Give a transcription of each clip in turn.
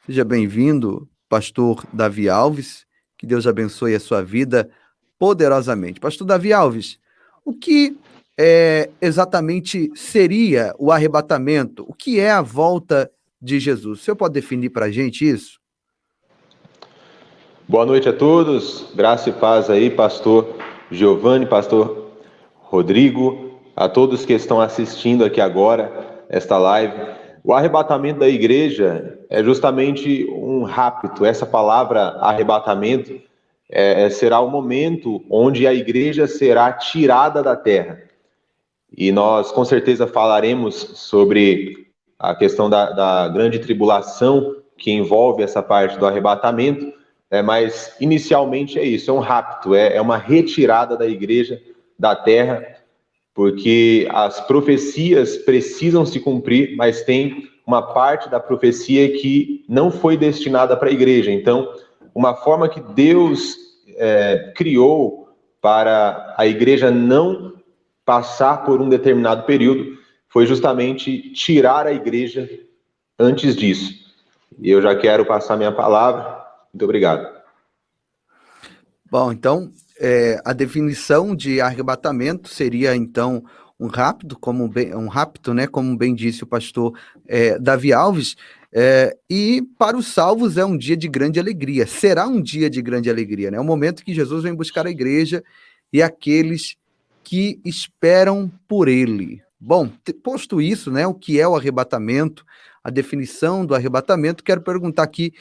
Seja bem-vindo, pastor Davi Alves. Que Deus abençoe a sua vida poderosamente. Pastor Davi Alves, o que exatamente seria o arrebatamento? O que é a volta de Jesus? O senhor pode definir para a gente isso? Boa noite a todos, graça e paz aí, pastor Giovanni, pastor Rodrigo, a todos que estão assistindo aqui agora esta live. O arrebatamento da igreja é justamente um rapto. Essa palavra arrebatamento será o momento onde a igreja será tirada da terra. E nós com certeza falaremos sobre a questão da grande tribulação que envolve essa parte do arrebatamento, mas inicialmente é isso, é um rapto, é uma retirada da igreja da terra, porque as profecias precisam se cumprir, mas tem uma parte da profecia que não foi destinada para a igreja. Então, uma forma que Deus criou para a igreja não passar por um determinado período foi justamente tirar a igreja antes disso. E eu já quero passar minha palavra. Muito obrigado. Bom, então, a definição de arrebatamento seria, então, um rapto, né, como bem disse o pastor Davi Alves, e para os salvos é um dia de grande alegria, será um dia de grande alegria, né? É o momento que Jesus vem buscar a igreja e aqueles que esperam por ele. Bom, posto isso, né, o que é o arrebatamento, a definição do arrebatamento, quero perguntar aqui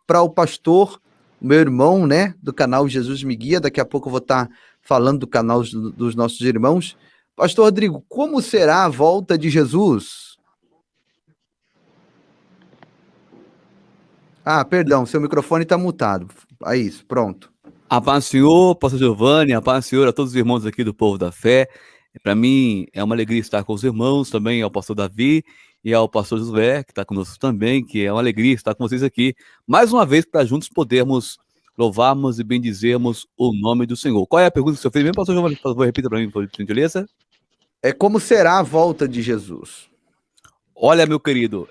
para o pastor, meu irmão, né, do canal Jesus Me Guia. Daqui a pouco eu vou estar falando do canal dos nossos irmãos. Pastor Rodrigo, como será a volta de Jesus? Ah, perdão, seu microfone está mutado. É isso, pronto. A paz do Senhor, pastor Giovanni, a paz do Senhor a todos os irmãos aqui do Povo da Fé. Para mim é uma alegria estar com os irmãos, também ao pastor Davi e ao pastor Josué, que está conosco também, que é uma alegria estar com vocês aqui, mais uma vez, para juntos podermos louvarmos e bendizermos o nome do Senhor. Qual é a pergunta que o senhor fez mesmo, pastor Giovanni? Por favor, repita para mim, por gentileza. Como será a volta de Jesus? Olha, meu querido,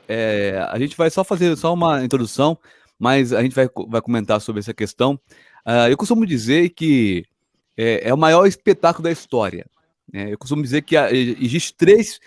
a gente vai só fazer uma introdução, mas a gente vai comentar sobre essa questão. Eu costumo dizer que é o maior espetáculo da história. Eu costumo dizer que existem três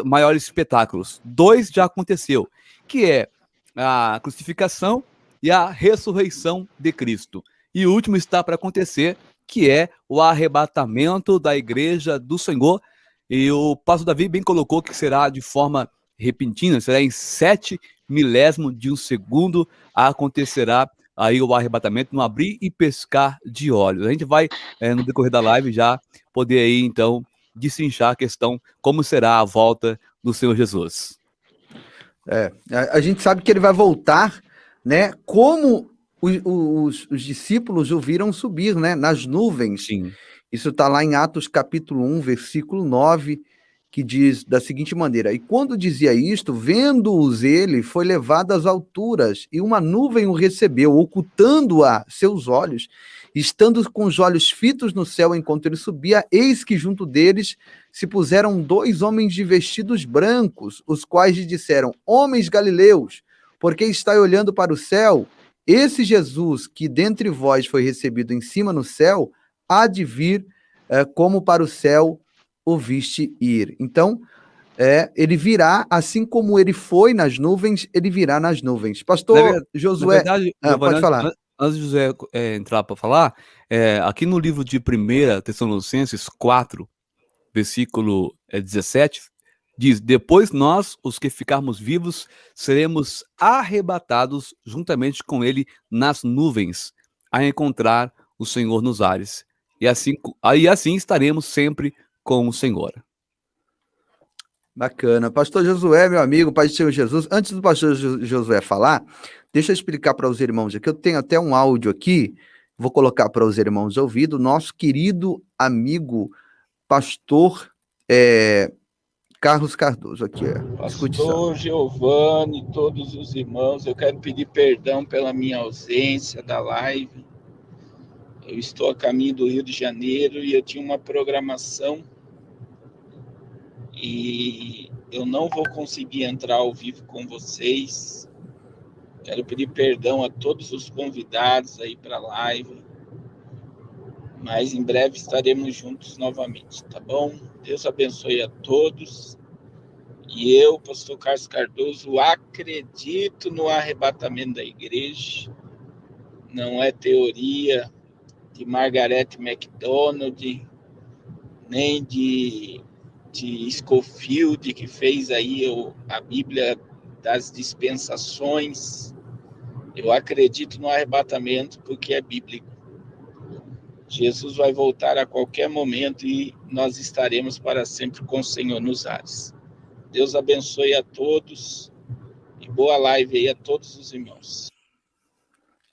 maiores espetáculos. Dois já aconteceu, que é a crucificação e a ressurreição de Cristo. E o último está para acontecer, que é o arrebatamento da igreja do Senhor. E o pastor Davi bem colocou que será de forma repentina, será em 7 milésimos de um segundo acontecerá aí o arrebatamento, no abrir e pescar de olhos. A gente vai, no decorrer da live, já poder aí, então, destrinchar a questão como será a volta do Senhor Jesus. A gente sabe que ele vai voltar, né? Como os discípulos o viram subir, né? Nas nuvens. Sim. Isso está lá em Atos capítulo 1, versículo 9, que diz da seguinte maneira: e quando dizia isto, vendo-os ele, foi levado às alturas, e uma nuvem o recebeu, ocultando a seus olhos. Estando com os olhos fitos no céu enquanto ele subia, eis que junto deles se puseram 2 homens de vestidos brancos, os quais lhe disseram: homens galileus, por que estáis olhando para o céu? Esse Jesus que dentre vós foi recebido em cima no céu, há de vir como para o céu o viste ir. Então, ele virá, assim como ele foi nas nuvens, ele virá nas nuvens. Pastor Josué, na verdade, pode falar. Antes de José entrar para falar, aqui no livro de 1 Tessalonicenses 4, versículo 17, diz: depois nós, os que ficarmos vivos, seremos arrebatados juntamente com ele nas nuvens, a encontrar o Senhor nos ares. E assim estaremos sempre com o Senhor. Bacana. Pastor Josué, meu amigo, Pai do Senhor Jesus, antes do pastor Josué falar, deixa eu explicar para os irmãos aqui, eu tenho até um áudio aqui, vou colocar para os irmãos ouvir, do nosso querido amigo pastor Carlos Cardoso, aqui. Pastor Giovanni, todos os irmãos, eu quero pedir perdão pela minha ausência da live. Eu estou a caminho do Rio de Janeiro e eu tinha uma programação e eu não vou conseguir entrar ao vivo com vocês. Quero pedir perdão a todos os convidados aí para a live, mas em breve estaremos juntos novamente, tá bom? Deus abençoe a todos. E eu, pastor Carlos Cardoso, acredito no arrebatamento da igreja. Não é teoria de Margaret MacDonald, nem de Scofield, que fez aí a Bíblia das dispensações. Eu acredito no arrebatamento porque é bíblico. Jesus vai voltar a qualquer momento e nós estaremos para sempre com o Senhor nos ares. Deus abençoe a todos e boa live aí a todos os irmãos.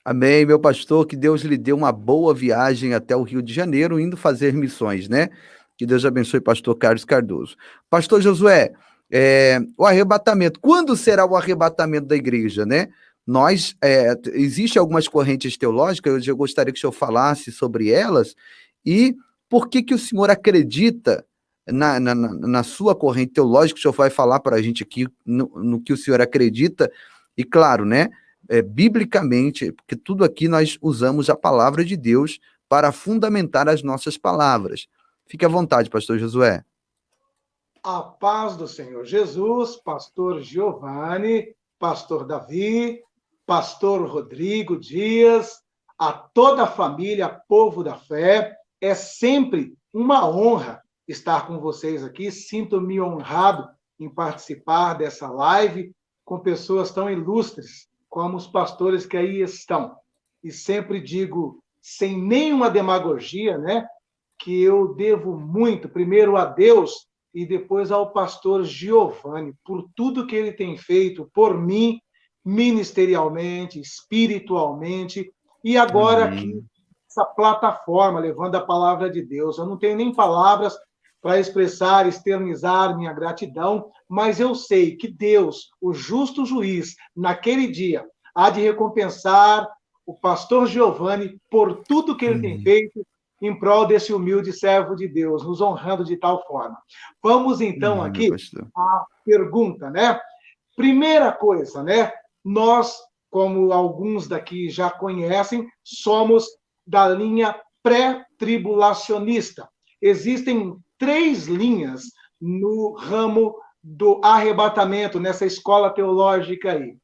Amém, meu pastor, que Deus lhe dê uma boa viagem até o Rio de Janeiro, indo fazer missões, né? Que Deus abençoe pastor Carlos Cardoso. Pastor Josué, o arrebatamento, quando será o arrebatamento da igreja, né? Existem algumas correntes teológicas, eu gostaria que o senhor falasse sobre elas, e por que o senhor acredita na sua corrente teológica, o senhor vai falar para a gente aqui no que o senhor acredita, e claro, né, biblicamente, porque tudo aqui nós usamos a palavra de Deus para fundamentar as nossas palavras. Fique à vontade, pastor Josué. A paz do Senhor Jesus, pastor Giovanni, pastor Davi, pastor Rodrigo Dias, a toda a família, povo da fé, é sempre uma honra estar com vocês aqui. Sinto-me honrado em participar dessa live com pessoas tão ilustres como os pastores que aí estão. E sempre digo, sem nenhuma demagogia, né, que eu devo muito, primeiro a Deus e depois ao pastor Giovanni, por tudo que ele tem feito por mim, ministerialmente, espiritualmente, e agora aqui, essa plataforma, levando a palavra de Deus. Eu não tenho nem palavras para expressar, externizar minha gratidão, mas eu sei que Deus, o justo juiz, naquele dia, há de recompensar o pastor Giovanni por tudo que ele tem feito em prol desse humilde servo de Deus, nos honrando de tal forma. Vamos, então, aqui à pergunta, né? Primeira coisa, né? Nós, como alguns daqui já conhecem, somos da linha pré-tribulacionista. Existem 3 linhas no ramo do arrebatamento, nessa escola teológica aí.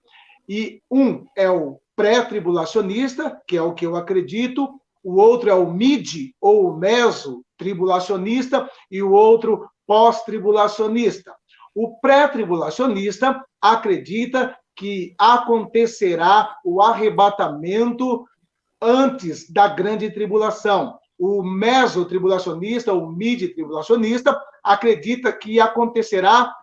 E um é o pré-tribulacionista, que é o que eu acredito, o outro é o mid ou meso-tribulacionista e o outro pós-tribulacionista. O pré-tribulacionista acredita que acontecerá o arrebatamento antes da grande tribulação. O mesotribulacionista, o mid-tribulacionista, acredita que acontecerá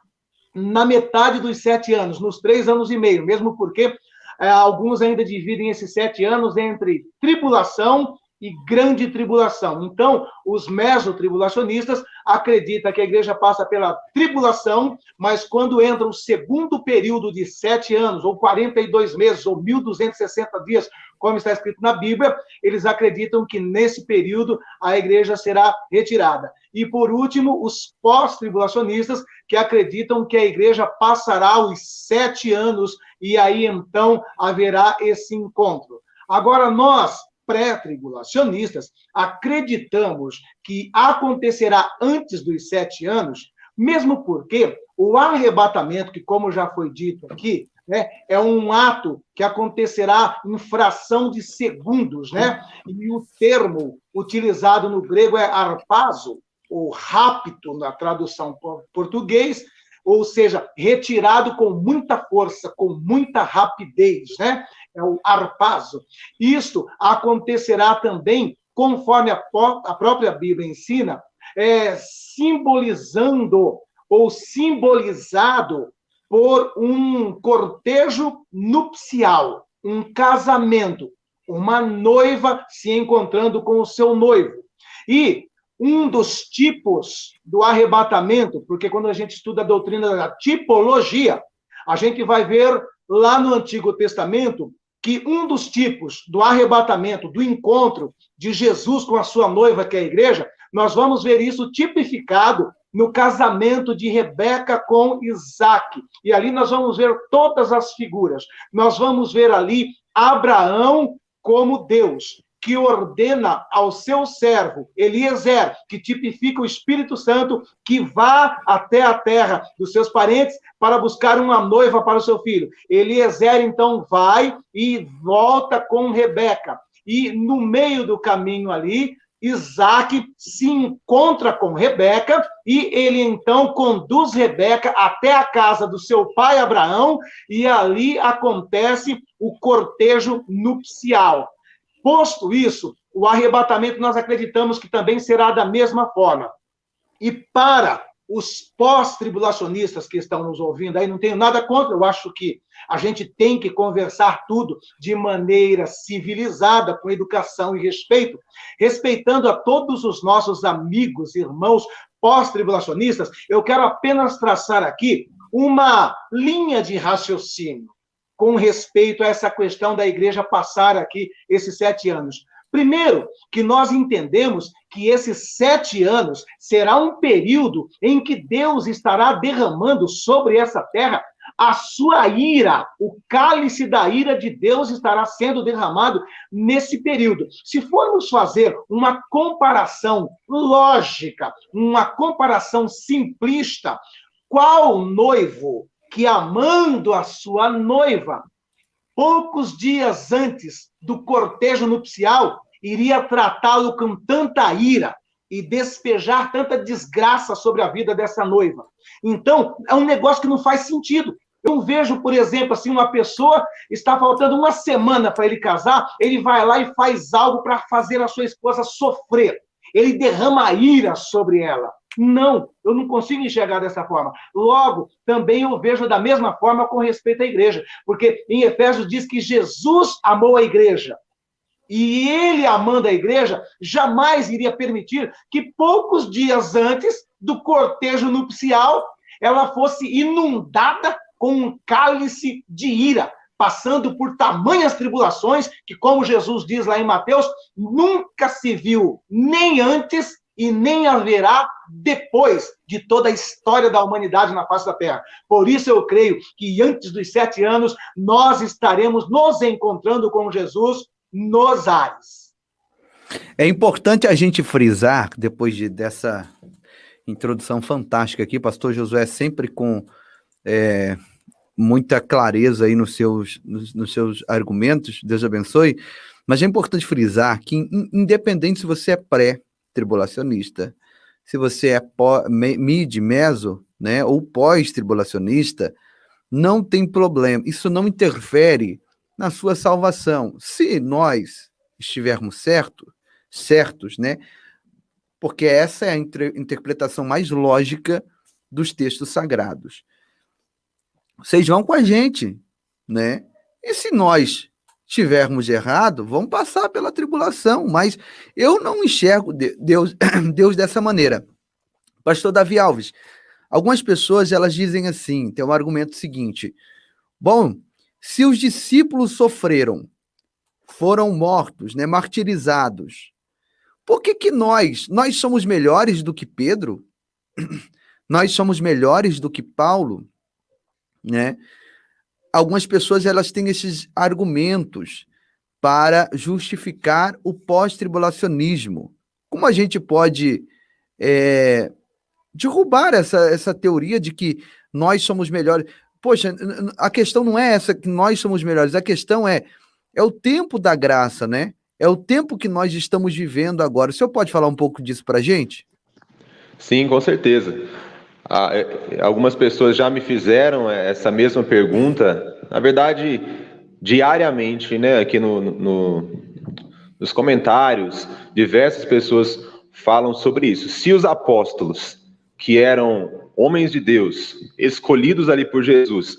na metade dos 7 anos, nos 3 anos e meio, mesmo porque alguns ainda dividem esses 7 anos entre tribulação e grande tribulação. Então, os mesotribulacionistas acreditam que a igreja passa pela tribulação, mas quando entra o segundo período de 7 anos, ou 42 meses, ou 1.260 dias, como está escrito na Bíblia, eles acreditam que nesse período a igreja será retirada. E, por último, os pós-tribulacionistas, que acreditam que a igreja passará os 7 anos e aí, então, haverá esse encontro. Agora, nós, pré-tribulacionistas, acreditamos que acontecerá antes dos 7 anos, mesmo porque o arrebatamento, que como já foi dito aqui, né, é um ato que acontecerá em fração de segundos, né? E o termo utilizado no grego é harpazo, ou rapto, na tradução português, ou seja, retirado com muita força, com muita rapidez, né? É o harpazo. Isto acontecerá também, conforme a própria Bíblia ensina, simbolizando ou simbolizado por um cortejo nupcial, um casamento, uma noiva se encontrando com o seu noivo. E um dos tipos do arrebatamento, porque quando a gente estuda a doutrina da tipologia, a gente vai ver lá no Antigo Testamento que um dos tipos do arrebatamento, do encontro de Jesus com a sua noiva, que é a igreja, nós vamos ver isso tipificado no casamento de Rebeca com Isaac. E ali nós vamos ver todas as figuras. Nós vamos ver ali Abraão como Deus, que ordena ao seu servo, Eliezer, que tipifica o Espírito Santo, que vá até a terra dos seus parentes para buscar uma noiva para o seu filho. Eliezer, então, vai e volta com Rebeca. E no meio do caminho ali, Isaac se encontra com Rebeca e ele, então, conduz Rebeca até a casa do seu pai Abraão e ali acontece o cortejo nupcial. Posto isso, o arrebatamento nós acreditamos que também será da mesma forma. E para os pós-tribulacionistas que estão nos ouvindo aí, não tenho nada contra, eu acho que a gente tem que conversar tudo de maneira civilizada, com educação e respeito, respeitando a todos os nossos amigos, irmãos pós-tribulacionistas. Eu quero apenas traçar aqui uma linha de raciocínio com respeito a essa questão da igreja passar aqui esses 7 anos. Primeiro, que nós entendemos que esses 7 anos será um período em que Deus estará derramando sobre essa terra a sua ira, o cálice da ira de Deus estará sendo derramado nesse período. Se formos fazer uma comparação lógica, uma comparação simplista, qual noivo que, amando a sua noiva, poucos dias antes do cortejo nupcial, iria tratá-lo com tanta ira e despejar tanta desgraça sobre a vida dessa noiva? Então, é um negócio que não faz sentido. Eu vejo, por exemplo, assim, uma pessoa, está faltando uma semana para ele casar, ele vai lá e faz algo para fazer a sua esposa sofrer. Ele derrama ira sobre ela. Não, eu não consigo enxergar dessa forma. Logo, também eu vejo da mesma forma com respeito à igreja, porque em Efésios diz que Jesus amou a igreja. E ele, amando a igreja, jamais iria permitir que poucos dias antes do cortejo nupcial, ela fosse inundada com um cálice de ira, passando por tamanhas tribulações que, como Jesus diz lá em Mateus, nunca se viu nem antes e nem haverá depois de toda a história da humanidade na face da Terra. Por isso eu creio que antes dos 7 anos nós estaremos nos encontrando com Jesus nos ares. É importante a gente frisar, depois dessa introdução fantástica aqui, pastor Josué sempre com muita clareza aí nos seus argumentos, Deus abençoe, mas é importante frisar que independente se você é pré-tribulacionista, se você é mid-meso, né, ou pós-tribulacionista, não tem problema, isso não interfere na sua salvação. Se nós estivermos certos, né, porque essa é a interpretação mais lógica dos textos sagrados. Vocês vão com a gente, né? E se nós estivermos errado, vamos passar pela tribulação, mas eu não enxergo Deus dessa maneira. Pastor Davi Alves, algumas pessoas elas dizem assim, tem um argumento seguinte: bom, se os discípulos sofreram, foram mortos, né, martirizados, por que nós somos melhores do que Pedro? Nós somos melhores do que Paulo? Né? Algumas pessoas elas têm esses argumentos para justificar o pós-tribulacionismo. Como a gente pode derrubar essa teoria de que nós somos melhores? Poxa, a questão não é essa que nós somos melhores, a questão é o tempo da graça, né? É o tempo que nós estamos vivendo agora. O senhor pode falar um pouco disso para a gente? Sim, com certeza. Algumas pessoas já me fizeram essa mesma pergunta, na verdade, diariamente, né? Aqui nos comentários, diversas pessoas falam sobre isso. Se os apóstolos, que eram homens de Deus, escolhidos ali por Jesus,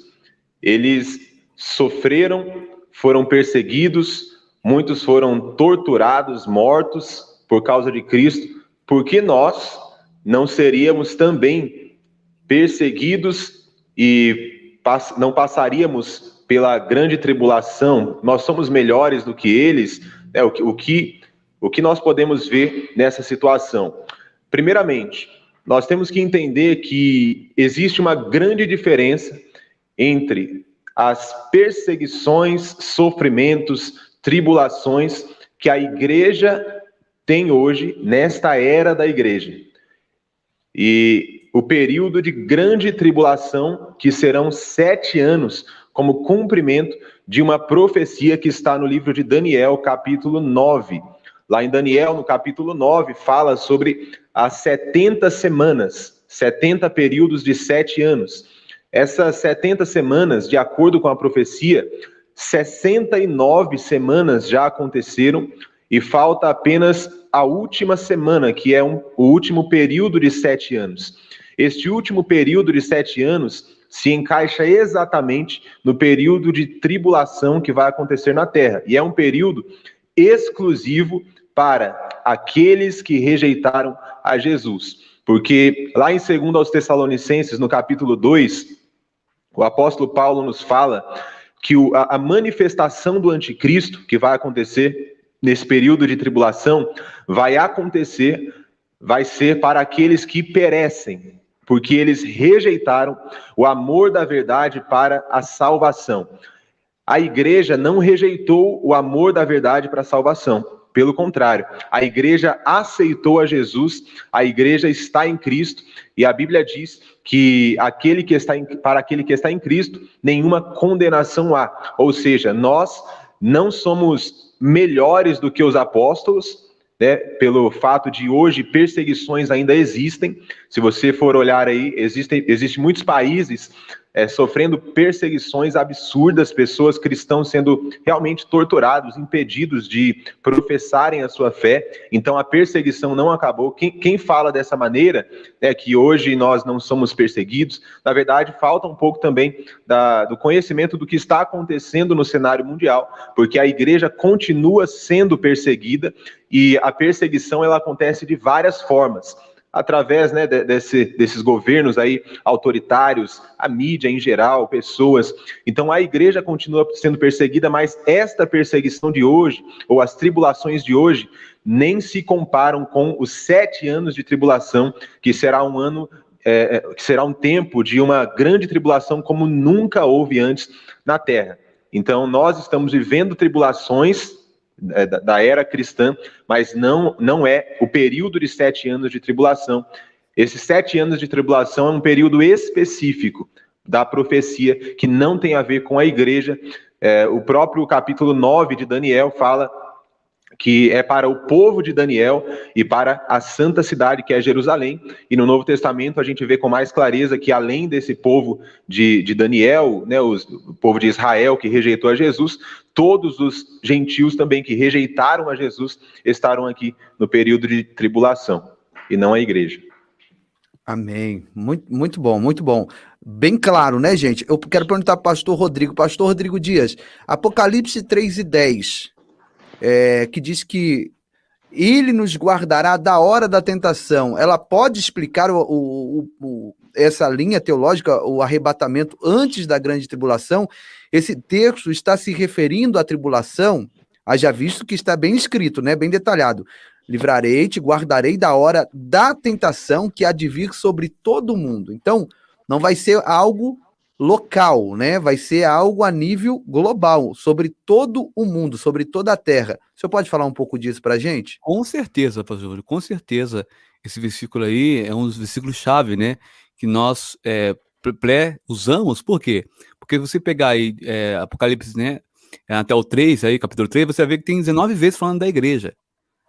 eles sofreram, foram perseguidos, muitos foram torturados, mortos por causa de Cristo, por que nós não seríamos também perseguidos e não passaríamos pela grande tribulação? Nós somos melhores do que eles? O que nós podemos ver nessa situação? Primeiramente, nós temos que entender que existe uma grande diferença entre as perseguições, sofrimentos, tribulações que a igreja tem hoje, nesta era da igreja, e o período de grande tribulação, que serão 7 anos, como cumprimento de uma profecia que está no livro de Daniel, capítulo 9. Lá em Daniel, no capítulo 9, fala sobre as 70 semanas, 70 períodos de 7 anos. Essas 70 semanas, de acordo com a profecia, 69 semanas já aconteceram e falta apenas a última semana, que é o último período de 7 anos. Este último período de 7 anos se encaixa exatamente no período de tribulação que vai acontecer na Terra. E é um período exclusivo para aqueles que rejeitaram a Jesus. Porque lá em 2 aos Tessalonicenses, no capítulo 2, o apóstolo Paulo nos fala que a manifestação do anticristo, que vai acontecer nesse período de tribulação, vai ser para aqueles que perecem, porque eles rejeitaram o amor da verdade para a salvação. A igreja não rejeitou o amor da verdade para a salvação. Pelo contrário, a igreja aceitou a Jesus, a igreja está em Cristo, e a Bíblia diz que para aquele que está em Cristo, nenhuma condenação há. Ou seja, nós não somos melhores do que os apóstolos, né, pelo fato de hoje perseguições ainda existem. Se você for olhar aí, existem muitos países sofrendo perseguições absurdas, pessoas cristãos sendo realmente torturados, impedidos de professarem a sua fé. Então a perseguição não acabou. Quem fala dessa maneira, que hoje nós não somos perseguidos, na verdade falta um pouco também do conhecimento do que está acontecendo no cenário mundial, porque a igreja continua sendo perseguida, e a perseguição ela acontece de várias formas, através, né, desses governos aí autoritários, a mídia em geral, pessoas. Então a igreja continua sendo perseguida, mas esta perseguição de hoje, ou as tribulações de hoje, nem se comparam com os 7 anos de tribulação, que será que será um tempo de uma grande tribulação como nunca houve antes na Terra. Então nós estamos vivendo tribulações da era cristã, mas não é o período de 7 anos de tribulação. Esses 7 anos de tribulação é um período específico da profecia que não tem a ver com a igreja. O próprio capítulo 9 de Daniel fala que é para o povo de Daniel e para a santa cidade que é Jerusalém. E no Novo Testamento a gente vê com mais clareza que além desse povo de Daniel, né, o povo de Israel que rejeitou a Jesus, todos os gentios também que rejeitaram a Jesus estarão aqui no período de tribulação, e não a igreja. Amém. Muito bom, muito bom. Bem claro, né, gente? Eu quero perguntar para o Pastor Rodrigo Dias, Apocalipse 3:10, que diz que ele nos guardará da hora da tentação. Ela pode explicar essa linha teológica, o arrebatamento antes da grande tribulação? Esse texto está se referindo à tribulação, haja visto que está bem escrito, né, bem detalhado. Livrarei, te guardarei da hora da tentação que há de vir sobre todo mundo. Então, não vai ser algo local, né? Vai ser algo a nível global, sobre todo o mundo, sobre toda a Terra. O senhor pode falar um pouco disso para a gente? Com certeza, pastor, com certeza. Esse versículo aí é um dos versículos-chave, né? Que nós usamos. Por quê? Porque você pegar aí Apocalipse, né? Até o 3, aí, capítulo 3, você vai ver que tem 19 vezes falando da igreja.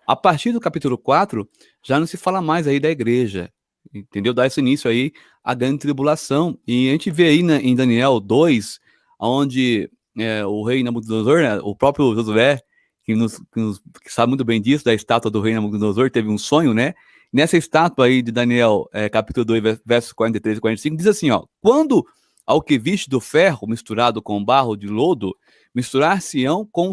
A partir do capítulo 4, já não se fala mais aí da igreja, entendeu? Dá esse início aí à grande tribulação. E a gente vê aí em Daniel 2, onde o rei Nabucodonosor, né, o próprio Josué, que sabe muito bem disso, da estátua do rei Nabucodonosor, teve um sonho, né? Nessa estátua aí de Daniel, capítulo 2, versos 43 e 45, diz assim, ó: quando ao que viste do ferro misturado com barro de lodo, misturar-se-ão com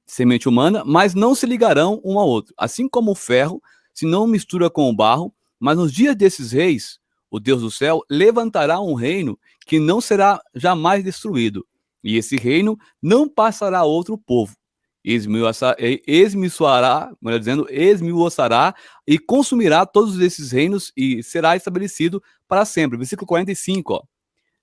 semente humana, mas não se ligarão um ao outro. Assim como o ferro se não mistura com o barro, mas nos dias desses reis, o Deus do céu levantará um reino que não será jamais destruído, e esse reino não passará a outro povo, esmiuçará, melhor dizendo, esmiuçará e consumirá todos esses reinos e será estabelecido para sempre. Versículo 45, ó.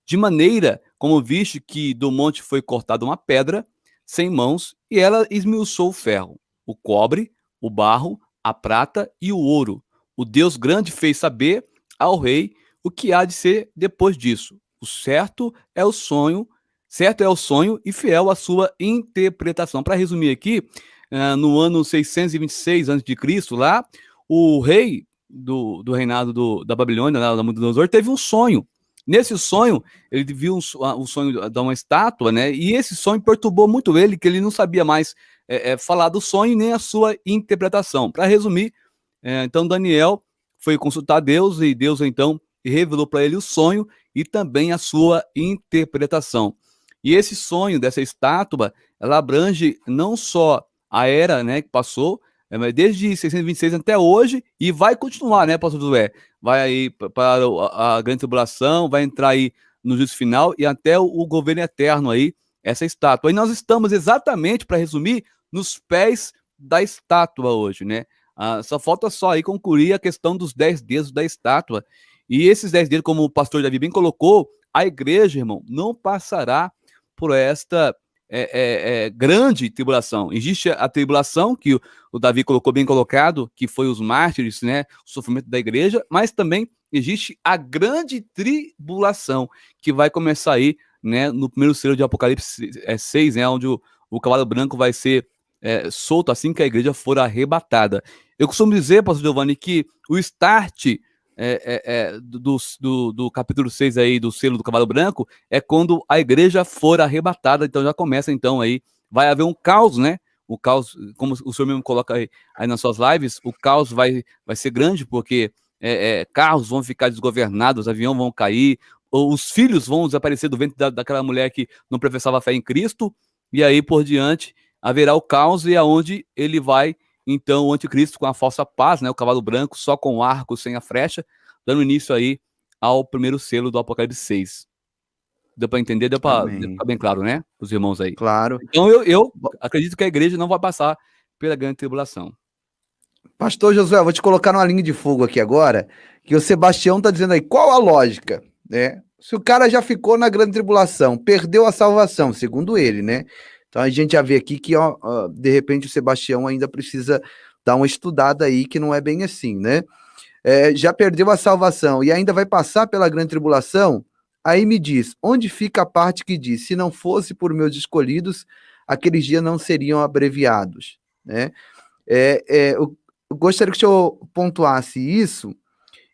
De maneira como viste que do monte foi cortada uma pedra sem mãos, e ela esmiuçou o ferro, o cobre, o barro, a prata e o ouro. O Deus grande fez saber ao rei o que há de ser depois disso. O certo é o sonho e fiel a sua interpretação. Para resumir aqui, no ano 626 a.C., lá, o rei do reinado da Babilônia, da Nabucodonosor, teve um sonho. Nesse sonho, ele viu um sonho de uma estátua, né? E esse sonho perturbou muito ele, que ele não sabia mais falar do sonho nem a sua interpretação. Para resumir, então Daniel foi consultar Deus e Deus então revelou para ele o sonho e também a sua interpretação. E esse sonho dessa estátua, ela abrange não só a era, né, que passou, mas desde 626 até hoje, e vai continuar, né, pastor Josué? Vai aí para a grande tribulação, vai entrar aí no juízo final e até o governo eterno aí, essa estátua. E nós estamos exatamente, para resumir, nos pés da estátua hoje, né? Só falta só aí concluir a questão dos 10 dedos da estátua. E esses 10 dedos, como o pastor Davi bem colocou, a igreja, irmão, não passará por esta grande tribulação. Existe a tribulação, que o Davi colocou bem colocado, que foi os mártires, né, o sofrimento da igreja, mas também existe a grande tribulação, que vai começar aí, né, no primeiro selo de Apocalipse 6, né, onde o cavalo branco vai ser solto assim que a igreja for arrebatada. Eu costumo dizer, pastor Giovanni, que o start do capítulo 6 aí, do selo do cavalo branco, é quando a igreja for arrebatada. Então já começa então aí, vai haver um caos, né? O caos, como o senhor mesmo coloca aí nas suas lives, o caos vai ser grande, porque carros vão ficar desgovernados, aviões vão cair, os filhos vão desaparecer do ventre daquela mulher que não professava fé em Cristo, e aí por diante haverá o caos, e aonde ele vai, então, o anticristo com a falsa paz, né, o cavalo branco, só com o arco, sem a flecha, dando início aí ao primeiro selo do Apocalipse 6. Deu para entender? Deu para ficar bem claro, né? Os irmãos aí. Claro. Então, eu acredito que a igreja não vai passar pela grande tribulação. Pastor Josué, eu vou te colocar numa linha de fogo aqui agora, que o Sebastião está dizendo aí, qual a lógica, né? Se o cara já ficou na grande tribulação, perdeu a salvação, segundo ele, né? Então a gente já vê aqui que, de repente, o Sebastião ainda precisa dar uma estudada aí, que não é bem assim, né? Já perdeu a salvação e ainda vai passar pela grande tribulação? Aí me diz, onde fica a parte que diz, se não fosse por meus escolhidos, aqueles dias não seriam abreviados, né? Eu gostaria que o senhor pontuasse isso,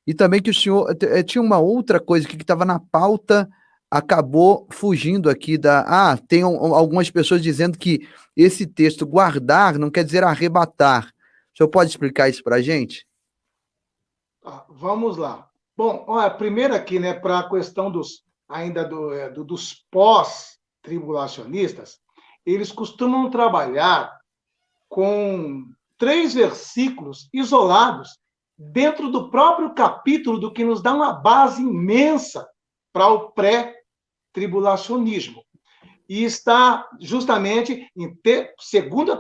e também que o senhor, tinha uma outra coisa que estava na pauta, acabou fugindo aqui tem algumas pessoas dizendo que esse texto, guardar, não quer dizer arrebatar. O senhor pode explicar isso para a gente? Vamos lá. Bom, olha, primeiro aqui, né, para a questão dos pós-tribulacionistas, eles costumam trabalhar com 3 versículos isolados dentro do próprio capítulo, do que nos dá uma base imensa para o pré-tribulacionismo. E está justamente em 2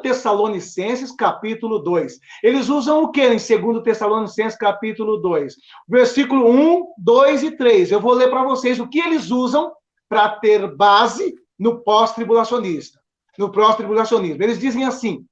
Tessalonicenses, capítulo 2. Eles usam o que em 2 Tessalonicenses, capítulo 2? Versículo 1, 2 e 3. Eu vou ler para vocês o que eles usam para ter base no pós-tribulacionista, no pós-tribulacionismo. Eles dizem assim: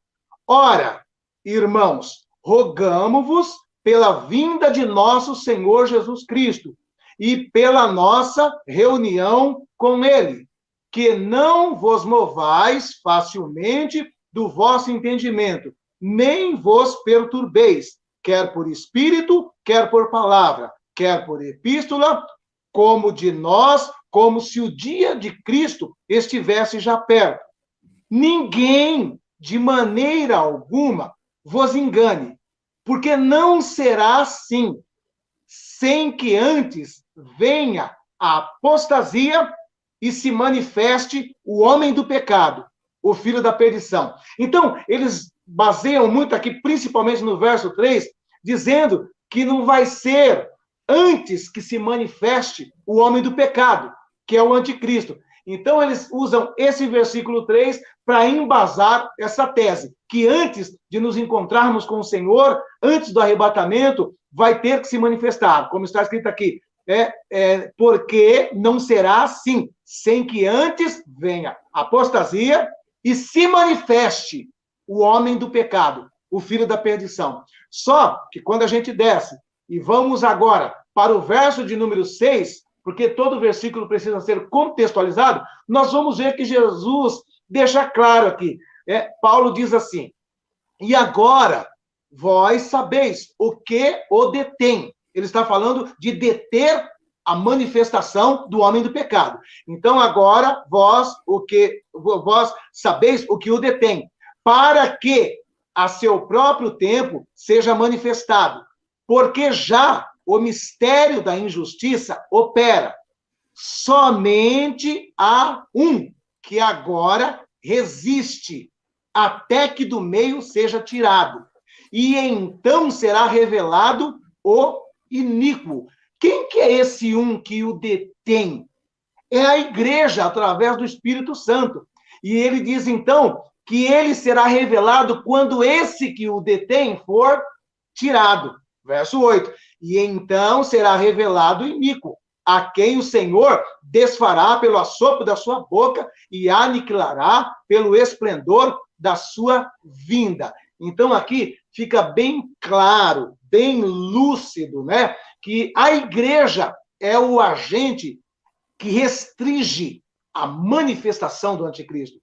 ora, irmãos, rogamo-vos pela vinda de nosso Senhor Jesus Cristo e pela nossa reunião com Ele, que não vos movais facilmente do vosso entendimento, nem vos perturbeis, quer por espírito, quer por palavra, quer por epístola, como de nós, como se o dia de Cristo estivesse já perto. Ninguém, de maneira alguma, vos engane, porque não será assim, sem que antes venha a apostasia e se manifeste o homem do pecado, o filho da perdição. Então, eles baseiam muito aqui, principalmente no verso 3, dizendo que não vai ser antes que se manifeste o homem do pecado, que é o anticristo. Então, eles usam esse versículo 3 para embasar essa tese, que antes de nos encontrarmos com o Senhor, antes do arrebatamento, vai ter que se manifestar, como está escrito aqui, porque não será assim, sem que antes venha a apostasia e se manifeste o homem do pecado, o filho da perdição. Só que quando a gente desce, e vamos agora para o verso de número 6, porque todo versículo precisa ser contextualizado, nós vamos ver que Jesus deixa claro aqui. Paulo diz assim, e agora vós sabeis o que o detém. Ele está falando de deter a manifestação do homem do pecado. Então, agora, vós sabeis o que o detém, para que a seu próprio tempo seja manifestado. Porque já o mistério da injustiça opera. Somente há um que agora resiste, até que do meio seja tirado. E então será revelado o iníquo. Quem que é esse um que o detém? É a igreja, através do Espírito Santo. E ele diz, então, que ele será revelado quando esse que o detém for tirado. Verso 8. E então será revelado o iníquo, a quem o Senhor desfará pelo assopro da sua boca e aniquilará pelo esplendor da sua vinda. Então, aqui fica bem claro, bem lúcido, né? Que a igreja é o agente que restringe a manifestação do anticristo.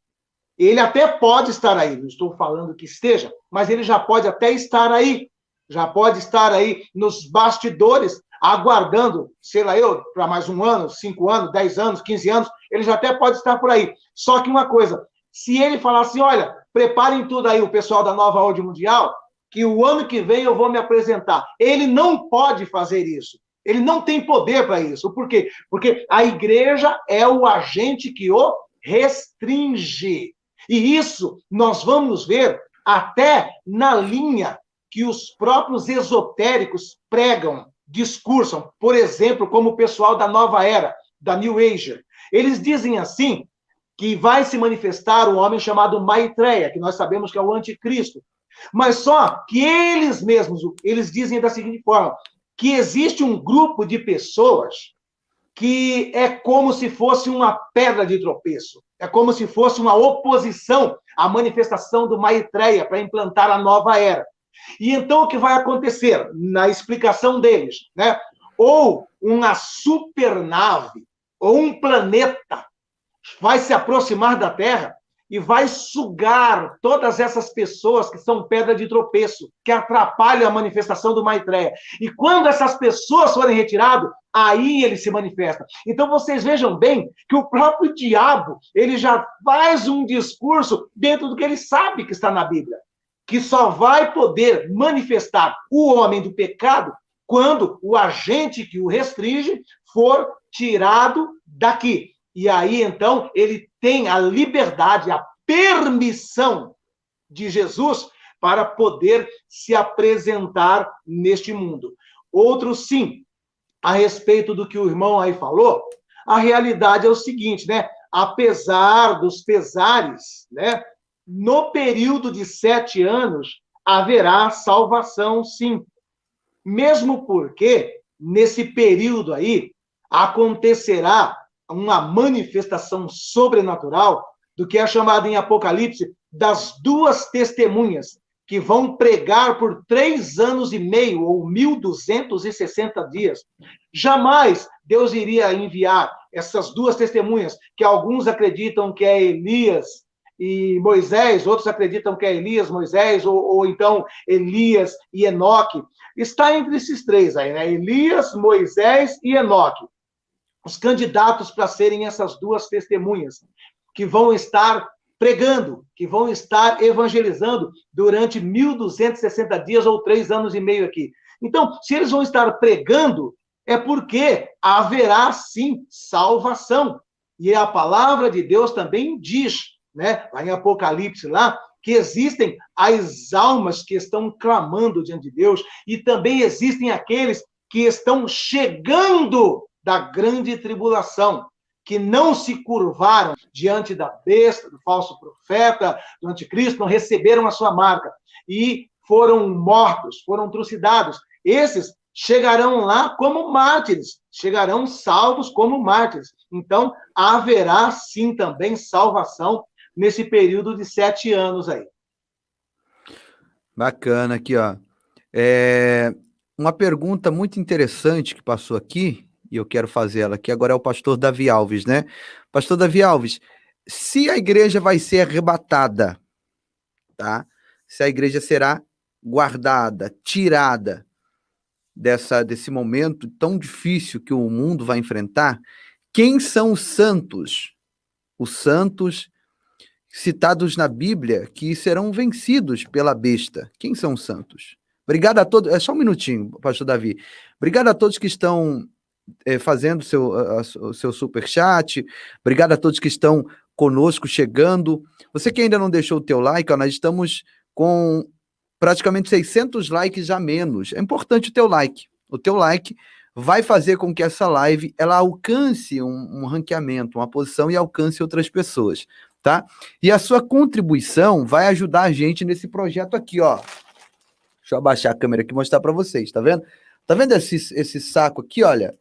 Ele até pode estar aí, não estou falando que esteja, mas ele já pode até estar aí, já pode estar aí nos bastidores, aguardando, sei lá eu, para mais 1 ano, 5 anos, 10 anos, 15 anos, ele já até pode estar por aí. Só que uma coisa, se ele falar assim, olha, preparem tudo aí, o pessoal da Nova Ordem Mundial, que o ano que vem eu vou me apresentar. Ele não pode fazer isso. Ele não tem poder para isso. Por quê? Porque a igreja é o agente que o restringe. E isso nós vamos ver até na linha que os próprios esotéricos pregam, discursam. Por exemplo, como o pessoal da Nova Era, da New Age. Eles dizem assim, que vai se manifestar um homem chamado Maitreya, que nós sabemos que é o anticristo. Mas só que eles mesmos, eles dizem da seguinte forma, que existe um grupo de pessoas que é como se fosse uma pedra de tropeço, é como se fosse uma oposição à manifestação do Maitreya para implantar a nova era. E então o que vai acontecer na explicação deles, né? Ou uma supernave, ou um planeta vai se aproximar da Terra e vai sugar todas essas pessoas que são pedra de tropeço, que atrapalham a manifestação do Maitreya. E quando essas pessoas forem retiradas, aí ele se manifesta. Então vocês vejam bem que o próprio diabo, ele já faz um discurso dentro do que ele sabe que está na Bíblia, que só vai poder manifestar o homem do pecado quando o agente que o restringe for tirado daqui. E aí, então, ele tem a liberdade, a permissão de Jesus para poder se apresentar neste mundo. Outro, sim, a respeito do que o irmão aí falou, a realidade é o seguinte, né? Apesar dos pesares, né? No período de 7 anos, haverá salvação, sim. Mesmo porque, nesse período aí, acontecerá uma manifestação sobrenatural do que é chamado em Apocalipse das 2 testemunhas, que vão pregar por 3 anos e meio, ou 1.260 dias. Jamais Deus iria enviar essas 2 testemunhas, que alguns acreditam que é Elias e Moisés, outros acreditam que é Elias, Moisés, ou então Elias e Enoque. Está entre esses 3 aí, né? Elias, Moisés e Enoque. Os candidatos para serem essas 2 testemunhas, que vão estar pregando, que vão estar evangelizando durante 1.260 dias ou 3 anos e meio aqui. Então, se eles vão estar pregando, é porque haverá, sim, salvação. E a palavra de Deus também diz, né, lá em Apocalipse, lá, que existem as almas que estão clamando diante de Deus, e também existem aqueles que estão chegando da grande tribulação, que não se curvaram diante da besta, do falso profeta, do anticristo, não receberam a sua marca e foram mortos, foram trucidados. Esses chegarão lá como mártires, chegarão salvos como mártires. Então, haverá sim também salvação nesse período de 7 anos aí. Bacana aqui, ó. Uma pergunta muito interessante que passou aqui, e eu quero fazer ela aqui, agora é o pastor Davi Alves, né? Pastor Davi Alves, se a igreja vai ser arrebatada, tá? Se a igreja será guardada, tirada desse momento tão difícil que o mundo vai enfrentar, quem são os santos? Os santos citados na Bíblia que serão vencidos pela besta. Quem são os santos? Obrigado a todos. Só um minutinho, pastor Davi. Obrigado a todos que estão fazendo o seu superchat. Obrigado a todos que estão conosco, chegando. Você que ainda não deixou o teu like, ó, nós estamos com praticamente 600 likes já menos. É importante o teu like. O teu like vai fazer com que essa live ela alcance um ranqueamento, uma posição e alcance outras pessoas, tá? E a sua contribuição vai ajudar a gente nesse projeto aqui, ó. Deixa eu abaixar a câmera aqui e mostrar para vocês, tá vendo? Tá vendo esse saco aqui, olha?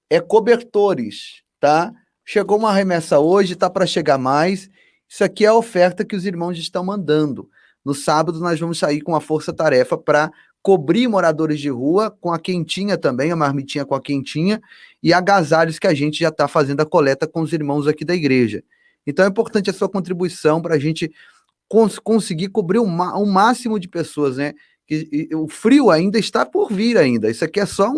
É cobertores, tá? Chegou uma remessa hoje, tá para chegar mais. Isso aqui é a oferta que os irmãos estão mandando. No sábado nós vamos sair com a força-tarefa para cobrir moradores de rua com a quentinha também, a marmitinha com a quentinha e agasalhos que a gente já está fazendo a coleta com os irmãos aqui da igreja. Então é importante a sua contribuição para a gente conseguir cobrir o máximo de pessoas, né? O frio ainda está por vir ainda. Isso aqui é só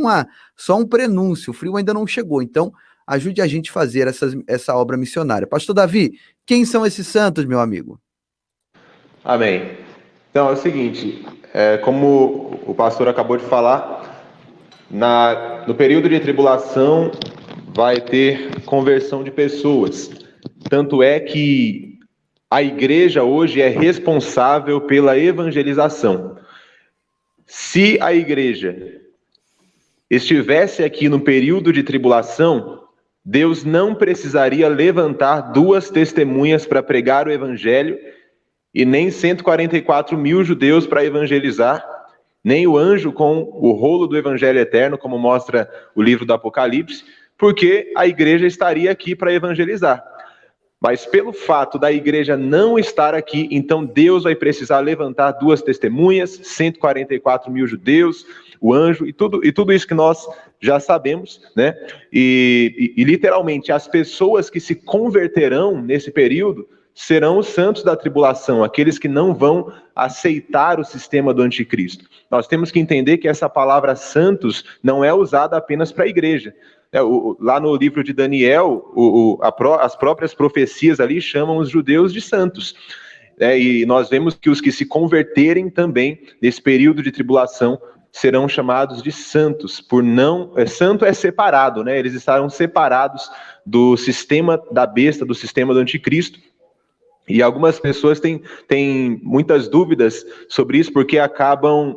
um prenúncio. O frio ainda não chegou. Então, ajude a gente a fazer essa obra missionária. Pastor Davi, quem são esses santos, meu amigo? Amém. Então, é o seguinte, como o pastor acabou de falar, no período de tribulação vai ter conversão de pessoas. Tanto é que a igreja hoje é responsável pela evangelização. Se a igreja estivesse aqui no período de tribulação, Deus não precisaria levantar 2 testemunhas para pregar o evangelho e nem 144 mil judeus para evangelizar, nem o anjo com o rolo do evangelho eterno, como mostra o livro do Apocalipse, porque a igreja estaria aqui para evangelizar. Mas pelo fato da igreja não estar aqui, então Deus vai precisar levantar 2 testemunhas, 144 mil judeus, o anjo e tudo isso que nós já sabemos, né? E literalmente as pessoas que se converterão nesse período serão os santos da tribulação, aqueles que não vão aceitar o sistema do anticristo. Nós temos que entender que essa palavra santos não é usada apenas para a igreja. Lá no livro de Daniel, as próprias profecias ali chamam os judeus de santos. E nós vemos que os que se converterem também nesse período de tribulação serão chamados de santos, santo é separado, né? Eles estarão separados do sistema da besta, do sistema do anticristo. E algumas pessoas têm muitas dúvidas sobre isso, porque acabam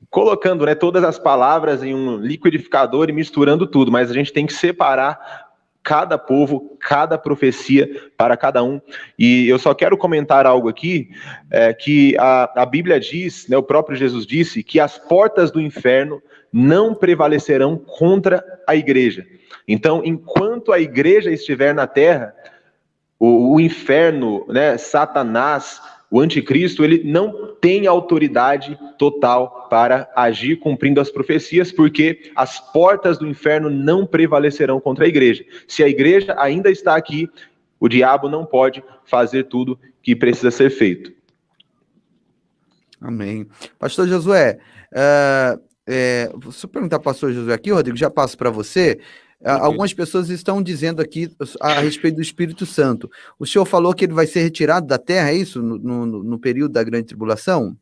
colocando, né, todas as palavras em um liquidificador e misturando tudo, mas a gente tem que separar cada povo, cada profecia para cada um. E eu só quero comentar algo aqui, que a Bíblia diz, né, o próprio Jesus disse, que as portas do inferno não prevalecerão contra a igreja. Então, enquanto a igreja estiver na terra, o inferno, né, Satanás, o anticristo, ele não tem autoridade total para agir cumprindo as profecias, porque as portas do inferno não prevalecerão contra a igreja. Se a igreja ainda está aqui, o diabo não pode fazer tudo que precisa ser feito. Amém. Pastor Josué, se eu perguntar para o pastor Josué aqui, Rodrigo, já passo para você. Algumas pessoas estão dizendo aqui a respeito do Espírito Santo. O senhor falou que ele vai ser retirado da terra, é isso? No período da grande tribulação?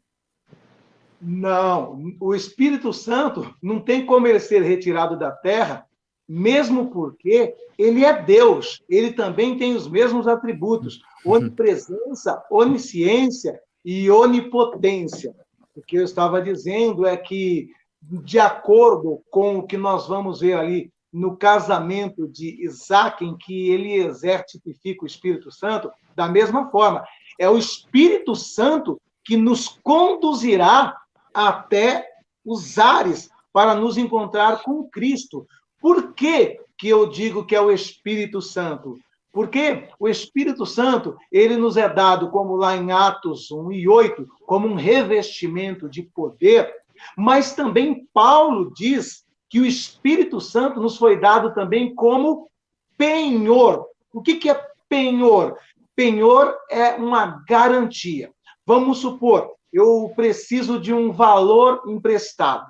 Não, o Espírito Santo não tem como ele ser retirado da terra, mesmo porque ele é Deus, ele também tem os mesmos atributos, onipresença, onisciência e onipotência. O que eu estava dizendo é que, de acordo com o que nós vamos ver ali no casamento de Isaac, em que Eliezer tipifica o Espírito Santo, da mesma forma. É o Espírito Santo que nos conduzirá até os ares para nos encontrar com Cristo. Por que eu digo que é o Espírito Santo? Porque o Espírito Santo, ele nos é dado, como lá em Atos 1:8, como um revestimento de poder, mas também Paulo diz que o Espírito Santo nos foi dado também como penhor. O que é penhor? Penhor é uma garantia. Vamos supor, eu preciso de um valor emprestado,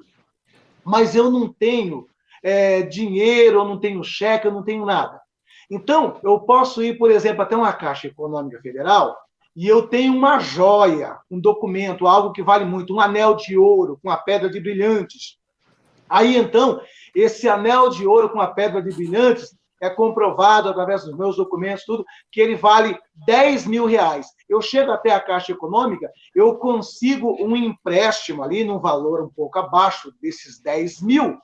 mas eu não tenho dinheiro, eu não tenho cheque, eu não tenho nada. Então, eu posso ir, por exemplo, até uma Caixa Econômica Federal e eu tenho uma joia, um documento, algo que vale muito, um anel de ouro com a pedra de brilhantes. Aí, então, esse anel de ouro com a pedra de brilhantes é comprovado através dos meus documentos, tudo, que ele vale 10 mil reais. Eu chego até a Caixa Econômica, eu consigo um empréstimo ali num valor um pouco abaixo desses 10 mil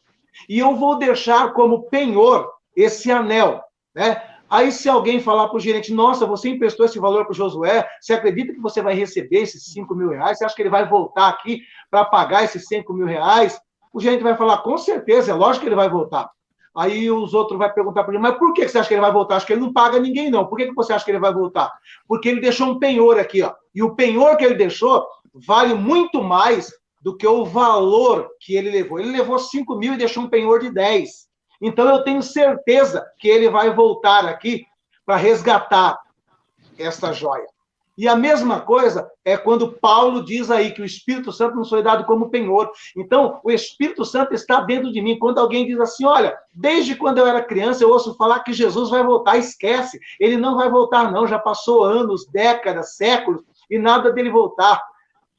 e eu vou deixar como penhor esse anel, né? Aí, se alguém falar para o gerente, nossa, você emprestou esse valor para o Josué, você acredita que você vai receber esses 5 mil reais? Você acha que ele vai voltar aqui para pagar esses 5 mil reais? O gerente vai falar, com certeza, é lógico que ele vai voltar. Aí os outros vão perguntar para ele, mas por que você acha que ele vai voltar? Acho que ele não paga ninguém, não. Por que você acha que ele vai voltar? Porque ele deixou um penhor aqui, ó. E o penhor que ele deixou vale muito mais do que o valor que ele levou. Ele levou 5 mil e deixou um penhor de 10. Então, eu tenho certeza que ele vai voltar aqui para resgatar essa joia. E a mesma coisa é quando Paulo diz aí que o Espírito Santo nos foi dado como penhor. Então, o Espírito Santo está dentro de mim. Quando alguém diz assim, olha, desde quando eu era criança, eu ouço falar que Jesus vai voltar. Esquece, ele não vai voltar não. Já passou anos, décadas, séculos, e nada dele voltar.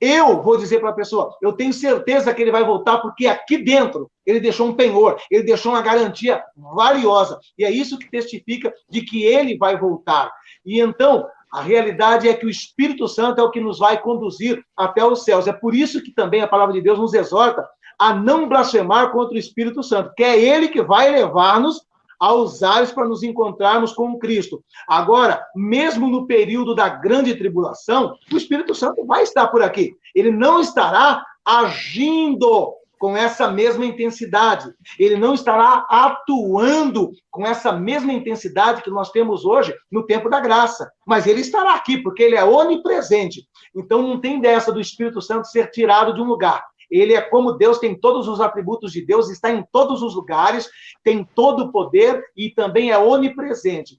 Eu vou dizer para a pessoa, eu tenho certeza que ele vai voltar, porque aqui dentro ele deixou um penhor, ele deixou uma garantia valiosa. E é isso que testifica de que ele vai voltar. E então, a realidade é que o Espírito Santo é o que nos vai conduzir até os céus. É por isso que também a palavra de Deus nos exorta a não blasfemar contra o Espírito Santo, que é ele que vai levar-nos aos ares para nos encontrarmos com Cristo. Agora, mesmo no período da grande tribulação, o Espírito Santo vai estar por aqui. Ele não estará agindo com essa mesma intensidade. Ele não estará atuando com essa mesma intensidade que nós temos hoje no tempo da graça. Mas ele estará aqui, porque ele é onipresente. Então, não tem dessa do Espírito Santo ser tirado de um lugar. Ele é como Deus, tem todos os atributos de Deus, está em todos os lugares, tem todo o poder e também é onipresente.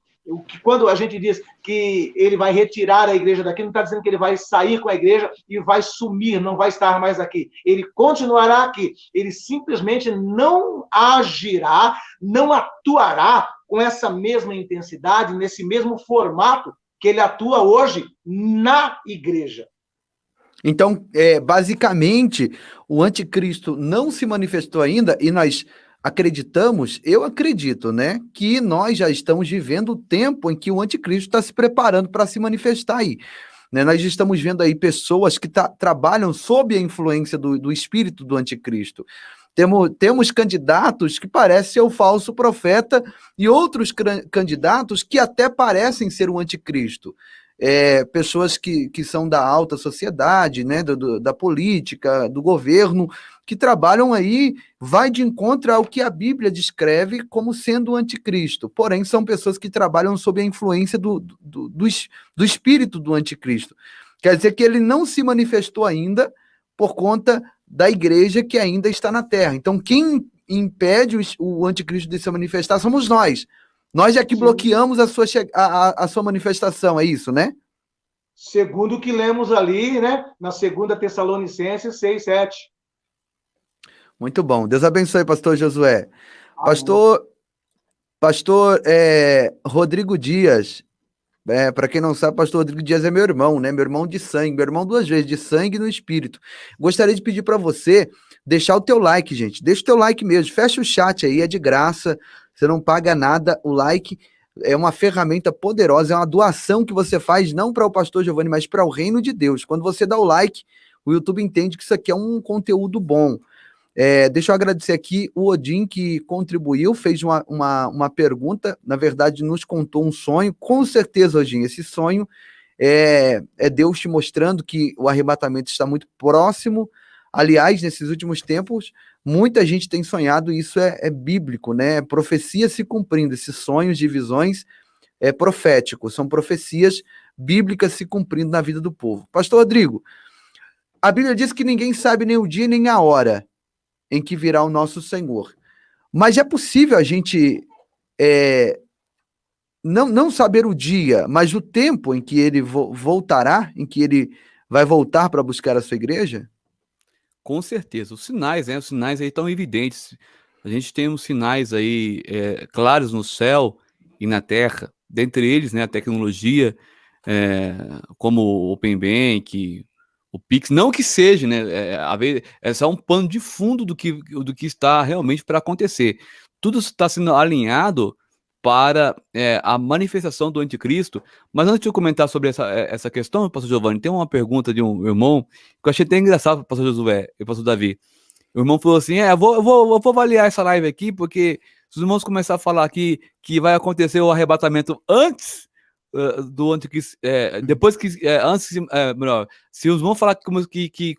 Quando a gente diz que ele vai retirar a igreja daqui, não está dizendo que ele vai sair com a igreja e vai sumir, não vai estar mais aqui. Ele continuará aqui. Ele simplesmente não agirá, não atuará com essa mesma intensidade, nesse mesmo formato que ele atua hoje na igreja. Então, basicamente, o anticristo não se manifestou ainda e nós acreditamos, eu acredito, né, que nós já estamos vivendo o tempo em que o anticristo está se preparando para se manifestar aí. Né? Nós estamos vendo aí pessoas que trabalham sob a influência do espírito do anticristo. Temos candidatos que parecem ser o falso profeta e outros candidatos que até parecem ser o anticristo. Pessoas que são da alta sociedade, né, da política, do governo, que trabalham aí, vai de encontro ao que a Bíblia descreve como sendo o anticristo. Porém, são pessoas que trabalham sob a influência do espírito do anticristo. Quer dizer que ele não se manifestou ainda por conta da igreja que ainda está na terra. Então, quem impede o anticristo de se manifestar somos nós. Nós é que bloqueamos a sua manifestação, é isso, né? Segundo o que lemos ali, né? Na 2 Tessalonicenses 6:7. Muito bom. Deus abençoe, pastor Josué. Amém. Pastor Rodrigo Dias. Para quem não sabe, pastor Rodrigo Dias é meu irmão, né? Meu irmão de sangue, meu irmão 2 vezes, de sangue e no espírito. Gostaria de pedir para você deixar o teu like, gente. Deixa o teu like mesmo. Fecha o chat aí, é de graça. Você não paga nada. O like é uma ferramenta poderosa, é uma doação que você faz não para o pastor Giovanni, mas para o reino de Deus. Quando você dá o like, o YouTube entende que isso aqui é um conteúdo bom. Deixa eu agradecer aqui o Odin, que contribuiu, fez uma pergunta, na verdade nos contou um sonho. Com certeza, Odin, esse sonho é Deus te mostrando que o arrebatamento está muito próximo. Aliás, nesses últimos tempos, muita gente tem sonhado, e isso é bíblico, né? Profecia se cumprindo, esses sonhos de visões proféticos, são profecias bíblicas se cumprindo na vida do povo. Pastor Rodrigo, a Bíblia diz que ninguém sabe nem o dia nem a hora em que virá o nosso Senhor. Mas é possível a gente não saber o dia, mas o tempo em que ele voltará, em que ele vai voltar para buscar a sua igreja? Com certeza. Os sinais, né? Os sinais aí estão evidentes. A gente tem uns sinais aí claros no céu e na terra. Dentre eles, né, a tecnologia, como o Open Bank, o Pix, não que seja, né? É só um pano de fundo do que está realmente para acontecer. Tudo está sendo alinhado para a manifestação do anticristo. Mas antes de eu comentar sobre essa questão, pastor Giovanni, tem uma pergunta de um irmão que eu achei até engraçado, pastor Josué e pastor Davi. O irmão falou assim, eu vou avaliar essa live aqui, porque se os irmãos começarem a falar aqui que vai acontecer o arrebatamento antes do anticristo, depois que, melhor, se os irmãos falar que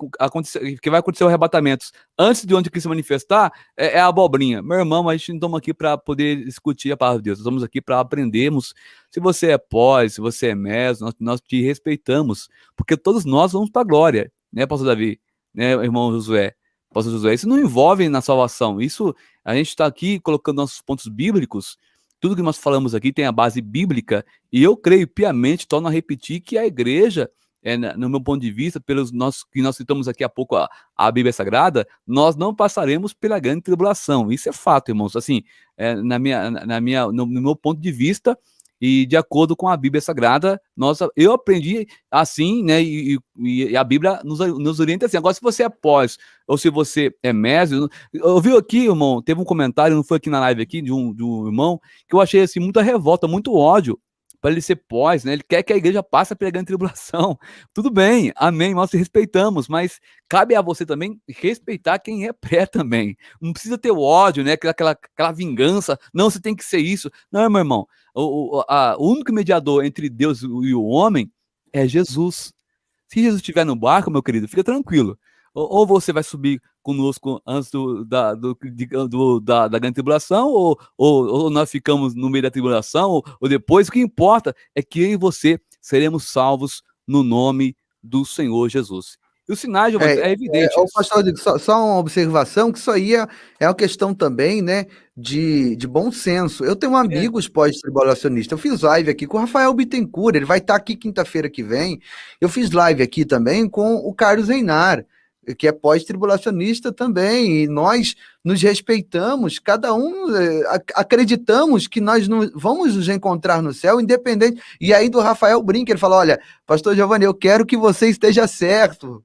vai acontecer o arrebatamento antes do anticristo manifestar, é abobrinha. Meu irmão, a gente não estamos aqui para poder discutir a palavra de Deus, nós estamos aqui para aprendermos. Se você é pós, se você é mestre, nós te respeitamos, porque todos nós vamos para a glória, né, pastor Davi, né, irmão Josué? Pastor Josué, isso não envolve na salvação, isso a gente está aqui colocando nossos pontos bíblicos. Tudo que nós falamos aqui tem a base bíblica, e eu creio piamente, torno a repetir, que a igreja, no meu ponto de vista, pelos que nós citamos aqui há pouco a Bíblia Sagrada, nós não passaremos pela grande tribulação. Isso é fato, irmãos. Assim, no meu ponto de vista, e de acordo com a Bíblia Sagrada, eu aprendi assim, né? E a Bíblia nos orienta assim. Agora, se você é pós, ou se você é mestre, eu vi aqui, irmão, teve um comentário, não foi aqui na live aqui, de um irmão, que eu achei assim, muita revolta, muito ódio para ele ser pós, né? Ele quer que a igreja passe pela grande tribulação. Tudo bem, amém, nós te respeitamos, mas cabe a você também respeitar quem é pré também. Não precisa ter o ódio, né? Aquela vingança. Não, você tem que ser isso. Não, meu irmão. O único mediador entre Deus e o homem é Jesus. Se Jesus estiver no barco, meu querido, fica tranquilo. Ou você vai subir conosco antes da grande tribulação, ou nós ficamos no meio da tribulação, ou depois. O que importa é que eu e você seremos salvos no nome do Senhor Jesus. E os sinais, Giovanni, é evidente. Pastor, só uma observação, que isso aí é uma questão também, né, de bom senso. Eu tenho amigos pós-tribulacionistas. Eu fiz live aqui com o Rafael Bittencourt, ele vai estar aqui quinta-feira que vem. Eu fiz live aqui também com o Carlos Einar, que é pós-tribulacionista também, e nós nos respeitamos, cada um acreditamos que nós vamos nos encontrar no céu, independente. E aí do Rafael brinca, ele fala, olha, pastor Giovanni, eu quero que você esteja certo,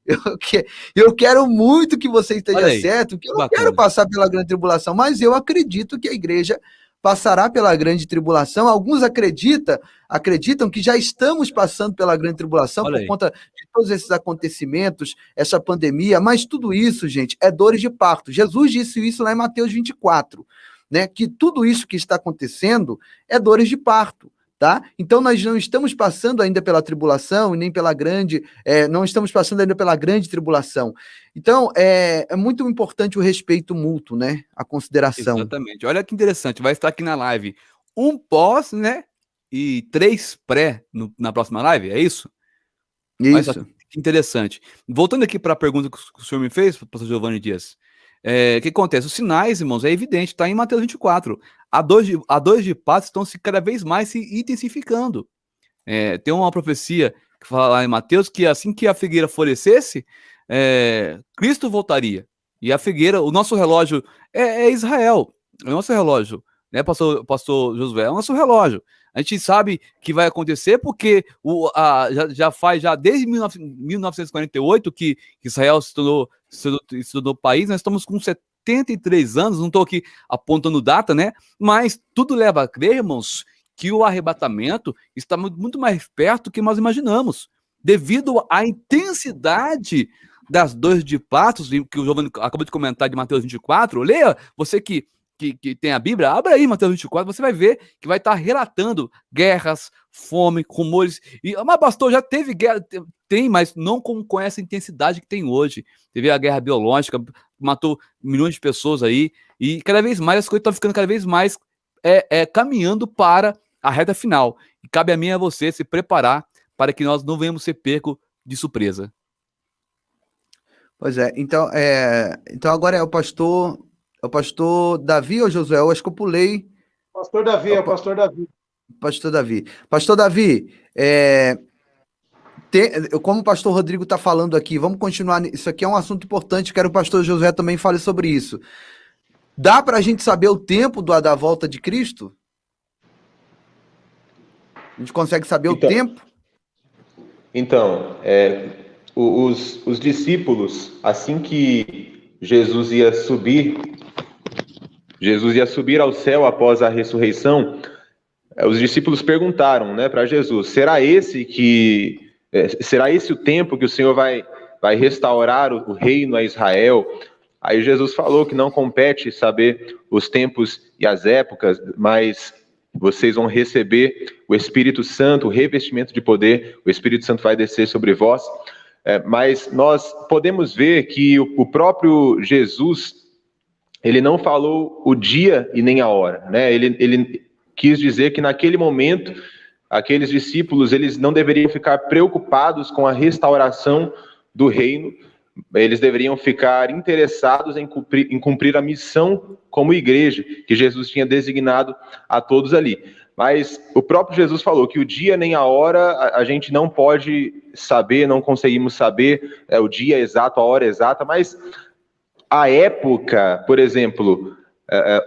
eu quero muito que você esteja certo, porque eu não quero passar pela grande tribulação, mas eu acredito que a igreja passará pela grande tribulação. Alguns acreditam que já estamos passando pela grande tribulação por conta de todos esses acontecimentos, essa pandemia, mas tudo isso, gente, é dores de parto. Jesus disse isso lá em Mateus 24, né? Que tudo isso que está acontecendo é dores de parto. Tá? Então nós não estamos passando ainda pela tribulação, nem pela grande, não estamos passando ainda pela grande tribulação. Então é muito importante o respeito mútuo, né? A consideração. Exatamente. Olha que interessante, vai estar aqui na live um pós, né? E 3 pré na próxima live, é isso? Isso. Que interessante. Voltando aqui para a pergunta que o senhor me fez, pastor Giovanni Dias. O que acontece? Os sinais, irmãos, é evidente, está em Mateus 24. A dores de parto estão cada vez mais se intensificando. Tem uma profecia que fala lá em Mateus que assim que a figueira florescesse, Cristo voltaria. E a figueira, o nosso relógio é Israel, é o nosso relógio, né, pastor Josué? É o nosso relógio. A gente sabe que vai acontecer porque já faz desde 1948 que Israel se tornou país. Nós estamos com 73 anos, não estou aqui apontando data, né? Mas tudo leva a crer, irmãos, que o arrebatamento está muito mais perto do que nós imaginamos, devido à intensidade das dores de Patos, que o Giovanni acabou de comentar de Mateus 24, leia, você que tem a Bíblia, abra aí Mateus 24, você vai ver que vai estar relatando guerras, fome, rumores. Mas, pastor, já teve guerra? Tem, mas não com essa intensidade que tem hoje. Teve a guerra biológica, matou milhões de pessoas aí, e cada vez mais as coisas estão ficando cada vez mais caminhando para a reta final. E cabe a mim e a você se preparar para que nós não venhamos ser pegos de surpresa. Pois é, então agora é o pastor Davi ou Josué? Eu acho que eu pulei. Pastor Davi, é o pastor Davi. Pastor Davi. Pastor Davi, como o pastor Rodrigo está falando aqui, vamos continuar. Isso aqui é um assunto importante, quero que o pastor Josué também fale sobre isso. Dá para a gente saber o tempo da volta de Cristo? A gente consegue saber o tempo? Então, os discípulos, assim que Jesus ia subir ao céu após a ressurreição, os discípulos perguntaram, né, para Jesus: será esse o tempo que o Senhor vai restaurar o reino a Israel? Aí Jesus falou que não compete saber os tempos e as épocas, mas vocês vão receber o Espírito Santo, o revestimento de poder, o Espírito Santo vai descer sobre vós. Mas nós podemos ver que o próprio Jesus, ele não falou o dia e nem a hora, né? Ele quis dizer que naquele momento, aqueles discípulos, eles não deveriam ficar preocupados com a restauração do reino, eles deveriam ficar interessados em cumprir a missão como igreja, que Jesus tinha designado a todos ali. Mas o próprio Jesus falou que o dia nem a hora a gente não pode saber, não conseguimos saber o dia exato, a hora exata, mas a época, por exemplo,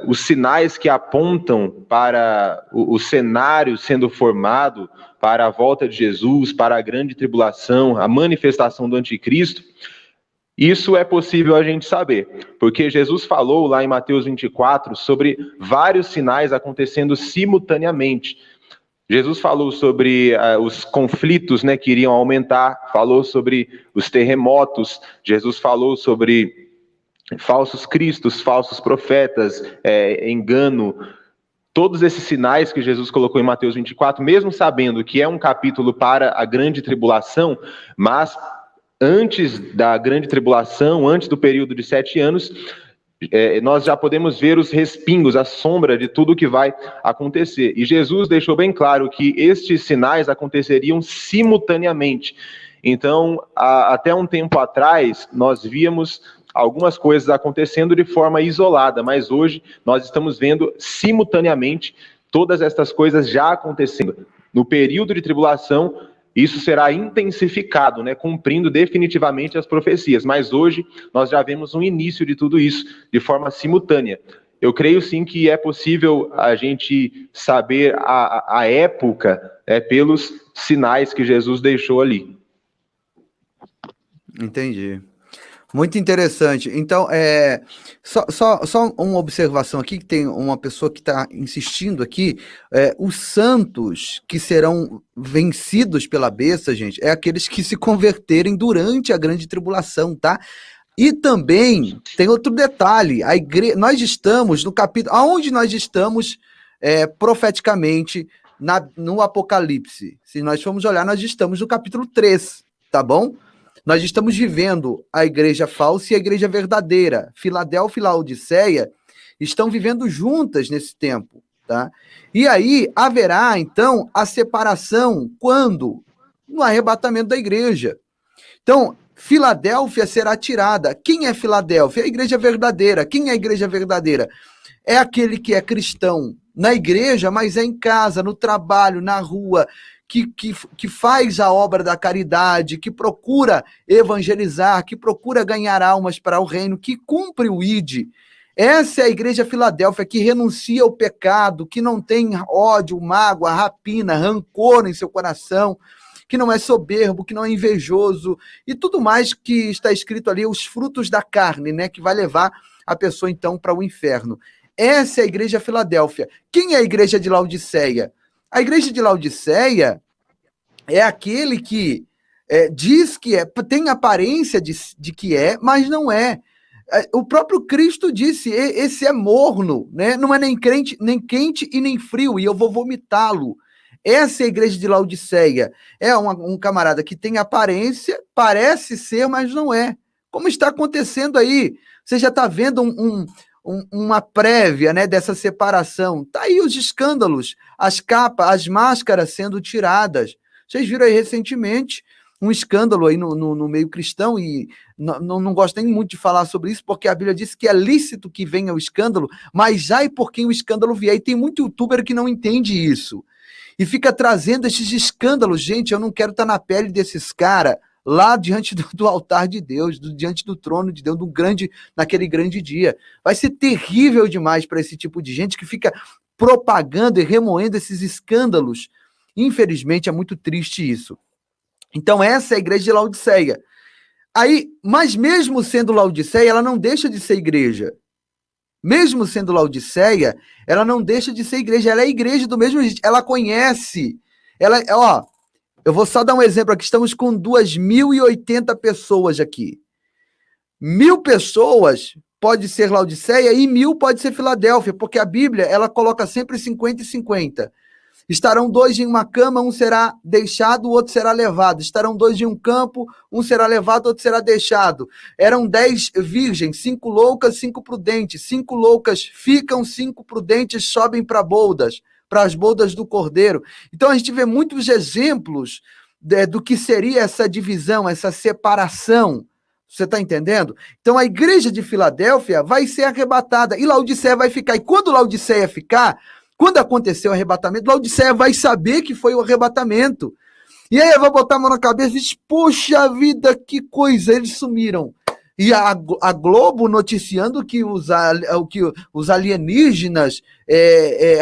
os sinais que apontam para o cenário sendo formado para a volta de Jesus, para a grande tribulação, a manifestação do anticristo, isso é possível a gente saber, porque Jesus falou lá em Mateus 24 sobre vários sinais acontecendo simultaneamente. Jesus falou sobre os conflitos, né, que iriam aumentar, falou sobre os terremotos, Jesus falou sobre falsos cristos, falsos profetas, engano. Todos esses sinais que Jesus colocou em Mateus 24, mesmo sabendo que é um capítulo para a grande tribulação, mas antes da grande tribulação, antes do período de 7 anos, nós já podemos ver os respingos, a sombra de tudo que vai acontecer. E Jesus deixou bem claro que estes sinais aconteceriam simultaneamente. Então, até um tempo atrás, nós víamos algumas coisas acontecendo de forma isolada, mas hoje nós estamos vendo simultaneamente todas estas coisas já acontecendo. No período de tribulação, isso será intensificado, né, cumprindo definitivamente as profecias. Mas hoje nós já vemos um início de tudo isso de forma simultânea. Eu creio sim que é possível a gente saber a época pelos sinais que Jesus deixou ali. Entendi. Muito interessante. Então, só uma observação aqui, que tem uma pessoa que está insistindo aqui, os santos que serão vencidos pela besta, gente, é aqueles que se converterem durante a grande tribulação, tá? E também tem outro detalhe, nós estamos no capítulo, aonde nós estamos profeticamente no Apocalipse. Se nós formos olhar, nós estamos no capítulo 3, tá bom? Nós estamos vivendo a igreja falsa e a igreja verdadeira. Filadélfia e Laodiceia estão vivendo juntas nesse tempo, tá? E aí haverá, então, a separação quando? No arrebatamento da igreja. Então, Filadélfia será tirada. Quem é Filadélfia? É a igreja verdadeira. Quem é a igreja verdadeira? É aquele que é cristão na igreja, mas é em casa, no trabalho, na rua, que faz a obra da caridade, que procura evangelizar, que procura ganhar almas para o reino, que cumpre o ID. Essa é a igreja Filadélfia, que renuncia ao pecado, que não tem ódio, mágoa, rapina, rancor em seu coração, que não é soberbo, que não é invejoso, e tudo mais que está escrito ali, os frutos da carne, né, que vai levar a pessoa, então, para o inferno. Essa é a igreja Filadélfia. Quem é a igreja de Laodiceia? A igreja de Laodiceia é aquele que diz que tem aparência de que mas não é. O próprio Cristo disse, esse é morno, né? Não é nem quente e nem frio, e eu vou vomitá-lo. Essa é a igreja de Laodiceia. É um camarada que tem aparência, parece ser, mas não é. Como está acontecendo aí? Você já está vendo uma prévia, né, dessa separação. Tá aí os escândalos, as capas, as máscaras sendo tiradas. Vocês viram aí recentemente um escândalo aí no meio cristão, e não gosto nem muito de falar sobre isso, porque a Bíblia diz que é lícito que venha o escândalo, mas já é por quem o escândalo vier. E tem muito youtuber que não entende isso. E fica trazendo esses escândalos. Gente, eu não quero estar na pele desses caras lá diante do altar de Deus, diante do trono de Deus, naquele grande dia. Vai ser terrível demais para esse tipo de gente que fica propagando e remoendo esses escândalos. Infelizmente, é muito triste isso. Então, essa é a igreja de Laodiceia. Mas mesmo sendo Laodiceia, ela não deixa de ser igreja. Mesmo sendo Laodiceia, ela não deixa de ser igreja. Ela é igreja do mesmo jeito. Ela conhece. Eu vou só dar um exemplo aqui. Estamos com 2.080 pessoas aqui. 1.000 pessoas pode ser Laodiceia e 1.000 pode ser Filadélfia, porque a Bíblia, ela coloca sempre 50 e 50. Estarão 2 em uma cama, um será deixado, o outro será levado. Estarão 2 em um campo, um será levado, outro será deixado. Eram 10 virgens, 5 loucas, 5 prudentes. 5 loucas ficam, 5 prudentes sobem para as boldas do cordeiro. Então a gente vê muitos exemplos do que seria essa divisão, essa separação. Você está entendendo? Então a igreja de Filadélfia vai ser arrebatada e Laodiceia vai ficar. E quando Laodiceia ficar, quando acontecer o arrebatamento, Laodiceia vai saber que foi o arrebatamento. E aí vai botar a mão na cabeça e diz, poxa vida, que coisa, eles sumiram. E a Globo noticiando que os alienígenas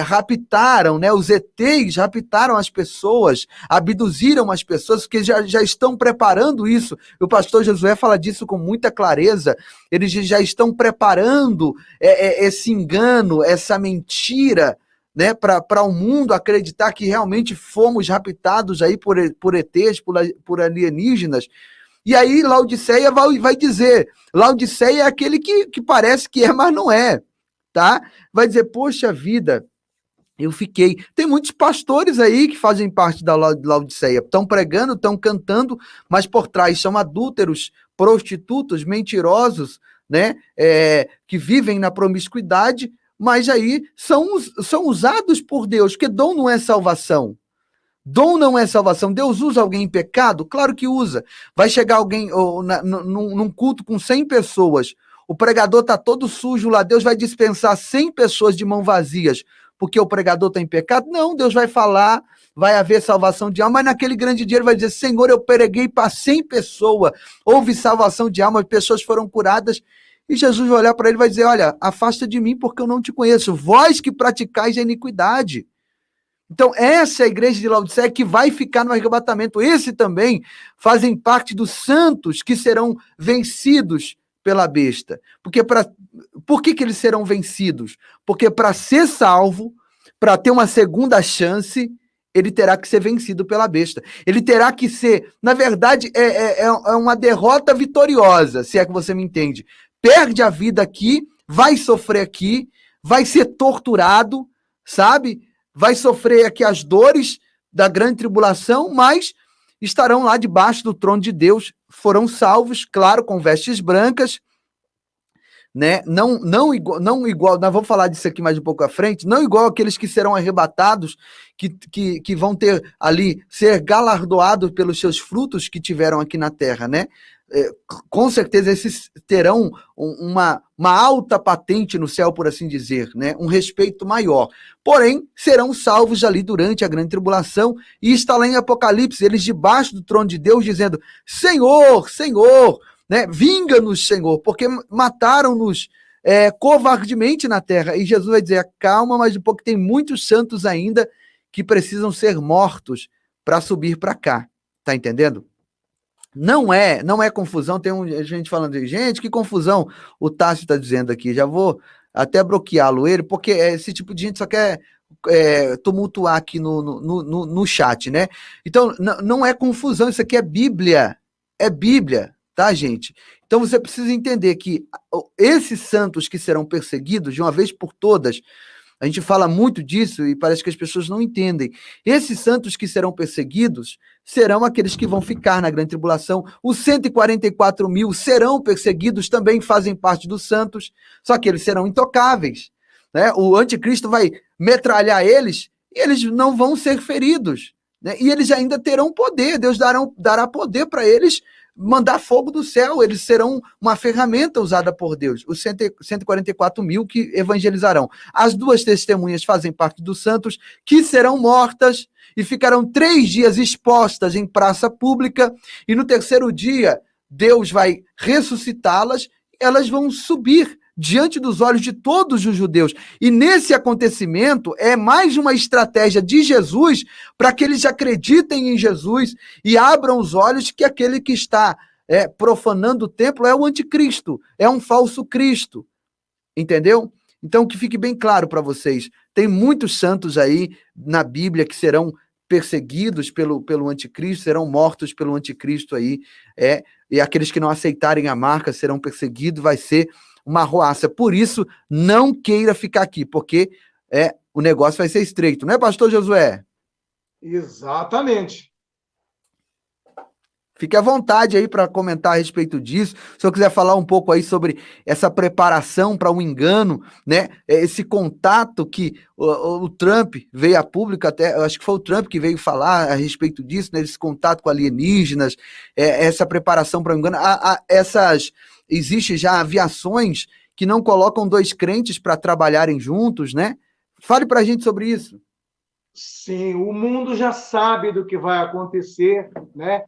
raptaram, né? Os ETs raptaram as pessoas, abduziram as pessoas, porque já estão preparando isso. O pastor Josué fala disso com muita clareza. Eles já estão preparando esse engano, essa mentira, né, para o mundo acreditar que realmente fomos raptados aí por ETs, por alienígenas. E aí Laodiceia vai dizer, Laodiceia é aquele que parece que é, mas não é, tá? Vai dizer, poxa vida, eu fiquei... Tem muitos pastores aí que fazem parte da Laodiceia, estão pregando, estão cantando, mas por trás são adúlteros, prostitutos, mentirosos, né, que vivem na promiscuidade, mas aí são usados por Deus, porque dom não é salvação. Dom não é salvação. Deus usa alguém em pecado? Claro que usa. Vai chegar alguém num culto com 100 pessoas, o pregador está todo sujo lá, Deus vai dispensar 100 pessoas de mão vazias, porque o pregador está em pecado? Não, Deus vai falar, vai haver salvação de alma, mas naquele grande dia ele vai dizer, Senhor, eu preguei para 100 pessoas, houve salvação de alma, as pessoas foram curadas, e Jesus vai olhar para ele e vai dizer, olha, afasta de mim porque eu não te conheço, vós que praticais a iniquidade. Então, essa é a igreja de Laodiceia que vai ficar no arrebatamento. Esse também fazem parte dos santos que serão vencidos pela besta. Por que eles serão vencidos? Porque para ser salvo, para ter uma segunda chance, ele terá que ser vencido pela besta. Ele terá que ser, na verdade, é uma derrota vitoriosa, se é que você me entende. Perde a vida aqui, vai sofrer aqui, vai ser torturado, sabe? Vai sofrer aqui as dores da grande tribulação, mas estarão lá debaixo do trono de Deus, foram salvos, claro, com vestes brancas, né? Não igual, nós vamos falar disso aqui mais um pouco à frente, não igual aqueles que serão arrebatados, que vão ter ali, ser galardoados pelos seus frutos que tiveram aqui na terra, né? Com certeza esses terão uma alta patente no céu, por assim dizer, né? Um respeito maior. Porém, serão salvos ali durante a grande tribulação, e está lá em Apocalipse, eles debaixo do trono de Deus, dizendo, Senhor, Senhor, né? Vinga-nos, Senhor, porque mataram-nos covardemente na terra. E Jesus vai dizer, calma, mas um pouco tem muitos santos ainda que precisam ser mortos para subir para cá. Tá entendendo? Não é confusão, tem gente falando de gente, que confusão o Tássio está dizendo aqui, já vou até bloqueá-lo ele, porque esse tipo de gente só quer tumultuar aqui no chat, né? Então, não é confusão, isso aqui é Bíblia, tá, gente? Então, você precisa entender que esses santos que serão perseguidos, de uma vez por todas, a gente fala muito disso e parece que as pessoas não entendem. Esses santos que serão perseguidos serão aqueles que vão ficar na grande tribulação. Os 144 mil serão perseguidos, também fazem parte dos santos, só que eles serão intocáveis, né? O anticristo vai metralhar eles e eles não vão ser feridos, né? E eles ainda terão poder, Deus dará poder para eles mandar fogo do céu, eles serão uma ferramenta usada por Deus, os 144 mil que evangelizarão. As 2 testemunhas fazem parte dos santos, que serão mortas e ficarão 3 dias expostas em praça pública, e no 3º dia, Deus vai ressuscitá-las, elas vão subir diante dos olhos de todos os judeus. E nesse acontecimento é mais uma estratégia de Jesus para que eles acreditem em Jesus e abram os olhos que aquele que está profanando o templo é o anticristo, é um falso Cristo. Entendeu? Então que fique bem claro para vocês. Tem muitos santos aí na Bíblia que serão perseguidos pelo anticristo, serão mortos pelo anticristo aí, e aqueles que não aceitarem a marca serão perseguidos, vai ser uma arruaça. Por isso, não queira ficar aqui, porque o negócio vai ser estreito, não é, pastor Josué? Exatamente. Fique à vontade aí para comentar a respeito disso. Se eu quiser falar um pouco aí sobre essa preparação para um engano, né? Esse contato que o Trump veio a público, até, eu acho que foi o Trump que veio falar a respeito disso, né? Esse contato com alienígenas, essa preparação para um engano. Existe já aviações que não colocam 2 crentes para trabalharem juntos, né? Fale para a gente sobre isso. Sim, o mundo já sabe do que vai acontecer, né?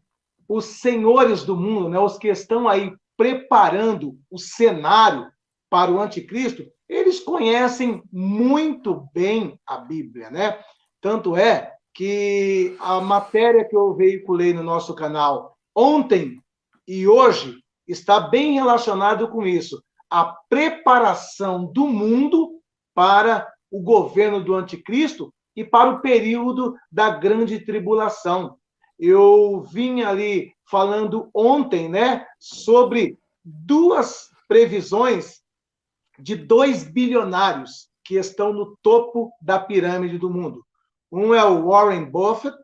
Os senhores do mundo, né, os que estão aí preparando o cenário para o anticristo, eles conhecem muito bem a Bíblia, né? Tanto é que a matéria que eu veiculei no nosso canal ontem e hoje está bem relacionado com isso, a preparação do mundo para o governo do anticristo e para o período da grande tribulação. Eu vim ali falando ontem, né, sobre 2 previsões de 2 bilionários que estão no topo da pirâmide do mundo. Um é o Warren Buffett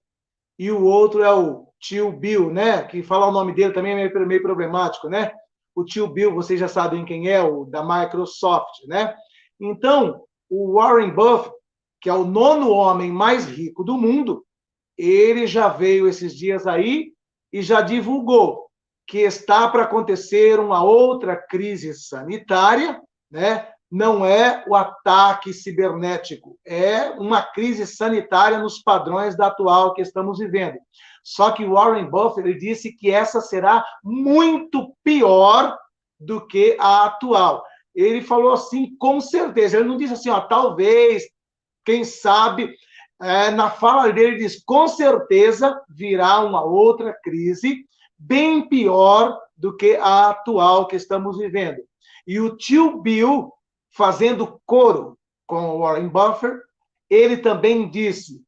e o outro é o tio Bill, né, que falar o nome dele também é meio problemático, né? O tio Bill, vocês já sabem quem é, o da Microsoft, né? Então, o Warren Buffett, que é o 9º homem mais rico do mundo, ele já veio esses dias aí e já divulgou que está para acontecer uma outra crise sanitária, né? Não é o ataque cibernético, é uma crise sanitária nos padrões da atual que estamos vivendo. Só que o Warren Buffett ele disse que essa será muito pior do que a atual. Ele falou assim, com certeza. Ele não disse assim, talvez, quem sabe. Na fala dele, ele diz, com certeza virá uma outra crise bem pior do que a atual que estamos vivendo. E o tio Bill, fazendo coro com o Warren Buffett, ele também disse,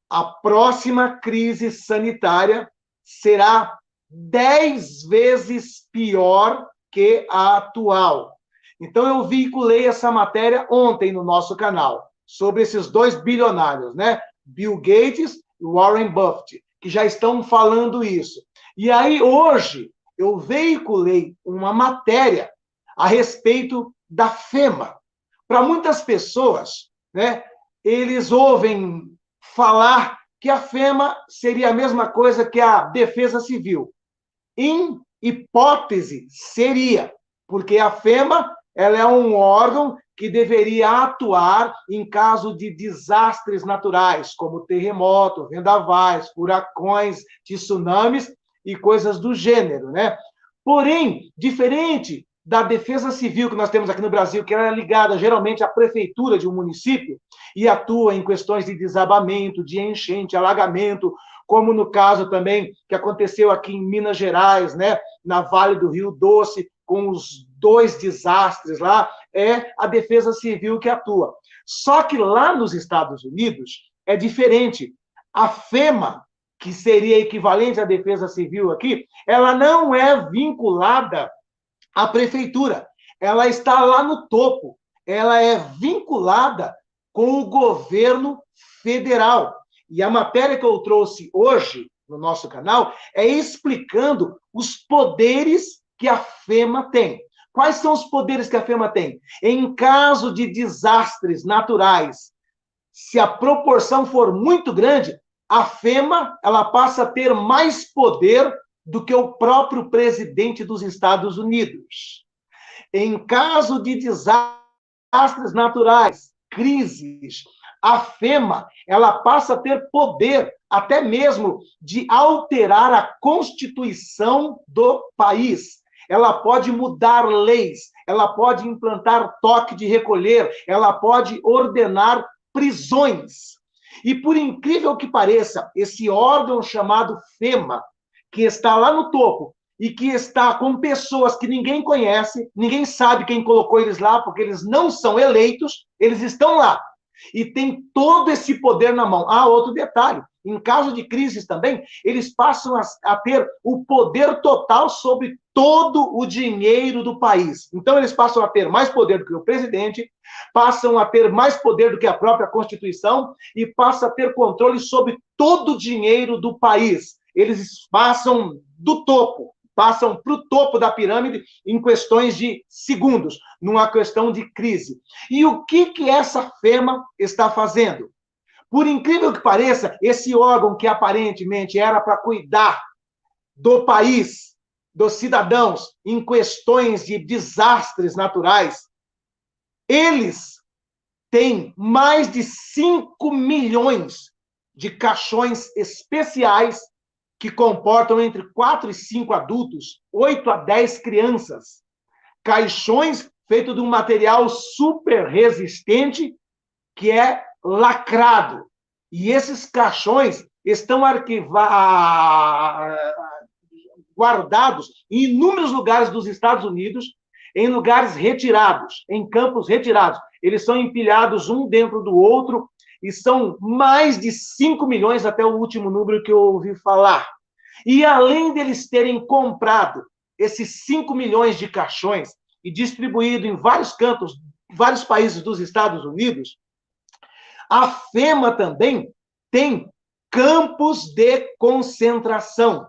a próxima crise sanitária será 10 vezes pior que a atual. Então, eu veiculei essa matéria ontem no nosso canal, sobre esses 2 bilionários, né? Bill Gates e Warren Buffett, que já estão falando isso. E aí, hoje, eu veiculei uma matéria a respeito da FEMA. Para muitas pessoas, né, eles ouvem falar que a FEMA seria a mesma coisa que a Defesa Civil. Em hipótese, seria, porque a FEMA ela é um órgão que deveria atuar em caso de desastres naturais, como terremoto, vendavais, furacões, tsunamis e coisas do gênero, né? Porém, diferente da Defesa Civil que nós temos aqui no Brasil, que ela é ligada geralmente à prefeitura de um município e atua em questões de desabamento, de enchente, alagamento, como no caso também que aconteceu aqui em Minas Gerais, né? Na Vale do Rio Doce, com os 2 desastres lá, é a Defesa Civil que atua. Só que lá nos Estados Unidos é diferente. A FEMA, que seria equivalente à Defesa Civil aqui, ela não é vinculada à prefeitura. Ela está lá no topo. Ela é vinculada com o governo federal. E a matéria que eu trouxe hoje no nosso canal é explicando os poderes que a FEMA tem. Quais são os poderes que a FEMA tem? Em caso de desastres naturais, se a proporção for muito grande, a FEMA ela passa a ter mais poder do que o próprio presidente dos Estados Unidos. Em caso de desastres naturais, crises, a FEMA ela passa a ter poder até mesmo de alterar a Constituição do país. Ela pode mudar leis, ela pode implantar toque de recolher, ela pode ordenar prisões. E por incrível que pareça, esse órgão chamado FEMA, que está lá no topo, e que está com pessoas que ninguém conhece, ninguém sabe quem colocou eles lá, porque eles não são eleitos, eles estão lá. E tem todo esse poder na mão. Ah, outro detalhe, em caso de crises também, eles passam a ter o poder total sobre todo o dinheiro do país. Então, eles passam a ter mais poder do que o presidente, passam a ter mais poder do que a própria Constituição e passam a ter controle sobre todo o dinheiro do país. Eles passam do topo, passam para o topo da pirâmide em questões de segundos, numa questão de crise. E o que essa FEMA está fazendo? Por incrível que pareça, esse órgão que aparentemente era para cuidar do país, dos cidadãos, em questões de desastres naturais, eles têm mais de 5 milhões de caixões especiais que comportam entre 4 e 5 adultos, 8 a 10 crianças. Caixões feitos de um material super resistente que é lacrado. E esses caixões estão guardados em inúmeros lugares dos Estados Unidos, em lugares retirados, em campos retirados. Eles são empilhados um dentro do outro e são mais de 5 milhões, até o último número que eu ouvi falar. E além deles terem comprado esses 5 milhões de caixões e distribuído em vários cantos, vários países dos Estados Unidos, a FEMA também tem campos de concentração.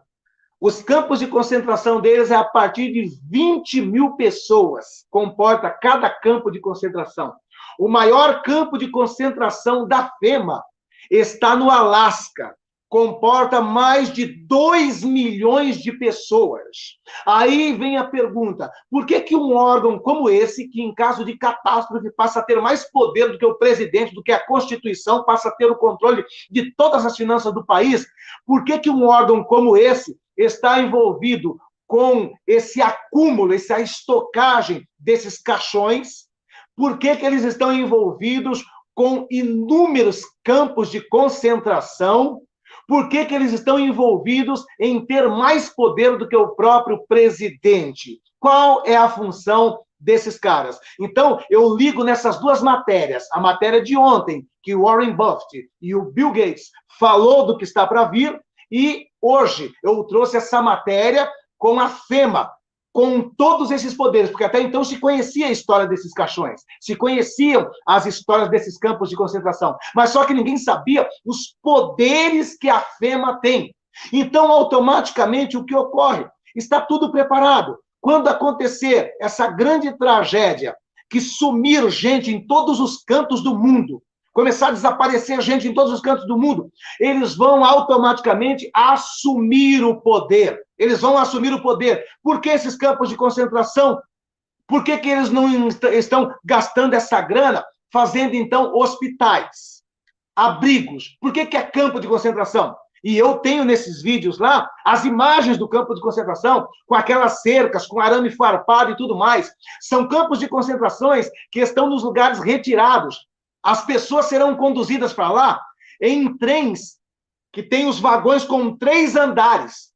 Os campos de concentração deles é a partir de 20 mil pessoas, comporta cada campo de concentração. O maior campo de concentração da FEMA está no Alasca, comporta mais de 2 milhões de pessoas. Aí vem a pergunta, por que um órgão como esse, que em caso de catástrofe passa a ter mais poder do que o presidente, do que a Constituição, passa a ter o controle de todas as finanças do país, por que um órgão como esse está envolvido com esse acúmulo, essa estocagem desses caixões? Por que eles estão envolvidos com inúmeros campos de concentração? Por que eles estão envolvidos em ter mais poder do que o próprio presidente? Qual é a função desses caras? Então, eu ligo nessas duas matérias. A matéria de ontem, que o Warren Buffett e o Bill Gates falou do que está para vir, e hoje eu trouxe essa matéria com a FEMA, com todos esses poderes, porque até então se conhecia a história desses caixões, se conheciam as histórias desses campos de concentração, mas só que ninguém sabia os poderes que a FEMA tem. Então, automaticamente, o que ocorre? Está tudo preparado. Quando acontecer essa grande tragédia, que sumir gente em todos os cantos do mundo, começar a desaparecer gente em todos os cantos do mundo, eles vão automaticamente assumir o poder. Eles vão assumir o poder. Por que esses campos de concentração? Por que eles não estão gastando essa grana fazendo, então, hospitais, abrigos? Por que é campo de concentração? E eu tenho nesses vídeos lá as imagens do campo de concentração, com aquelas cercas, com arame farpado e tudo mais. São campos de concentrações que estão nos lugares retirados. As pessoas serão conduzidas para lá em trens que têm os vagões com 3 andares.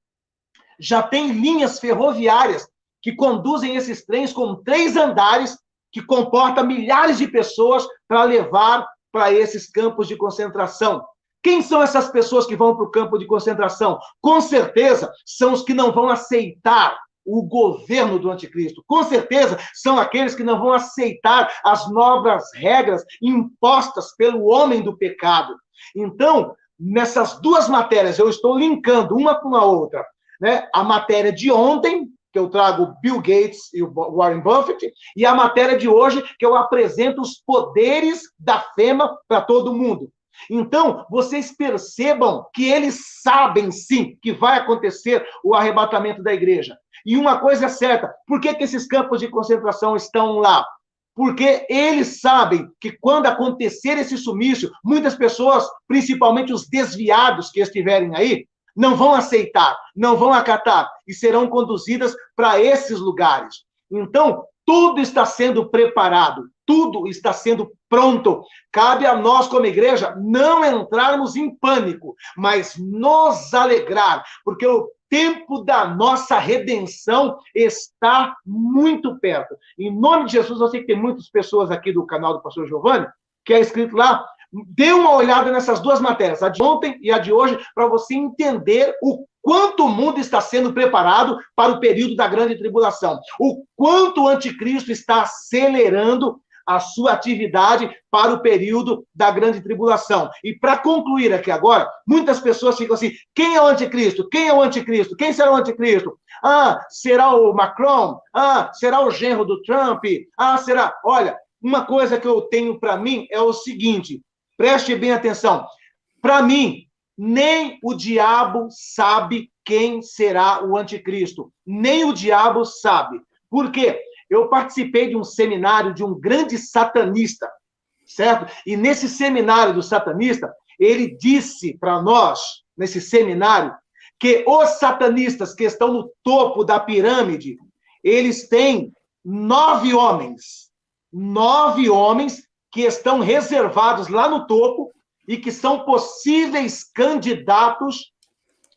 Já tem linhas ferroviárias que conduzem esses trens com 3 andares que comporta milhares de pessoas para levar para esses campos de concentração. Quem são essas pessoas que vão para o campo de concentração? Com certeza, são os que não vão aceitar o governo do anticristo. Com certeza, são aqueles que não vão aceitar as novas regras impostas pelo homem do pecado. Então, nessas duas matérias, eu estou linkando uma com a outra, né? A matéria de ontem, que eu trago Bill Gates e o Warren Buffett, e a matéria de hoje, que eu apresento os poderes da FEMA para todo mundo. Então, vocês percebam que eles sabem, sim, que vai acontecer o arrebatamento da igreja. E uma coisa é certa, por que esses campos de concentração estão lá? Porque eles sabem que quando acontecer esse sumiço, muitas pessoas, principalmente os desviados que estiverem aí, não vão aceitar, não vão acatar e serão conduzidas para esses lugares. Então, tudo está sendo preparado, tudo está sendo pronto. Cabe a nós, como igreja, não entrarmos em pânico, mas nos alegrar, porque o tempo da nossa redenção está muito perto. Em nome de Jesus, eu sei que tem muitas pessoas aqui do canal do pastor Giovanni, que é escrito lá, dê uma olhada nessas duas matérias, a de ontem e a de hoje, para você entender o quanto o mundo está sendo preparado para o período da grande tribulação, o quanto o anticristo está acelerando a sua atividade para o período da grande tribulação. E para concluir aqui agora, muitas pessoas ficam assim, quem é o anticristo? Quem é o anticristo? Quem será o anticristo? Ah, será o Macron? Ah, será o genro do Trump? Ah, será... Olha, uma coisa que eu tenho para mim é o seguinte, preste bem atenção, para mim, nem o diabo sabe quem será o anticristo. Nem o diabo sabe. Por quê? Eu participei de um seminário de um grande satanista, certo? E nesse seminário do satanista, ele disse para nós, nesse seminário, que os satanistas que estão no topo da pirâmide, eles têm 9 homens. 9 homens que estão reservados lá no topo e que são possíveis candidatos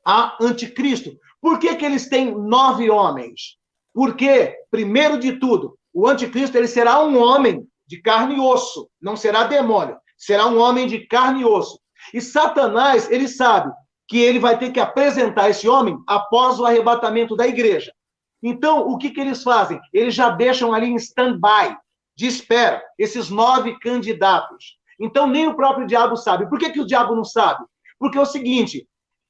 a anticristo. Por que eles têm 9 homens? Porque, primeiro de tudo, o anticristo ele será um homem de carne e osso, não será demônio, será um homem de carne e osso. E Satanás, ele sabe que ele vai ter que apresentar esse homem após o arrebatamento da igreja. Então, o que eles fazem? Eles já deixam ali em stand-by, de espera, esses 9 candidatos. Então, nem o próprio diabo sabe. Por que o diabo não sabe? Porque é o seguinte,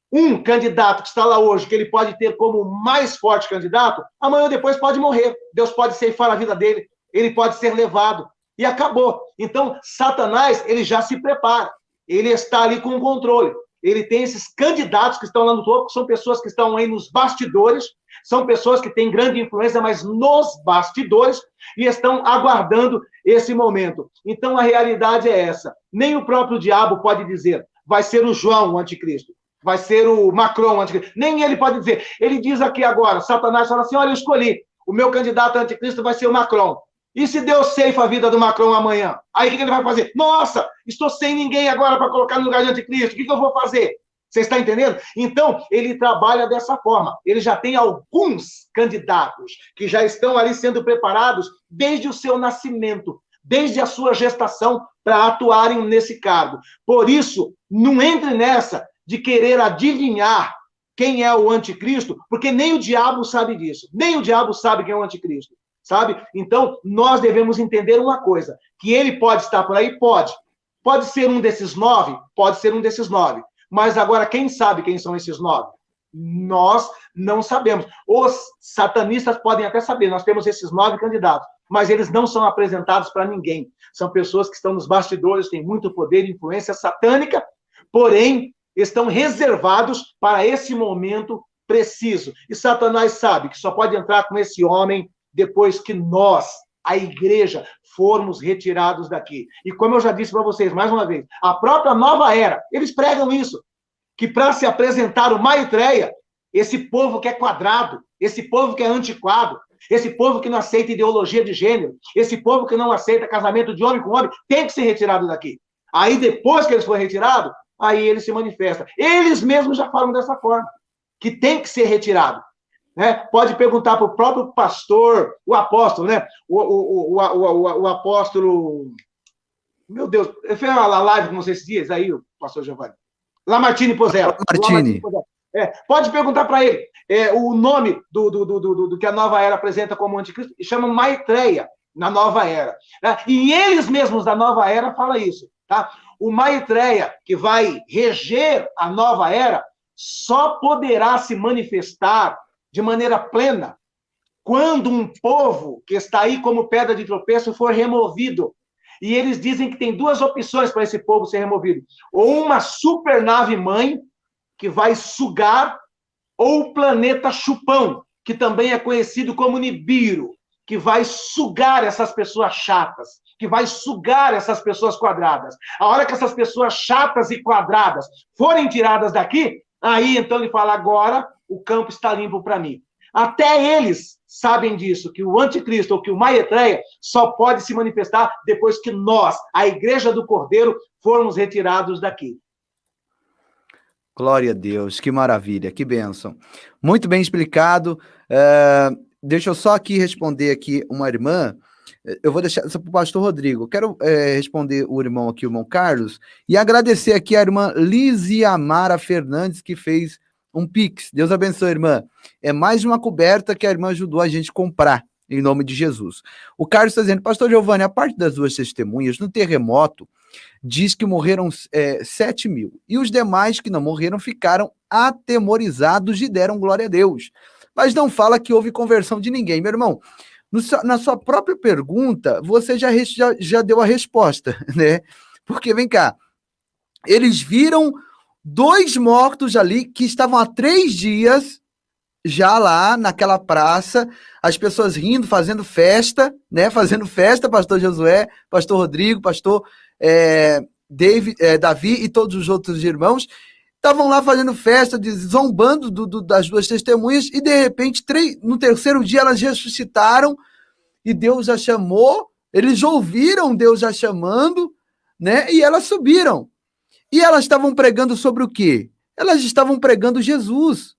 um candidato que está lá hoje, que ele pode ter como mais forte candidato, amanhã ou depois pode morrer. Deus pode ceifar a vida dele, ele pode ser levado. E acabou. Então, Satanás, ele já se prepara. Ele está ali com o controle. Ele tem esses candidatos que estão lá no topo, que são pessoas que estão aí nos bastidores, são pessoas que têm grande influência, mas nos bastidores, e estão aguardando esse momento. Então, a realidade é essa. Nem o próprio diabo pode dizer, vai ser o João, o anticristo. Vai ser o Macron, o anticristo. Nem ele pode dizer. Ele diz aqui agora, Satanás fala assim, olha, eu escolhi, o meu candidato anticristo vai ser o Macron. E se Deus ceifa a vida do Macron amanhã? Aí o que ele vai fazer? Nossa, estou sem ninguém agora para colocar no lugar de anticristo. O que eu vou fazer? Você está entendendo? Então, ele trabalha dessa forma. Ele já tem alguns candidatos que já estão ali sendo preparados desde o seu nascimento, desde a sua gestação, para atuarem nesse cargo. Por isso, não entre nessa de querer adivinhar quem é o anticristo, porque nem o diabo sabe disso. Nem o diabo sabe quem é o anticristo. Sabe? Então, nós devemos entender uma coisa, que ele pode estar por aí? Pode. Pode ser um desses 9? Pode ser um desses 9. Mas agora, quem sabe quem são esses 9? Nós não sabemos. Os satanistas podem até saber, nós temos esses 9 candidatos, mas eles não são apresentados para ninguém. São pessoas que estão nos bastidores, têm muito poder e influência satânica, porém, estão reservados para esse momento preciso. E Satanás sabe que só pode entrar com esse homem depois que nós, a igreja, formos retirados daqui. E como eu já disse para vocês, mais uma vez, a própria nova era, eles pregam isso, que para se apresentar o Maitreya, esse povo que é quadrado, esse povo que é antiquado, esse povo que não aceita ideologia de gênero, esse povo que não aceita casamento de homem com homem, tem que ser retirado daqui. Aí depois que eles forem retirados, aí eles se manifestam. Eles mesmos já falam dessa forma, que tem que ser retirado. né? Pode perguntar para o próprio pastor, o apóstolo, né? O apóstolo... Meu Deus, fez uma live com vocês esses dias aí, o pastor Giovanni. Lamartine Pozella. Martini. Pode perguntar para ele. O nome do que a nova era apresenta como anticristo chama Maitreya, na nova era. E eles mesmos da nova era falam isso. Tá? O Maitreya, que vai reger a nova era, só poderá se manifestar de maneira plena quando um povo que está aí como pedra de tropeço for removido. E eles dizem que tem duas opções para esse povo ser removido. Ou uma supernave-mãe, que vai sugar, ou o planeta Chupão, que também é conhecido como Nibiru, que vai sugar essas pessoas chatas, que vai sugar essas pessoas quadradas. A hora que essas pessoas chatas e quadradas forem tiradas daqui, aí então ele fala, agora o campo está limpo para mim. Até eles sabem disso, que o anticristo, ou que o Maitreya, só pode se manifestar depois que nós, a Igreja do Cordeiro, formos retirados daqui. Glória a Deus, que maravilha, que bênção. Muito bem explicado. Deixa eu só aqui responder aqui uma irmã. Eu vou deixar isso para o pastor Rodrigo. Quero responder o irmão aqui, o irmão Carlos, e agradecer aqui a irmã Lisiamara Fernandes, que fez um Pix. Deus abençoe, irmã. É mais uma coberta que a irmã ajudou a gente comprar, em nome de Jesus. O Carlos está dizendo, pastor Giovanni, a parte das duas testemunhas, no terremoto, diz que morreram 7 mil. E os demais que não morreram ficaram atemorizados e deram glória a Deus. Mas não fala que houve conversão de ninguém. Meu irmão, na sua própria pergunta, você já deu a resposta, né? Porque, vem cá, eles viram 2 mortos ali que estavam há 3 dias já lá naquela praça, as pessoas rindo, fazendo festa, né? Fazendo festa, pastor Josué, pastor Rodrigo, pastor Davi e todos os outros irmãos, estavam lá fazendo festa, zombando das duas testemunhas, e de repente, no terceiro dia, elas ressuscitaram, e Deus já chamou, eles ouviram Deus já chamando, né? E elas subiram. E elas estavam pregando sobre o quê? Elas estavam pregando Jesus.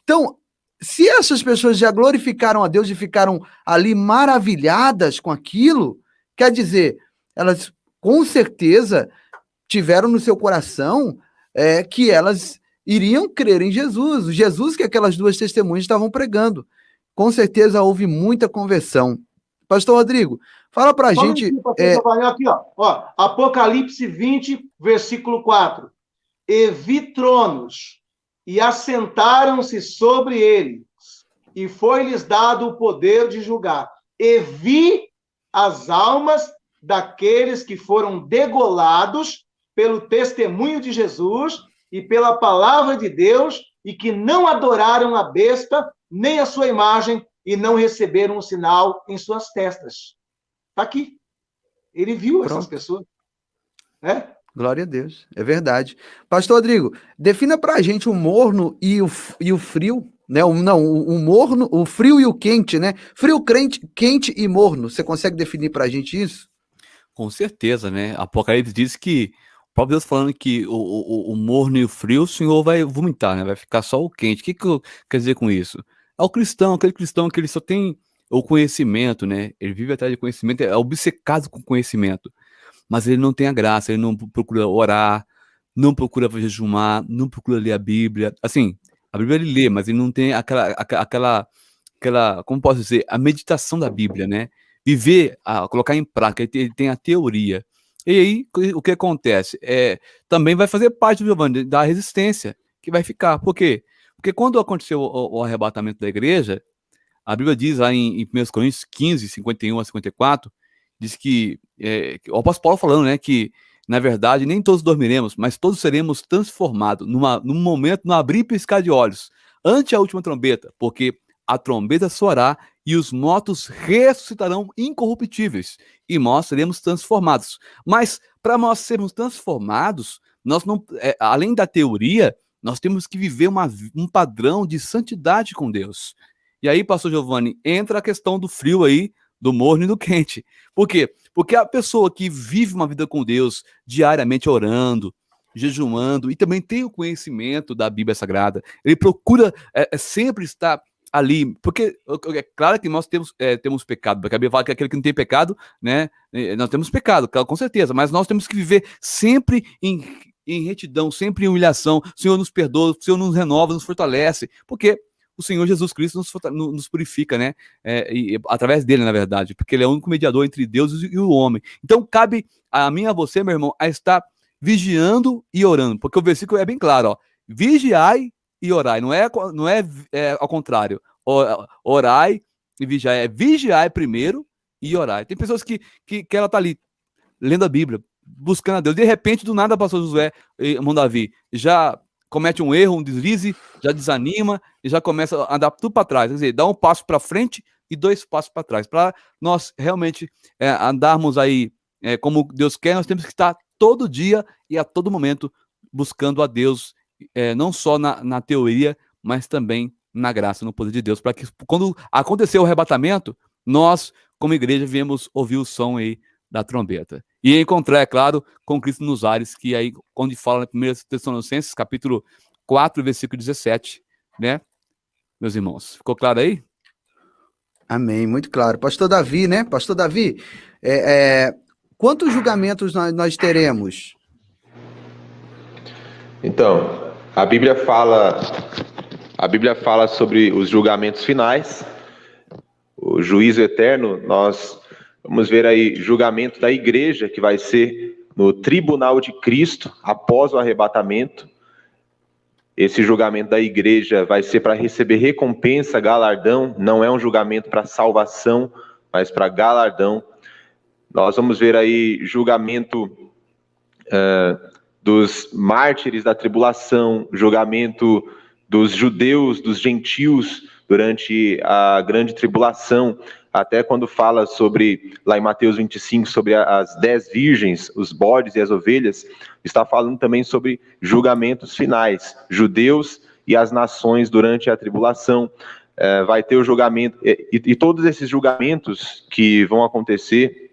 Então, se essas pessoas já glorificaram a Deus e ficaram ali maravilhadas com aquilo, quer dizer, elas com certeza tiveram no seu coração que elas iriam crer em Jesus, o Jesus que aquelas duas testemunhas estavam pregando. Com certeza houve muita conversão. Pastor Rodrigo, fala pra gente... Aqui, ó, Apocalipse 20, versículo 4. E vi tronos, e assentaram-se sobre eles, e foi-lhes dado o poder de julgar. E vi as almas daqueles que foram degolados pelo testemunho de Jesus e pela palavra de Deus, e que não adoraram a besta, nem a sua imagem, e não receberam um sinal em suas testas. Está aqui. Ele viu essas pessoas. Glória a Deus, é verdade. Pastor Rodrigo, defina para a gente o morno e o frio, né? O morno, o frio e o quente, né? Frio, quente e morno. Você consegue definir para a gente isso? Com certeza, né? Apocalipse diz que o próprio Deus falando que o morno e o frio, o Senhor vai vomitar, né? Vai ficar só o quente. O que quer dizer com isso? É o cristão, aquele cristão que ele só tem o conhecimento, né? Ele vive atrás de conhecimento, é obcecado com conhecimento. Mas ele não tem a graça, ele não procura orar, não procura jejumar, não procura ler a Bíblia. Assim, a Bíblia ele lê, mas ele não tem aquela como posso dizer, a meditação da Bíblia, né? Viver, colocar em prática, ele tem a teoria. E aí, o que acontece? Também vai fazer parte, Giovanni, da resistência que vai ficar. Por quê? Porque quando aconteceu o arrebatamento da igreja, a Bíblia diz lá em 1 Coríntios 15, 51 a 54, diz que, o apóstolo Paulo falando, né, que, na verdade, nem todos dormiremos, mas todos seremos transformados num momento, no abrir e piscar de olhos, ante a última trombeta, porque a trombeta soará e os mortos ressuscitarão incorruptíveis, e nós seremos transformados. Mas, para nós sermos transformados, nós não, além da teoria, nós temos que viver um padrão de santidade com Deus. E aí, pastor Giovanni, entra a questão do frio aí, do morno e do quente. Por quê? Porque a pessoa que vive uma vida com Deus, diariamente orando, jejuando, e também tem o conhecimento da Bíblia Sagrada, ele procura sempre estar ali, porque é claro que nós temos pecado, porque a Bíblia fala que aquele que não tem pecado, né, nós temos pecado, com certeza, mas nós temos que viver sempre em retidão, sempre em humilhação. O Senhor nos perdoa, o Senhor nos renova, nos fortalece, porque o Senhor Jesus Cristo nos purifica, né, através dele, na verdade, porque ele é o único mediador entre Deus e o homem. Então cabe a mim e a você, meu irmão, a estar vigiando e orando, porque o versículo é bem claro, ó, vigiai e orai, não é ao contrário, orai e vigiai, é vigiai primeiro e orai. Tem pessoas que ela tá ali, lendo a Bíblia, buscando a Deus, de repente, do nada, pastor Josué, irmão Davi, já comete um erro, um deslize, já desanima e já começa a andar tudo para trás, quer dizer, dá um passo para frente e 2 passos para trás. Para nós realmente andarmos aí como Deus quer, nós temos que estar todo dia e a todo momento buscando a Deus, não só na teoria, mas também na graça, no poder de Deus, para que quando acontecer o arrebatamento, nós, como igreja, viemos ouvir o som aí da trombeta. E encontrar, é claro, com Cristo nos ares, que aí, quando fala na 1 Tessalonicenses, capítulo 4, versículo 17, né, meus irmãos? Ficou claro aí? Amém, muito claro. Pastor Davi, né? Pastor Davi, quantos julgamentos nós teremos? Então, a Bíblia fala sobre os julgamentos finais, o juízo eterno. Nós vamos ver aí julgamento da igreja, que vai ser no tribunal de Cristo, após o arrebatamento. Esse julgamento da igreja vai ser para receber recompensa, galardão, não é um julgamento para salvação, mas para galardão. Nós vamos ver aí julgamento dos mártires da tribulação, julgamento dos judeus, dos gentios, durante a grande tribulação, até quando fala sobre, lá em Mateus 25, sobre as 10 virgens, os bodes e as ovelhas, está falando também sobre julgamentos finais, judeus e as nações durante a tribulação. Vai ter o julgamento, e todos esses julgamentos que vão acontecer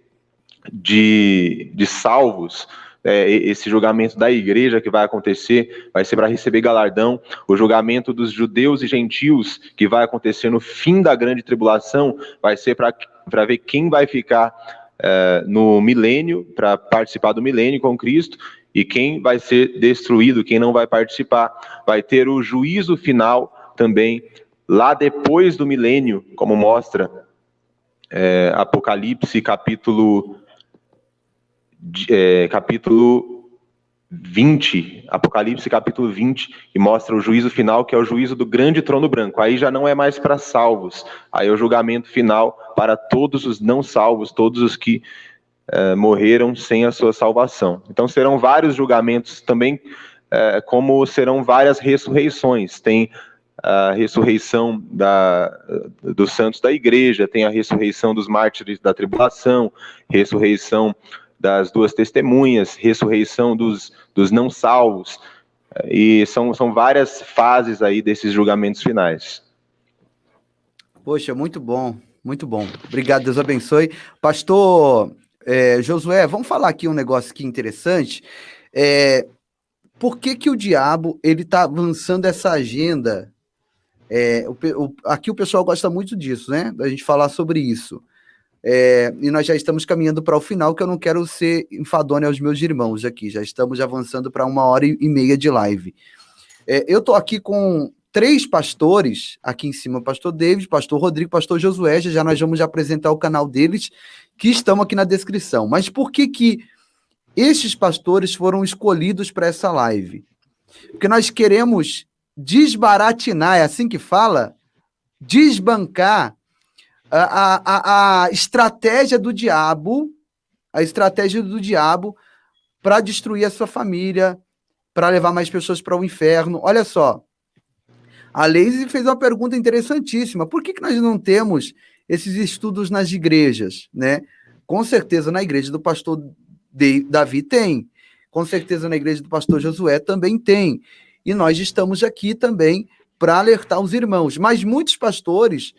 de salvos, esse julgamento da igreja que vai acontecer, vai ser para receber galardão. O julgamento dos judeus e gentios, que vai acontecer no fim da grande tribulação, vai ser para ver quem vai ficar no milênio, para participar do milênio com Cristo, e quem vai ser destruído, quem não vai participar. Vai ter o juízo final também, lá depois do milênio, como mostra Apocalipse, capítulo 20, Apocalipse capítulo 20, que mostra o juízo final, que é o juízo do grande trono branco. Aí já não é mais para salvos, aí é o julgamento final para todos os não salvos, todos os que morreram sem a sua salvação. Então serão vários julgamentos também, como serão várias ressurreições. Tem a ressurreição dos santos da igreja, tem a ressurreição dos mártires da tribulação, ressurreição das 2 testemunhas, ressurreição dos não salvos, e são várias fases aí desses julgamentos finais. Poxa, muito bom, muito bom. Obrigado, Deus abençoe. Pastor Josué, vamos falar aqui um negócio aqui interessante. Por que o diabo ele está avançando essa agenda? Aqui o pessoal gosta muito disso, né? Da gente falar sobre isso. E nós já estamos caminhando para o final, que eu não quero ser enfadonho aos meus irmãos aqui. Já estamos avançando para 1h30 de live. Eu estou aqui com 3 pastores aqui em cima, pastor David, pastor Rodrigo, pastor Josué. Já nós vamos apresentar o canal deles, que estão aqui na descrição. Mas por que estes pastores foram escolhidos para essa live? Porque nós queremos desbaratinar, é assim que fala? Desbancar a estratégia do diabo, para destruir a sua família, para levar mais pessoas para o inferno. Olha só, a Leise fez uma pergunta interessantíssima. Por que nós não temos esses estudos nas igrejas, né? Com certeza na igreja do pastor Davi tem, com certeza na igreja do pastor Josué também tem, e nós estamos aqui também para alertar os irmãos, mas muitos pastores,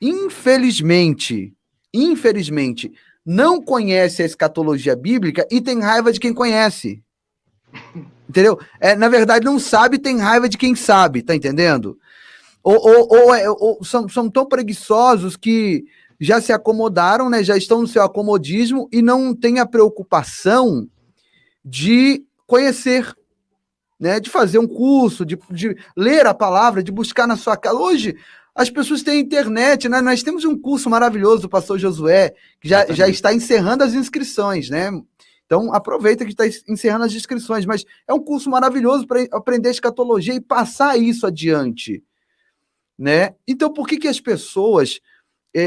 infelizmente, não conhecem a escatologia bíblica e tem raiva de quem conhece. Entendeu? Na verdade, não sabe, tem raiva de quem sabe, tá entendendo? Ou são tão preguiçosos que já se acomodaram, né? Já estão no seu acomodismo e não têm a preocupação de conhecer, né? De fazer um curso, de ler a palavra, de buscar na sua casa. Hoje, as pessoas têm internet, né? Nós temos um curso maravilhoso do pastor Josué, que já está encerrando as inscrições, né? Então, aproveita que está encerrando as inscrições, mas é um curso maravilhoso para aprender escatologia e passar isso adiante, né? Então, por que as pessoas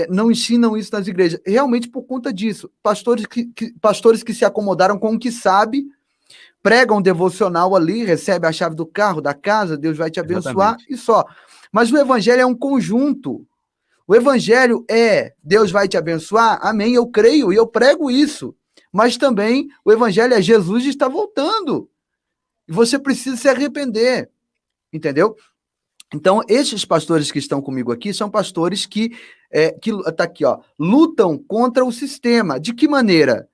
não ensinam isso nas igrejas? Realmente por conta disso. Pastores que se acomodaram com o que sabe, pregam um devocional ali, recebe a chave do carro, da casa, Deus vai te abençoar. Exatamente. E só. Mas o evangelho é um conjunto. O evangelho é Deus vai te abençoar, amém, eu creio e eu prego isso. Mas também o evangelho é Jesus está voltando. E você precisa se arrepender. Entendeu? Então, esses pastores que estão comigo aqui são pastores que tá aqui, ó, lutam contra o sistema. De que maneira?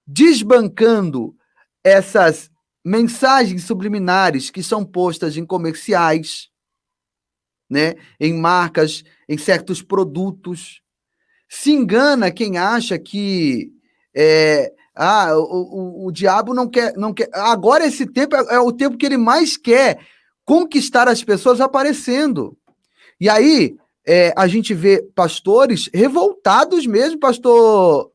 Desbancando essas mensagens subliminares que são postas em comerciais, né, em marcas, em certos produtos. Se engana quem acha que o diabo não quer. Agora esse tempo é o tempo que ele mais quer conquistar as pessoas aparecendo. E aí a gente vê pastores revoltados mesmo, pastor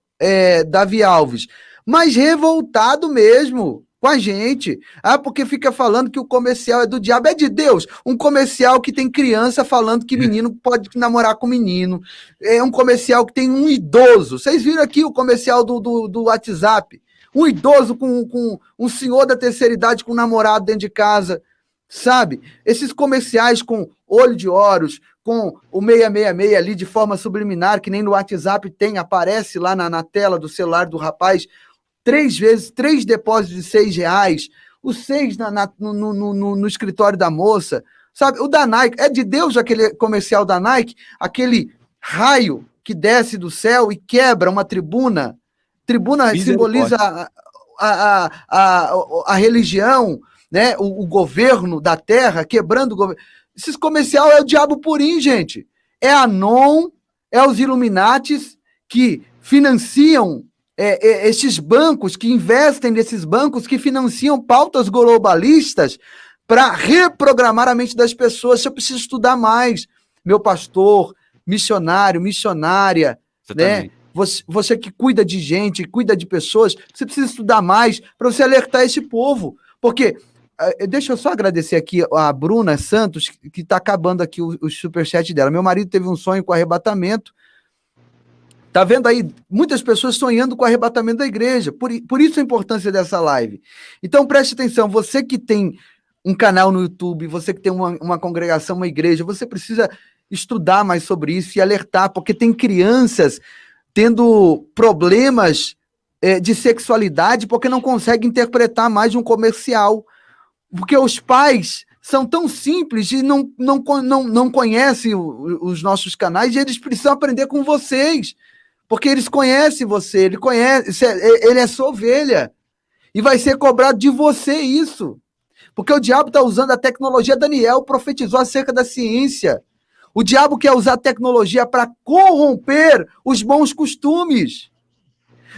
Davi Alves, mas revoltado mesmo com a gente. Porque fica falando que o comercial é do diabo, é de Deus. Um comercial que tem criança falando que menino pode namorar com menino. É um comercial que tem um idoso. Vocês viram aqui o comercial do WhatsApp? Um idoso com um senhor da terceira idade com um namorado dentro de casa. Sabe? Esses comerciais com olho de ouros, com o 666 ali de forma subliminar, que nem no WhatsApp tem, aparece lá na tela do celular do rapaz, 3 vezes, 3 depósitos de R$6, os 6 no escritório da moça, sabe? O da Nike, é de Deus aquele comercial da Nike, aquele raio que desce do céu e quebra uma tribuna. Tribuna simboliza a religião, né? O governo da terra, quebrando o governo. Esses comercial é o diabo purinho, gente. É a Anon, é os Illuminatis que financiam esses bancos, que investem nesses bancos, que financiam pautas globalistas para reprogramar a mente das pessoas. Eu preciso estudar mais. Meu pastor, missionário, missionária, né? Você que cuida de gente, cuida de pessoas, você precisa estudar mais para você alertar esse povo. Porque, deixa eu só agradecer aqui a Bruna Santos, que está acabando aqui o superchat dela. Meu marido teve um sonho com arrebatamento. Tá vendo aí muitas pessoas sonhando com o arrebatamento da igreja. Por isso a importância dessa live. Então preste atenção, você que tem um canal no YouTube, você que tem uma congregação, uma igreja, você precisa estudar mais sobre isso e alertar, porque tem crianças tendo problemas de sexualidade porque não conseguem interpretar mais um comercial. Porque os pais são tão simples e não conhecem os nossos canais e eles precisam aprender com vocês. Porque eles conhecem você, ele é sua ovelha. E vai ser cobrado de você isso. Porque o diabo está usando a tecnologia. Daniel profetizou acerca da ciência. O diabo quer usar a tecnologia para corromper os bons costumes.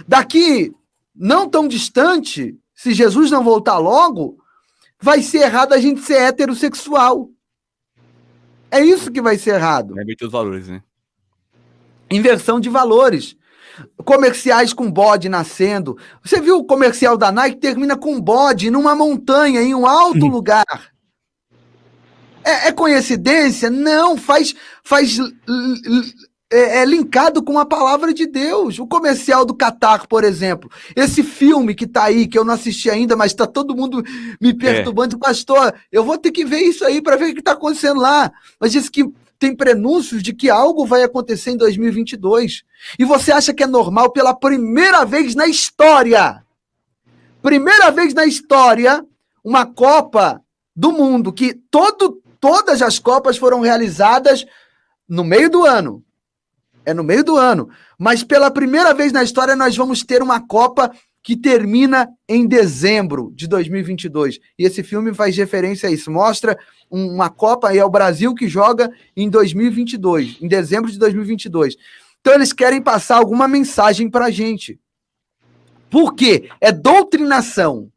Daqui, não tão distante, se Jesus não voltar logo, vai ser errado a gente ser heterossexual. É isso que vai ser errado. Reverter os valores, né? Inversão de valores. Comerciais com bode nascendo. Você viu o comercial da Nike? Termina com bode numa montanha, em um alto lugar. É coincidência? Não, é linkado com a palavra de Deus. O comercial do Qatar, por exemplo. Esse filme que tá aí, que eu não assisti ainda, mas tá todo mundo me perturbando. Pastor, eu vou ter que ver isso aí para ver o que tá acontecendo lá. Mas diz que tem prenúncios de que algo vai acontecer em 2022. E você acha que é normal pela primeira vez na história? Primeira vez na história, uma Copa do Mundo, que todas as Copas foram realizadas no meio do ano. É no meio do ano. Mas pela primeira vez na história nós vamos ter uma Copa que termina em dezembro de 2022. E esse filme faz referência a isso. Mostra uma Copa e é o Brasil que joga em 2022, em dezembro de 2022. Então eles querem passar alguma mensagem para a gente. Por quê? É doutrinação.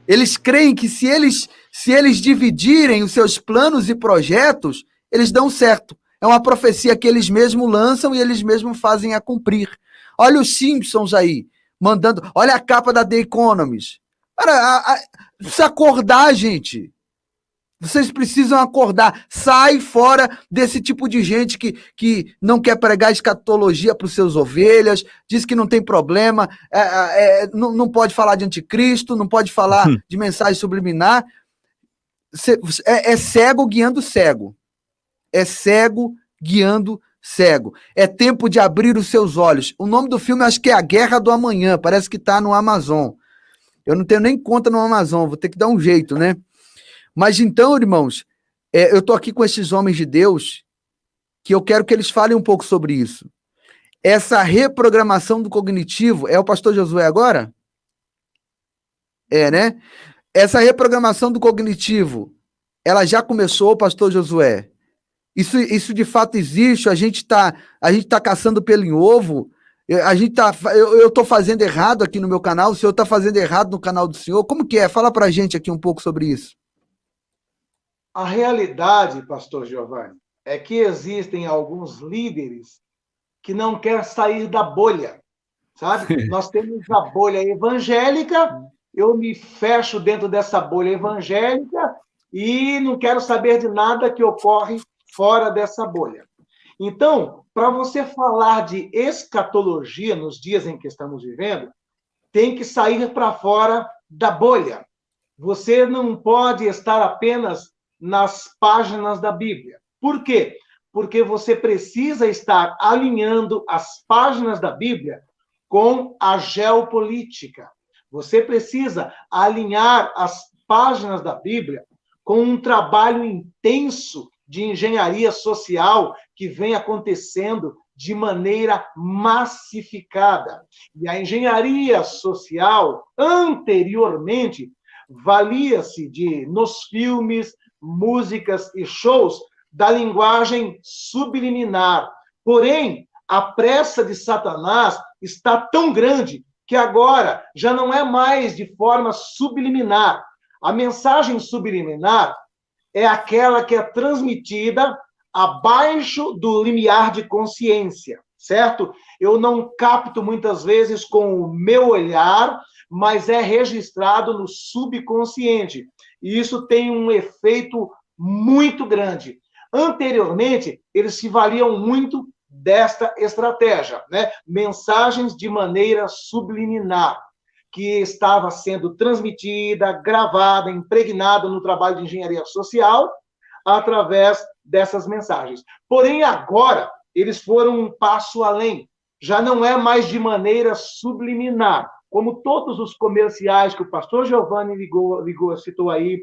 Eles creem que se eles dividirem os seus planos e projetos, eles dão certo. É uma profecia que eles mesmos lançam e eles mesmos fazem a cumprir. Olha os Simpsons aí, mandando... Olha a capa da The Economist. Cara, precisa acordar, gente. Vocês precisam acordar. Sai fora desse tipo de gente que não quer pregar escatologia para os seus ovelhas, diz que não tem problema, não pode falar de anticristo, não pode falar de mensagem subliminar. É cego guiando cego. É cego guiando cego. É tempo de abrir os seus olhos. O nome do filme acho que é A Guerra do Amanhã. Parece que está no Amazon. Eu não tenho nem conta no Amazon. Vou ter que dar um jeito, né? Mas então, irmãos, eu estou aqui com esses homens de Deus que eu quero que eles falem um pouco sobre isso. Essa reprogramação do cognitivo... É o pastor Josué agora? É, né? Essa reprogramação do cognitivo, ela já começou, pastor Josué? Isso de fato existe? A gente tá caçando pelo em ovo? Eu estou fazendo errado aqui no meu canal? O senhor está fazendo errado no canal do senhor? Como que é? Fala pra gente aqui um pouco sobre isso. A realidade, pastor Giovanni, é que existem alguns líderes que não querem sair da bolha, sabe? Nós temos a bolha evangélica, eu me fecho dentro dessa bolha evangélica e não quero saber de nada que ocorre fora dessa bolha. Então, para você falar de escatologia nos dias em que estamos vivendo, tem que sair para fora da bolha. Você não pode estar apenas nas páginas da Bíblia. Por quê? Porque você precisa estar alinhando as páginas da Bíblia com a geopolítica. Você precisa alinhar as páginas da Bíblia com um trabalho intenso de engenharia social que vem acontecendo de maneira massificada. E a engenharia social, anteriormente, valia-se nos filmes, músicas e shows da linguagem subliminar. Porém, a pressa de Satanás está tão grande que agora já não é mais de forma subliminar. A mensagem subliminar é aquela que é transmitida abaixo do limiar de consciência, certo? Eu não capto muitas vezes com o meu olhar, mas é registrado no subconsciente. E isso tem um efeito muito grande. Anteriormente, eles se valiam muito desta estratégia, né? Mensagens de maneira subliminar, que estava sendo transmitida, gravada, impregnada no trabalho de engenharia social, através dessas mensagens. Porém, agora, eles foram um passo além. Já não é mais de maneira subliminar, como todos os comerciais que o pastor Giovanni citou aí,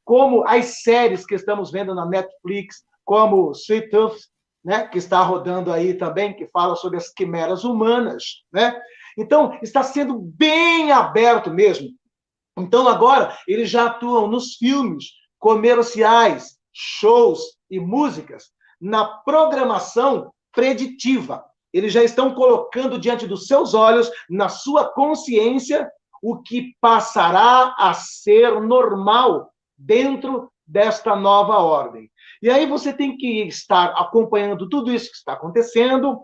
como as séries que estamos vendo na Netflix, como Sweet Tooth, né, que está rodando aí também, que fala sobre as quimeras humanas, né? Então, está sendo bem aberto mesmo. Então, agora, eles já atuam nos filmes, comerciais, shows e músicas, na programação preditiva. Eles já estão colocando diante dos seus olhos, na sua consciência, o que passará a ser normal dentro desta nova ordem. E aí você tem que estar acompanhando tudo isso que está acontecendo,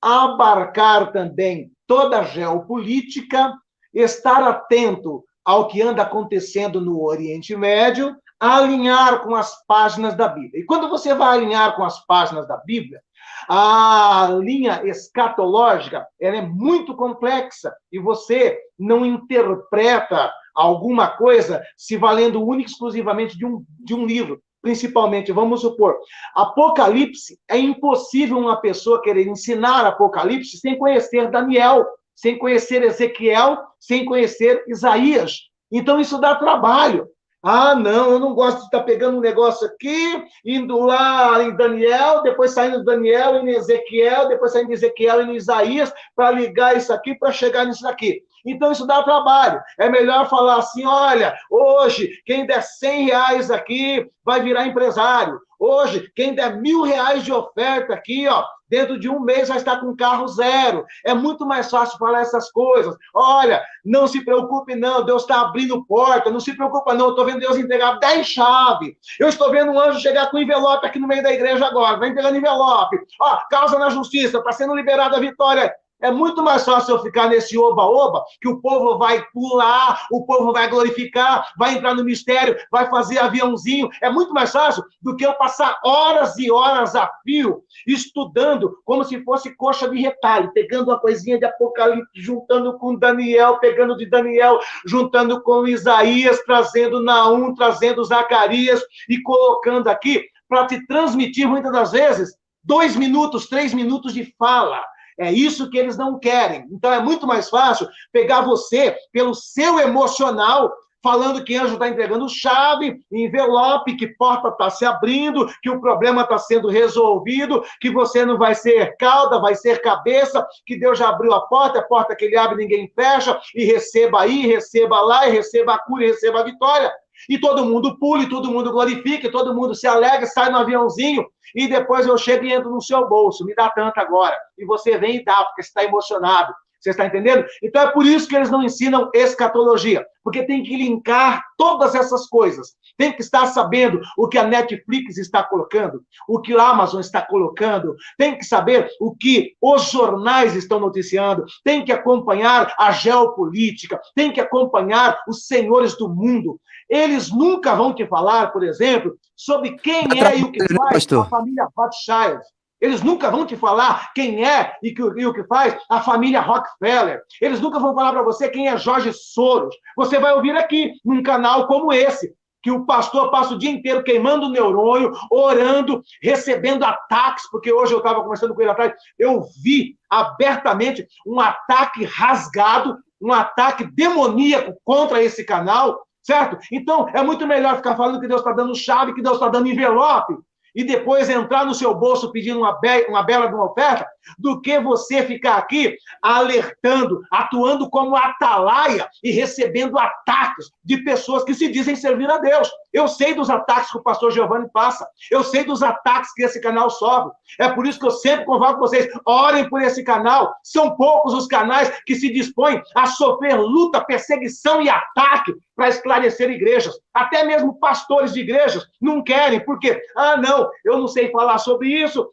abarcar também toda a geopolítica, estar atento ao que anda acontecendo no Oriente Médio, alinhar com as páginas da Bíblia. E quando você vai alinhar com as páginas da Bíblia, a linha escatológica ela é muito complexa e você não interpreta alguma coisa se valendo única e exclusivamente de um livro. Principalmente, vamos supor, Apocalipse, é impossível uma pessoa querer ensinar Apocalipse sem conhecer Daniel, sem conhecer Ezequiel, sem conhecer Isaías. Então, isso dá trabalho. Ah, não, eu não gosto de estar pegando um negócio aqui, indo lá em Daniel, depois saindo de Daniel, indo em Ezequiel, depois saindo de Ezequiel, indo em Isaías, para ligar isso aqui, para chegar nisso aqui. Então isso dá trabalho. É melhor falar assim, olha, hoje quem der R$100 aqui vai virar empresário. Hoje, quem der R$1.000 de oferta aqui, ó, dentro de um mês vai estar com carro zero. É muito mais fácil falar essas coisas. Olha, não se preocupe não, Deus está abrindo porta, não se preocupa não, eu estou vendo Deus entregar 10 chaves. Eu estou vendo um anjo chegar com envelope aqui no meio da igreja agora, vai entregando envelope. Ó, causa na justiça, está sendo liberada a vitória. É muito mais fácil eu ficar nesse oba-oba, que o povo vai pular, o povo vai glorificar, vai entrar no mistério, vai fazer aviãozinho. É muito mais fácil do que eu passar horas e horas a fio, estudando como se fosse coxa de retalho, pegando uma coisinha de Apocalipse, juntando com Daniel, pegando de Daniel, juntando com Isaías, trazendo Naum, trazendo Zacarias e colocando aqui para te transmitir, muitas das vezes, 2 minutos, 3 minutos de fala. É isso que eles não querem. Então, é muito mais fácil pegar você pelo seu emocional, falando que anjo está entregando chave, envelope, que porta está se abrindo, que o problema está sendo resolvido, que você não vai ser cauda, vai ser cabeça, que Deus já abriu a porta que ele abre ninguém fecha, e receba aí, receba lá, e receba a cura, e receba a vitória. E todo mundo pula, e todo mundo glorifica, e todo mundo se alegra, sai no aviãozinho, e depois eu chego e entro no seu bolso, me dá tanto agora. E você vem e dá, porque você está emocionado. Você está entendendo? Então é por isso que eles não ensinam escatologia, porque tem que linkar todas essas coisas. Tem que estar sabendo o que a Netflix está colocando, o que a Amazon está colocando, tem que saber o que os jornais estão noticiando, tem que acompanhar a geopolítica, tem que acompanhar os senhores do mundo. Eles nunca vão te falar, por exemplo, sobre quem é e o que faz a família Rothschild. Eles nunca vão te falar quem é e o que faz a família Rockefeller. Eles nunca vão falar para você quem é Jorge Soros. Você vai ouvir aqui, num canal como esse, que o pastor passa o dia inteiro queimando o neurônio, orando, recebendo ataques, porque hoje eu estava conversando com ele atrás, eu vi abertamente um ataque rasgado, um ataque demoníaco contra esse canal, certo? Então, é muito melhor ficar falando que Deus está dando chave, que Deus está dando envelope, e depois entrar no seu bolso pedindo uma bela de uma oferta, do que você ficar aqui alertando, atuando como atalaia e recebendo ataques de pessoas que se dizem servir a Deus. Eu sei dos ataques que o pastor Giovanni passa, eu sei dos ataques que esse canal sofre. É por isso que eu sempre convoco vocês, orem por esse canal. São poucos os canais que se dispõem a sofrer luta, perseguição e ataque para esclarecer igrejas. Até mesmo pastores de igrejas não querem, porque, não, eu não sei falar sobre isso,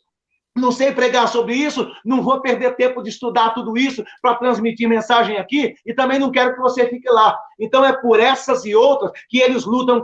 não sei pregar sobre isso, não vou perder tempo de estudar tudo isso para transmitir mensagem aqui, e também não quero que você fique lá. Então é por essas e outras que eles lutam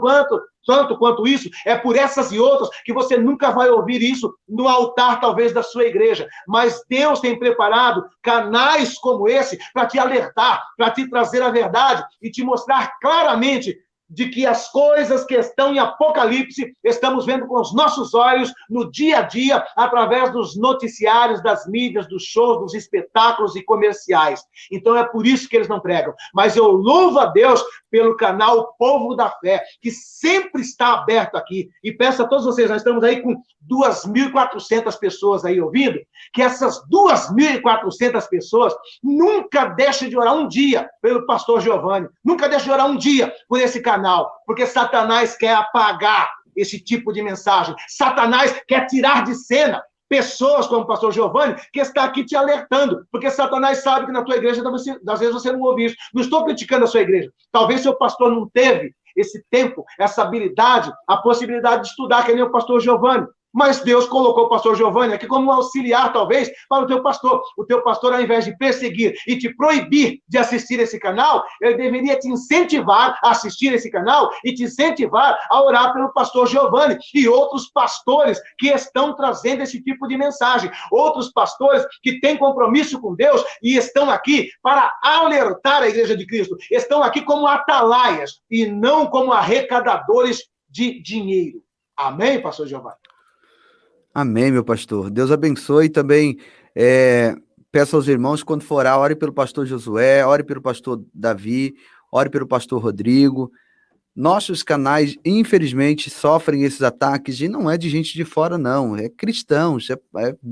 tanto quanto isso, é por essas e outras que você nunca vai ouvir isso no altar, talvez, da sua igreja. Mas Deus tem preparado canais como esse para te alertar, para te trazer a verdade e te mostrar claramente de que as coisas que estão em Apocalipse, estamos vendo com os nossos olhos no dia a dia, através dos noticiários, das mídias, dos shows, dos espetáculos e comerciais. Então é por isso que eles não pregam. Mas eu louvo a Deus pelo canal Povo da Fé, que sempre está aberto aqui. E peço a todos vocês, nós estamos aí com 2.400 pessoas aí ouvindo, que essas 2.400 pessoas nunca deixem de orar um dia pelo pastor Giovanni, nunca deixem de orar um dia por esse canal, porque Satanás quer apagar esse tipo de mensagem. Satanás quer tirar de cena pessoas como o pastor Giovanni, que está aqui te alertando, porque Satanás sabe que na tua igreja, às vezes você não ouve isso. Não estou criticando a sua igreja. Talvez seu pastor não teve esse tempo, essa habilidade, a possibilidade de estudar, que nem o pastor Giovanni. Mas Deus colocou o pastor Giovanni aqui como um auxiliar, talvez, para o teu pastor. O teu pastor, ao invés de perseguir e te proibir de assistir esse canal, ele deveria te incentivar a assistir esse canal e te incentivar a orar pelo pastor Giovanni e outros pastores que estão trazendo esse tipo de mensagem. Outros pastores que têm compromisso com Deus e estão aqui para alertar a Igreja de Cristo. Estão aqui como atalaias e não como arrecadadores de dinheiro. Amém, pastor Giovanni? Amém, meu pastor. Deus abençoe. Também peço aos irmãos, quando for orar, ore pelo pastor Josué, ore pelo pastor Davi, ore pelo pastor Rodrigo. Nossos canais, infelizmente, sofrem esses ataques e não é de gente de fora, não. É cristãos, é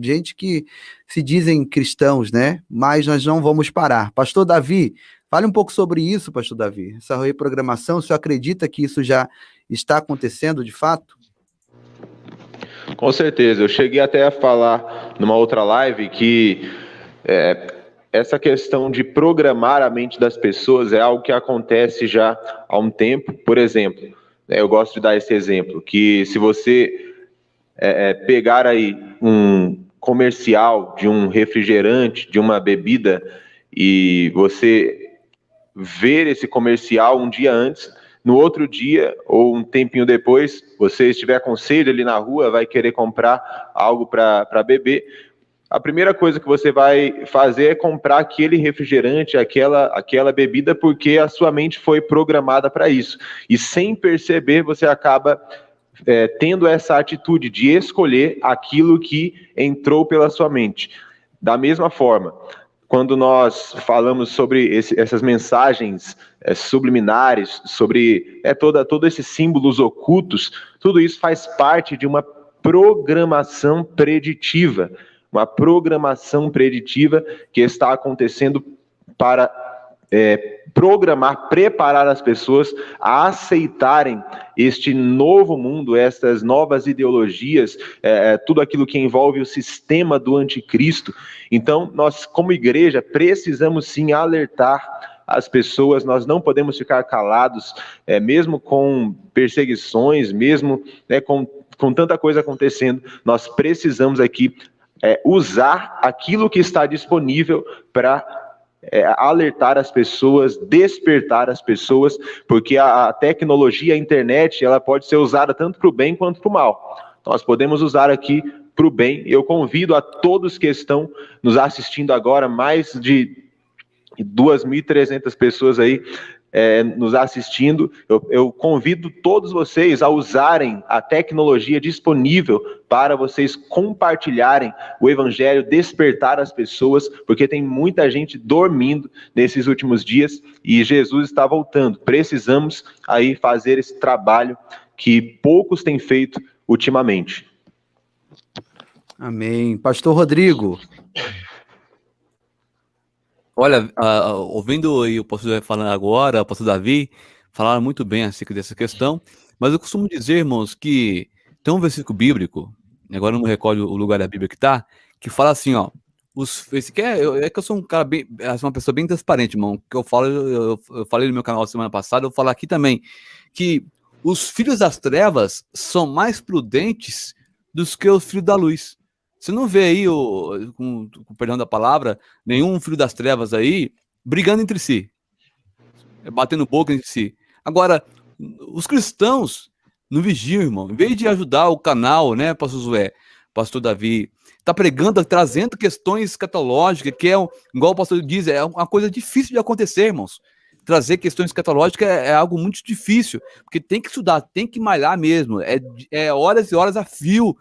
gente que se dizem cristãos, né? Mas nós não vamos parar. Pastor Davi, fale um pouco sobre isso, Pastor Davi. Essa reprogramação, o senhor acredita que isso já está acontecendo de fato? Com certeza. Eu cheguei até a falar numa outra live que essa questão de programar a mente das pessoas é algo que acontece já há um tempo. Por exemplo, eu gosto de dar esse exemplo, que se você pegar aí um comercial de um refrigerante, de uma bebida, e você ver esse comercial um dia antes, no outro dia ou um tempinho depois, você estiver com sede ali na rua, vai querer comprar algo para beber, a primeira coisa que você vai fazer é comprar aquele refrigerante, aquela bebida, porque a sua mente foi programada para isso. E sem perceber, você acaba tendo essa atitude de escolher aquilo que entrou pela sua mente. Da mesma forma, quando nós falamos sobre essas mensagens subliminares, sobre todos esses símbolos ocultos, tudo isso faz parte de uma programação preditiva. Uma programação preditiva que está acontecendo para preparar as pessoas a aceitarem este novo mundo, essas novas ideologias, tudo aquilo que envolve o sistema do anticristo. Então, nós, como igreja, precisamos sim alertar as pessoas, nós não podemos ficar calados, mesmo com perseguições, mesmo com tanta coisa acontecendo, nós precisamos aqui usar aquilo que está disponível para alertar as pessoas, despertar as pessoas, porque a tecnologia, a internet, ela pode ser usada tanto para o bem quanto para o mal. Nós podemos usar aqui para o bem. Eu convido a todos que estão nos assistindo agora, mais de 2.300 pessoas aí nos assistindo, eu convido todos vocês a usarem a tecnologia disponível para vocês compartilharem o evangelho, despertar as pessoas, porque tem muita gente dormindo nesses últimos dias e Jesus está voltando. Precisamos aí fazer esse trabalho que poucos têm feito ultimamente. Amém. Pastor Rodrigo. Olha, ouvindo o pastor falando agora, o pastor Davi, falaram muito bem acerca dessa questão, mas eu costumo dizer, irmãos, que tem um versículo bíblico, agora não me recordo o lugar da Bíblia que fala assim, ó, que eu sou um cara bem, uma pessoa bem transparente, irmão, que eu falo, eu falei no meu canal semana passada, eu vou falar aqui também, que os filhos das trevas são mais prudentes do que os filhos da luz. Você não vê aí, com perdão da palavra, nenhum filho das trevas aí brigando entre si, batendo boca entre si. Agora, os cristãos não vigiam, irmão. Em vez de ajudar o canal, né, pastor Josué, pastor Davi, está pregando, trazendo questões escatológicas, que igual o pastor diz, é uma coisa difícil de acontecer, irmãos. Trazer questões escatológicas é algo muito difícil, porque tem que estudar, tem que malhar mesmo, é horas e horas a fio,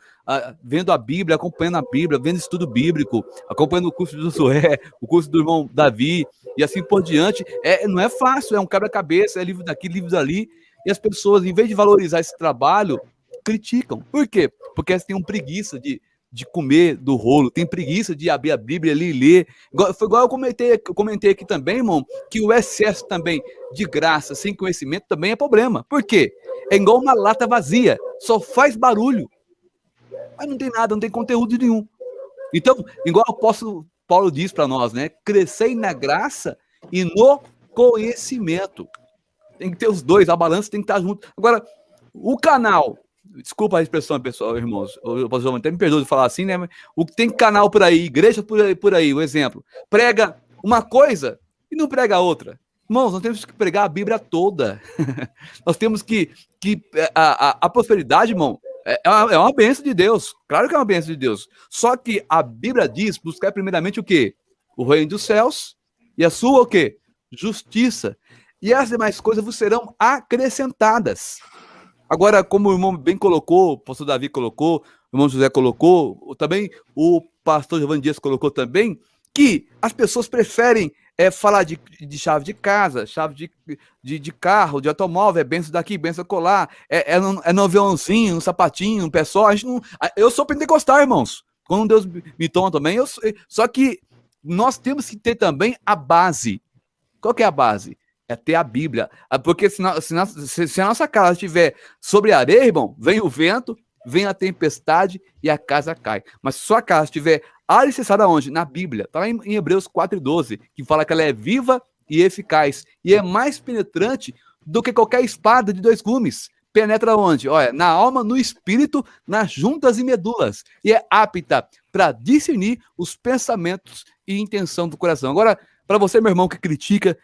vendo a Bíblia, acompanhando a Bíblia, vendo estudo bíblico, acompanhando o curso do Josué, o curso do irmão Davi, e assim por diante. Não é fácil, é um quebra-cabeça, é livro daqui, livro dali, e as pessoas, em vez de valorizar esse trabalho, criticam. Por quê? Porque elas têm preguiça de comer do rolo, tem preguiça de abrir a Bíblia ali e ler. Foi igual eu comentei aqui também, irmão, que o excesso também de graça, sem conhecimento, também é problema. Por quê? É igual uma lata vazia, só faz barulho, mas não tem nada, não tem conteúdo nenhum. Então, igual o apóstolo Paulo diz para nós, né? Crescei na graça e no conhecimento. Tem que ter os dois, a balança tem que estar junto. Agora, o canal, desculpa a expressão, pessoal, irmãos, o pastor até me perdoa de falar assim, né? O que tem canal por aí, igreja por aí, o exemplo, prega uma coisa e não prega outra. Irmãos, nós temos que pregar a Bíblia toda. Nós temos que a prosperidade, irmão, é uma bênção de Deus. Claro que é uma bênção de Deus. Só que a Bíblia diz, buscar primeiramente o quê? O reino dos céus e a sua o quê? Justiça. E as demais coisas vos serão acrescentadas. Agora, como o irmão bem colocou, o pastor Davi colocou, o irmão José colocou, também o pastor Giovanni Dias colocou também, que as pessoas preferem falar de chave de casa, chave de carro, de automóvel, é benção daqui, benção colar, no aviãozinho, no sapatinho, no pé só. A gente não, eu sou pentecostal, irmãos. Quando Deus me toma também, só que nós temos que ter também a base. Qual que é a base? É ter a Bíblia. Porque se a nossa casa estiver sobre areia, irmão, vem o vento, vem a tempestade e a casa cai. Mas se sua casa estiver alicerçada onde? Na Bíblia. Está lá em Hebreus 4:12, que fala que ela é viva e eficaz. E é mais penetrante do que qualquer espada de 2 gumes. Penetra onde? Olha, na alma, no espírito, nas juntas e medulas. E é apta para discernir os pensamentos e intenção do coração. Agora, para você, meu irmão, que critica,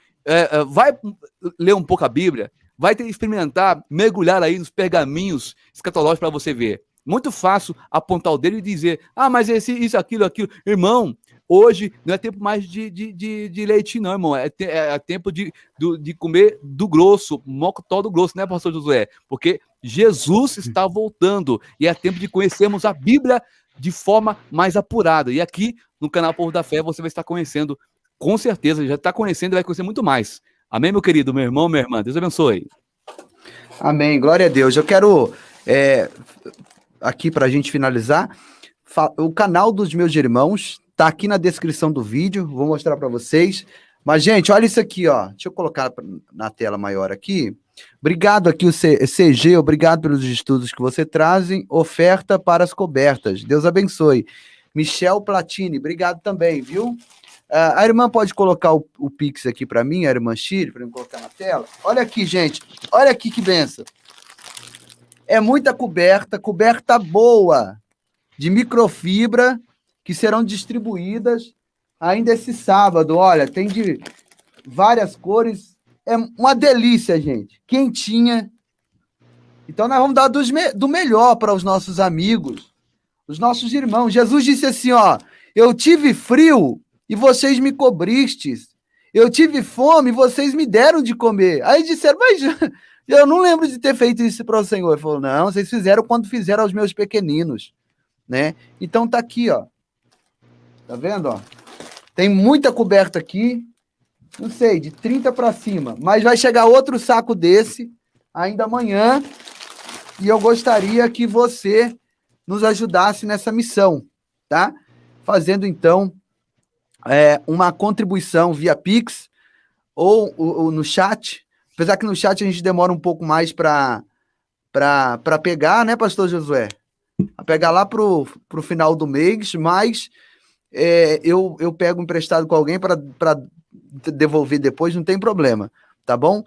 vai ler um pouco a Bíblia, vai experimentar, mergulhar aí nos pergaminhos escatológicos para você ver. Muito fácil apontar o dedo e dizer, mas isso, aquilo. Irmão, hoje não é tempo mais de leite, não, irmão. É tempo de comer do grosso, mocotó do grosso, né, pastor Josué? Porque Jesus está voltando e é tempo de conhecermos a Bíblia de forma mais apurada. E aqui, no canal Povo da Fé, você vai estar conhecendo, com certeza, já está conhecendo e vai conhecer muito mais. Amém, meu querido, meu irmão, minha irmã? Deus abençoe. Amém, glória a Deus. Eu quero, aqui para a gente finalizar, o canal dos meus irmãos está aqui na descrição do vídeo, vou mostrar para vocês. Mas, gente, olha isso aqui, ó. Deixa eu colocar na tela maior aqui. Obrigado aqui, o CG, obrigado pelos estudos que você trazem. Oferta para as cobertas. Deus abençoe. Michel Platini, obrigado também, viu? A irmã pode colocar o Pix aqui para mim, a irmã Chile, para eu colocar na tela. Olha aqui, gente. Olha aqui que benção. É muita coberta boa, de microfibra, que serão distribuídas ainda esse sábado. Olha, tem de várias cores. É uma delícia, gente. Quentinha. Então, nós vamos dar do melhor para os nossos amigos, os nossos irmãos. Jesus disse assim, ó, eu tive frio e vocês me cobristes. Eu tive fome e vocês me deram de comer. Aí disseram, mas eu não lembro de ter feito isso para o Senhor. Ele falou, não, vocês fizeram quando fizeram aos meus pequeninos, né? Então tá aqui, ó. Tá vendo, ó? Tem muita coberta aqui, não sei, de 30 para cima, mas vai chegar outro saco desse ainda amanhã e eu gostaria que você nos ajudasse nessa missão, tá? Fazendo, então, uma contribuição via Pix ou no chat, apesar que no chat a gente demora um pouco mais para pegar, né, pastor Josué? A pegar lá pro final do mês, mas eu pego emprestado com alguém para devolver depois, não tem problema, tá bom?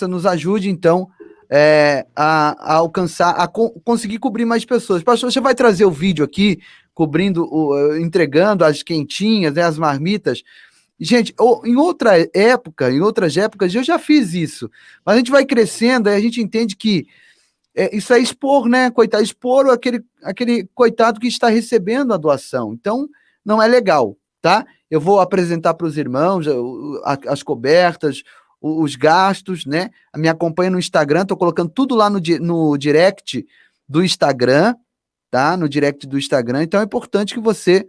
Nos ajude, então, a alcançar, conseguir cobrir mais pessoas. Pastor, você vai trazer o vídeo aqui, cobrindo, entregando as quentinhas, né, as marmitas. Gente, em outras épocas, eu já fiz isso, mas a gente vai crescendo, aí a gente entende que isso é expor, né, coitado, expor aquele coitado que está recebendo a doação. Então, não é legal, tá? Eu vou apresentar para os irmãos as cobertas, os gastos, né? Me acompanha no Instagram, estou colocando tudo lá no direct do Instagram, tá? No direct do Instagram. Então é importante que você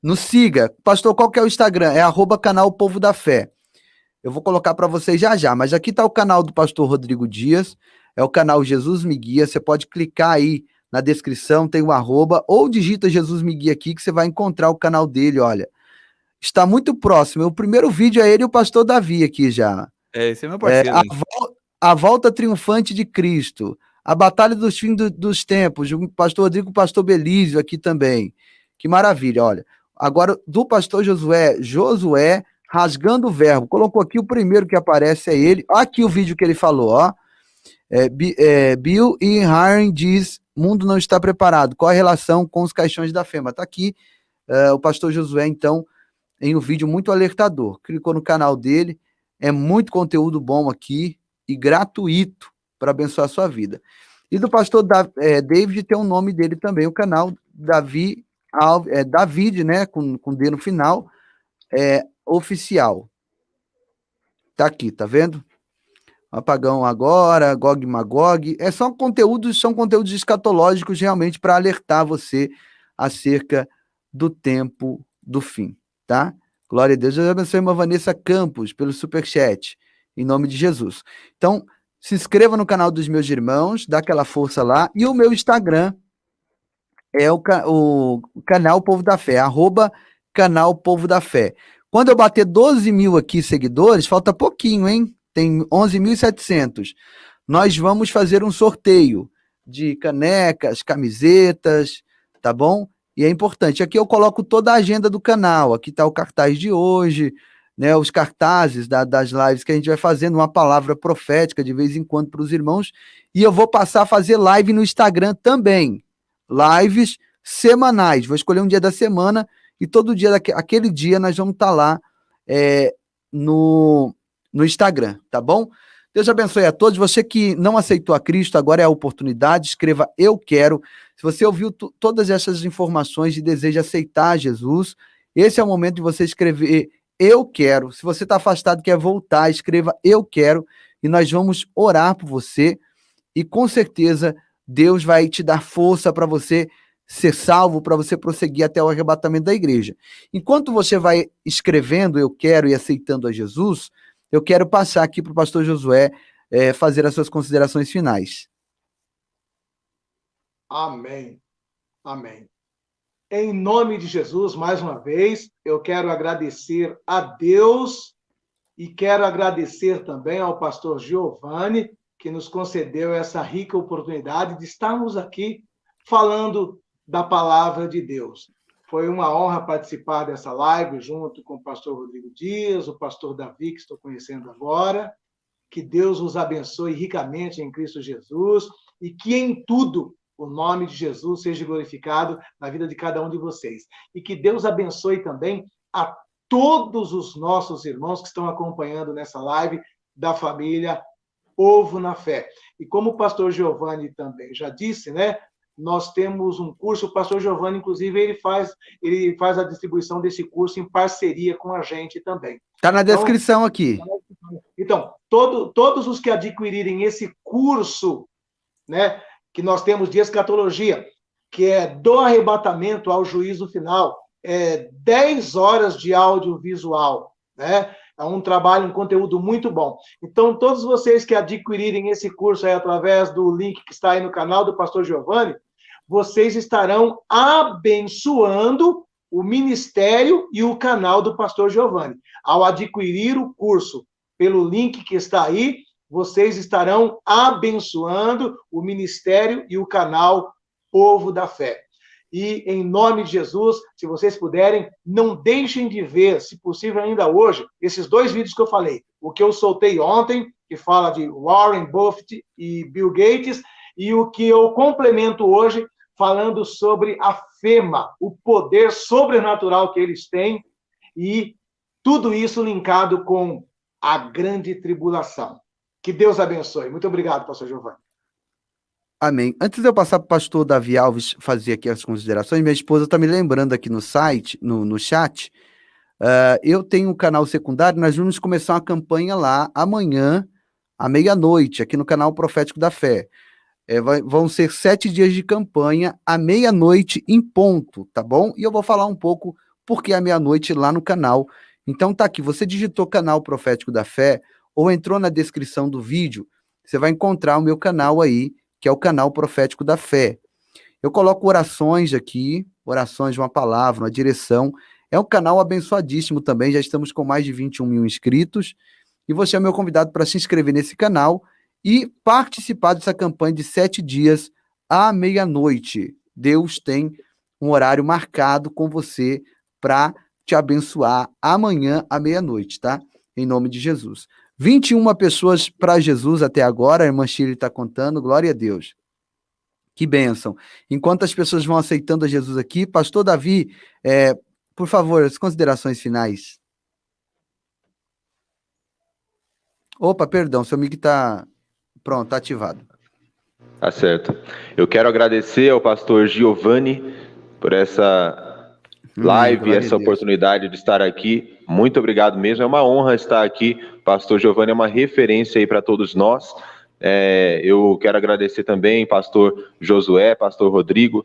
nos siga. Pastor, qual que é o Instagram? É @canal Povo da Fé. Eu vou colocar para vocês já, mas aqui está o canal do pastor Rodrigo Dias, é o canal Jesus Me Guia, você pode clicar aí na descrição, tem o @, ou digita Jesus Me Guia aqui, que você vai encontrar o canal dele, olha. Está muito próximo, o primeiro vídeo é ele e o pastor Davi aqui já. Esse é meu parceiro. A volta triunfante de Cristo, a batalha dos fins dos tempos, o pastor Rodrigo e o pastor Belísio aqui também. Que maravilha, olha. Agora, do pastor Josué, rasgando o verbo. Colocou aqui o primeiro que aparece é ele. Aqui o vídeo que ele falou, ó. Bill e Harry diz, mundo não está preparado. Qual a relação com os caixões da fé? Mas tá aqui o pastor Josué, então, em um vídeo muito alertador. Clicou no canal dele. É muito conteúdo bom aqui e gratuito para abençoar a sua vida. E do pastor David tem o nome dele também, o canal David, né, com D no final, oficial. Tá aqui, tá vendo? Apagão agora, Gog Magog. São conteúdos escatológicos realmente para alertar você acerca do tempo do fim, tá? Glória a Deus. Deus abençoe a irmã Vanessa Campos pelo superchat, em nome de Jesus. Então, se inscreva no canal dos meus irmãos, dá aquela força lá. E o meu Instagram é o canal Povo da Fé, @canal Povo da Fé. Quando eu bater 12 mil aqui seguidores, falta pouquinho, hein? Tem 11.700. Nós vamos fazer um sorteio de canecas, camisetas, tá bom? E é importante. Aqui eu coloco toda a agenda do canal. Aqui está o cartaz de hoje, né? Os cartazes das lives que a gente vai fazendo, uma palavra profética de vez em quando para os irmãos. E eu vou passar a fazer live no Instagram também. Lives semanais. Vou escolher um dia da semana e todo dia, aquele dia, nós vamos estar lá no Instagram, tá bom? Deus abençoe a todos. Você que não aceitou a Cristo, agora é a oportunidade. Escreva "Eu quero". Se você ouviu todas essas informações e deseja aceitar Jesus, esse é o momento de você escrever "Eu quero". Se você está afastado e quer voltar, escreva "Eu quero", e nós vamos orar por você. E com certeza Deus vai te dar força para você ser salvo, para você prosseguir até o arrebatamento da igreja. Enquanto você vai escrevendo "Eu quero" e aceitando a Jesus, eu quero passar aqui para o pastor Josué fazer as suas considerações finais. Amém. Amém. Em nome de Jesus, mais uma vez, eu quero agradecer a Deus e quero agradecer também ao pastor Giovanni, que nos concedeu essa rica oportunidade de estarmos aqui falando da palavra de Deus. Foi uma honra participar dessa live junto com o pastor Rodrigo Dias, o pastor Davi, que estou conhecendo agora. Que Deus os abençoe ricamente em Cristo Jesus e que em tudo o nome de Jesus seja glorificado na vida de cada um de vocês. E que Deus abençoe também a todos os nossos irmãos que estão acompanhando nessa live da família Povo na Fé. E como o pastor Giovanni também já disse, né? Nós temos um curso, o pastor Giovanni, inclusive, ele faz a distribuição desse curso em parceria com a gente também. Está na descrição aqui. Então, todos os que adquirirem esse curso, né, que nós temos de escatologia, que é do arrebatamento ao juízo final, 10 horas de audiovisual, né? É um trabalho, um conteúdo muito bom. Então, todos vocês que adquirirem esse curso aí através do link que está aí no canal do pastor Giovanni, vocês estarão abençoando o ministério e o canal do pastor Giovanni. Ao adquirir o curso pelo link que está aí, vocês estarão abençoando o ministério e o canal Povo da Fé. E, em nome de Jesus, se vocês puderem, não deixem de ver, se possível ainda hoje, esses 2 vídeos que eu falei. O que eu soltei ontem, que fala de Warren Buffett e Bill Gates, e o que eu complemento hoje, falando sobre a FEMA, o poder sobrenatural que eles têm, e tudo isso linkado com a grande tribulação. Que Deus abençoe. Muito obrigado, pastor Giovanni. Amém. Antes de eu passar para o pastor Davi Alves fazer aqui as considerações, minha esposa está me lembrando aqui no site, no chat, eu tenho um canal secundário, nós vamos começar uma campanha lá amanhã, à meia-noite, aqui no canal Profético da Fé. Vão ser 7 dias de campanha, à meia-noite em ponto, tá bom? E eu vou falar um pouco por que à meia-noite lá no canal. Então tá aqui, você digitou canal Profético da Fé, ou entrou na descrição do vídeo, você vai encontrar o meu canal aí, que é o canal Profético da Fé. Eu coloco orações aqui, orações de uma palavra, uma direção. É um canal abençoadíssimo também, já estamos com mais de 21 mil inscritos. E você é meu convidado para se inscrever nesse canal e participar dessa campanha de 7 dias à meia-noite. Deus tem um horário marcado com você para te abençoar amanhã à meia-noite, tá? Em nome de Jesus. 21 pessoas para Jesus até agora, a irmã Shirley está contando, glória a Deus. Que bênção. Enquanto as pessoas vão aceitando a Jesus aqui, pastor Davi, por favor, as considerações finais. Opa, perdão, seu mic está pronto, está ativado. Tá certo. Eu quero agradecer ao pastor Giovanni por essa live, essa oportunidade de estar aqui. Muito obrigado mesmo, é uma honra estar aqui. Pastor Giovanni é uma referência aí para todos nós. Eu quero agradecer também pastor Josué, pastor Rodrigo,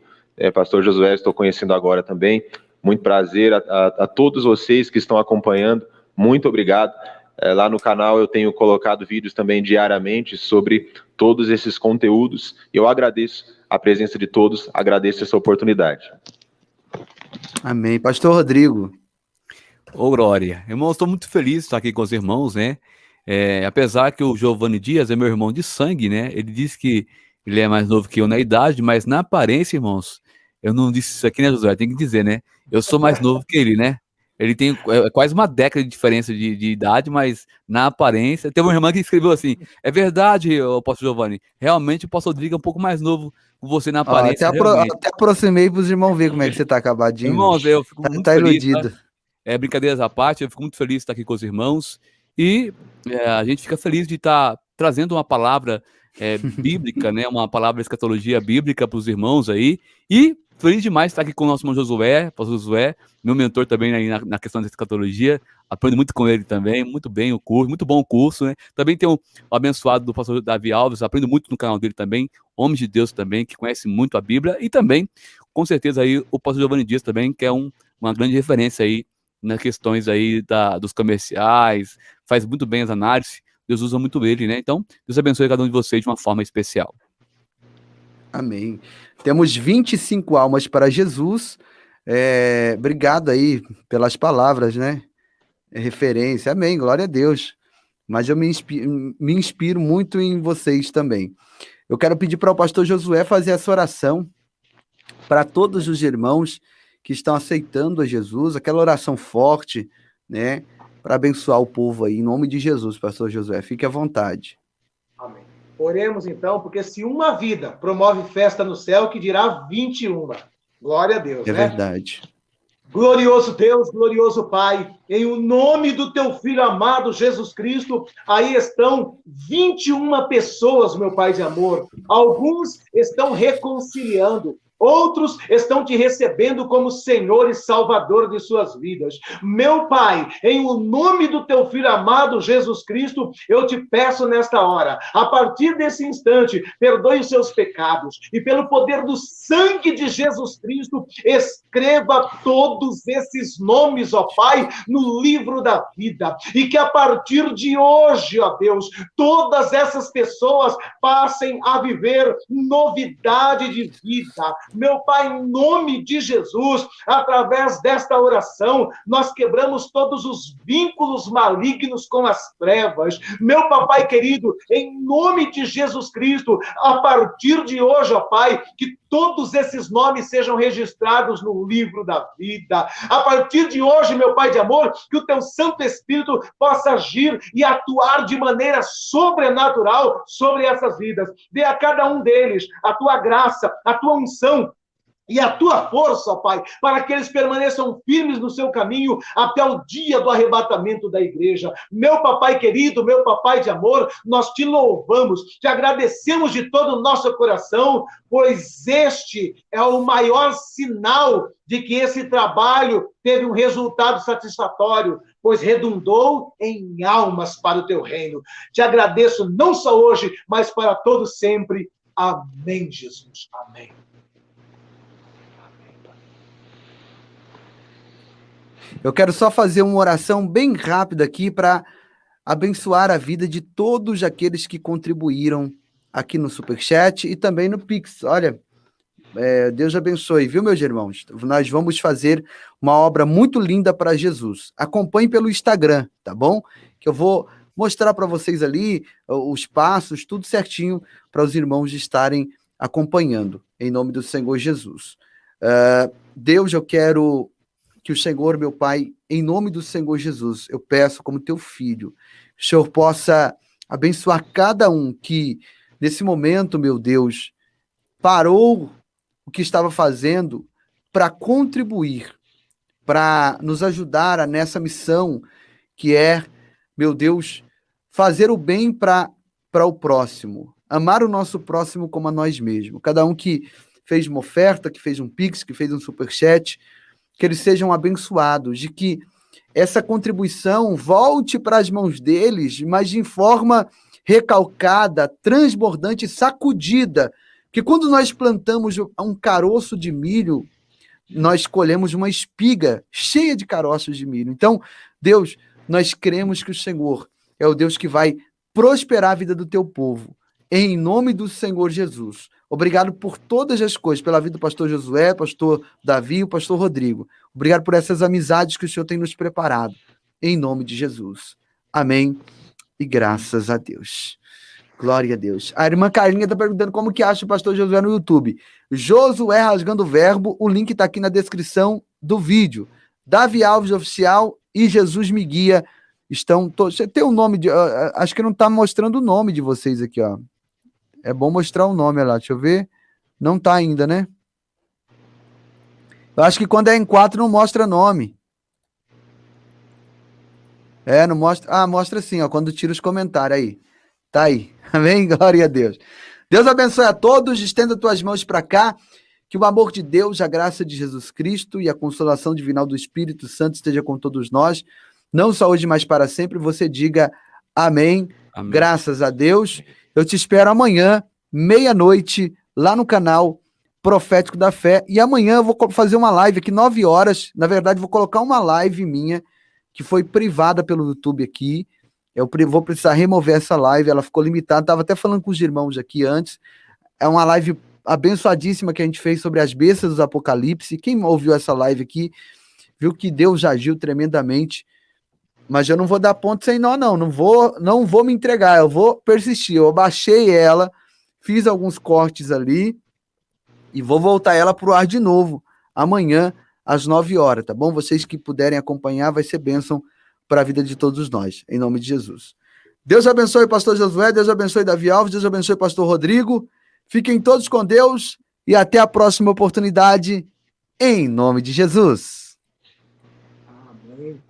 pastor Josué estou conhecendo agora também. Muito prazer a todos vocês que estão acompanhando. Muito obrigado. Lá no canal eu tenho colocado vídeos também diariamente sobre todos esses conteúdos. Eu agradeço a presença de todos, agradeço essa oportunidade. Amém. Pastor Rodrigo. Ô, Glória. Irmão, estou muito feliz de estar aqui com os irmãos, né? Apesar que o Giovanni Dias é meu irmão de sangue, né? Ele disse que ele é mais novo que eu na idade, mas na aparência, irmãos, eu não disse isso aqui, né, Josué? Tem que dizer, né? Eu sou mais novo que ele, né? Ele tem quase uma década de diferença de idade, mas na aparência... Teve uma irmã que escreveu assim, é verdade, pastor Giovanni, realmente o pastor Rodrigo é um pouco mais novo que você na aparência. Até aproximei para os irmãos ver como é que você está acabadinho. Irmãos, eu fico muito tá feliz. Iludido. Tá? Brincadeiras à parte, eu fico muito feliz de estar aqui com os irmãos. E a gente fica feliz de estar trazendo uma palavra bíblica, né? Uma palavra de escatologia bíblica para os irmãos aí. E feliz demais de estar aqui com o nosso irmão Josué, pastor Josué, meu mentor também aí na questão da escatologia. Aprendo muito com ele também, muito bem o curso, muito bom o curso, né? Também tem o abençoado do pastor Davi Alves, aprendo muito no canal dele também, homem de Deus também, que conhece muito a Bíblia. E também, com certeza, aí o pastor Giovanni Dias também, que é uma grande referência aí nas questões aí dos comerciais, faz muito bem as análises, Deus usa muito ele, né? Então, Deus abençoe cada um de vocês de uma forma especial. Amém. Temos 25 almas para Jesus. Obrigado aí pelas palavras, né? Referência. Amém. Glória a Deus. Mas eu me inspiro muito em vocês também. Eu quero pedir para o pastor Josué fazer essa oração para todos os irmãos que estão aceitando a Jesus, aquela oração forte, né? Para abençoar o povo aí, em nome de Jesus, pastor Josué. Fique à vontade. Amém. Oremos então, porque se uma vida promove festa no céu, que dirá 21. Glória a Deus, né? É verdade. Glorioso Deus, glorioso Pai, em o nome do teu Filho amado Jesus Cristo, aí estão 21 pessoas, meu Pai de amor. Alguns estão reconciliando, outros estão te recebendo como Senhor e Salvador de suas vidas. Meu Pai, em o nome do teu Filho amado Jesus Cristo, eu te peço nesta hora, a partir desse instante, perdoe os seus pecados e pelo poder do sangue de Jesus Cristo, escreva todos esses nomes, ó Pai, no livro da vida. E que a partir de hoje, ó Deus, todas essas pessoas passem a viver novidade de vida. Meu Pai, em nome de Jesus, através desta oração, nós quebramos todos os vínculos malignos com as trevas. Meu Papai querido, em nome de Jesus Cristo, a partir de hoje, ó Pai, que todos esses nomes sejam registrados no livro da vida. A partir de hoje, meu Pai de amor, que o teu Santo Espírito possa agir e atuar de maneira sobrenatural sobre essas vidas. Dê a cada um deles a tua graça, a tua unção e a tua força, ó Pai, para que eles permaneçam firmes no seu caminho até o dia do arrebatamento da igreja. Meu papai querido, meu papai de amor, nós te louvamos, te agradecemos de todo o nosso coração, pois este é o maior sinal de que esse trabalho teve um resultado satisfatório, pois redundou em almas para o teu reino. Te agradeço não só hoje, mas para todo sempre. Amém, Jesus. Amém. Eu quero só fazer uma oração bem rápida aqui para abençoar a vida de todos aqueles que contribuíram aqui no Superchat e também no Pix. Olha, Deus abençoe, viu, meus irmãos? Nós vamos fazer uma obra muito linda para Jesus. Acompanhe pelo Instagram, tá bom? Que eu vou mostrar para vocês ali os passos, tudo certinho, para os irmãos estarem acompanhando, em nome do Senhor Jesus. Deus, eu quero que o Senhor, meu Pai, em nome do Senhor Jesus, eu peço como teu filho, que o Senhor possa abençoar cada um que, nesse momento, meu Deus, parou o que estava fazendo para contribuir, para nos ajudar nessa missão que é, meu Deus, fazer o bem para o próximo, amar o nosso próximo como a nós mesmos. Cada um que fez uma oferta, que fez um Pix, que fez um Superchat, que eles sejam abençoados, de que essa contribuição volte para as mãos deles, mas de forma recalcada, transbordante, sacudida. Porque quando nós plantamos um caroço de milho, nós colhemos uma espiga cheia de caroços de milho. Então, Deus, nós cremos que o Senhor é o Deus que vai prosperar a vida do teu povo. Em nome do Senhor Jesus. Obrigado por todas as coisas, pela vida do pastor Josué, pastor Davi e o pastor Rodrigo. Obrigado por essas amizades que o Senhor tem nos preparado. Em nome de Jesus. Amém. E graças a Deus. Glória a Deus. A irmã Carlinha está perguntando como que acha o pastor Josué no YouTube. Josué Rasgando o Verbo, o link está aqui na descrição do vídeo. Davi Alves Oficial e Jesus Me Guia estão todos. Você tem o nome de. Acho que não está mostrando o nome de vocês aqui, ó. É bom mostrar o nome lá, deixa eu ver. Não está ainda, né? Eu acho que quando é em 4 não mostra nome. Não mostra. Ah, mostra sim, ó, quando tira os comentários aí. Tá aí. Amém? Glória a Deus. Deus abençoe a todos. Estenda tuas mãos para cá. Que o amor de Deus, a graça de Jesus Cristo e a consolação divinal do Espírito Santo esteja com todos nós. Não só hoje, mas para sempre. Você diga amém. Amém. Graças a Deus. Eu te espero amanhã, meia-noite, lá no canal Profético da Fé. E amanhã eu vou fazer uma live aqui, 9 horas. Na verdade, vou colocar uma live minha, que foi privada pelo YouTube aqui. Eu vou precisar remover essa live, ela ficou limitada. Estava até falando com os irmãos aqui antes. É uma live abençoadíssima que a gente fez sobre as bestas do Apocalipse. Quem ouviu essa live aqui, viu que Deus agiu tremendamente. Mas eu não vou dar ponto sem nó, não. Não vou me entregar, eu vou persistir. Eu baixei ela, fiz alguns cortes ali e vou voltar ela para o ar de novo amanhã, às 9 horas, tá bom? Vocês que puderem acompanhar, vai ser bênção para a vida de todos nós, em nome de Jesus. Deus abençoe o pastor Josué, Deus abençoe Davi Alves, Deus abençoe o pastor Rodrigo. Fiquem todos com Deus e até a próxima oportunidade, em nome de Jesus. Amém.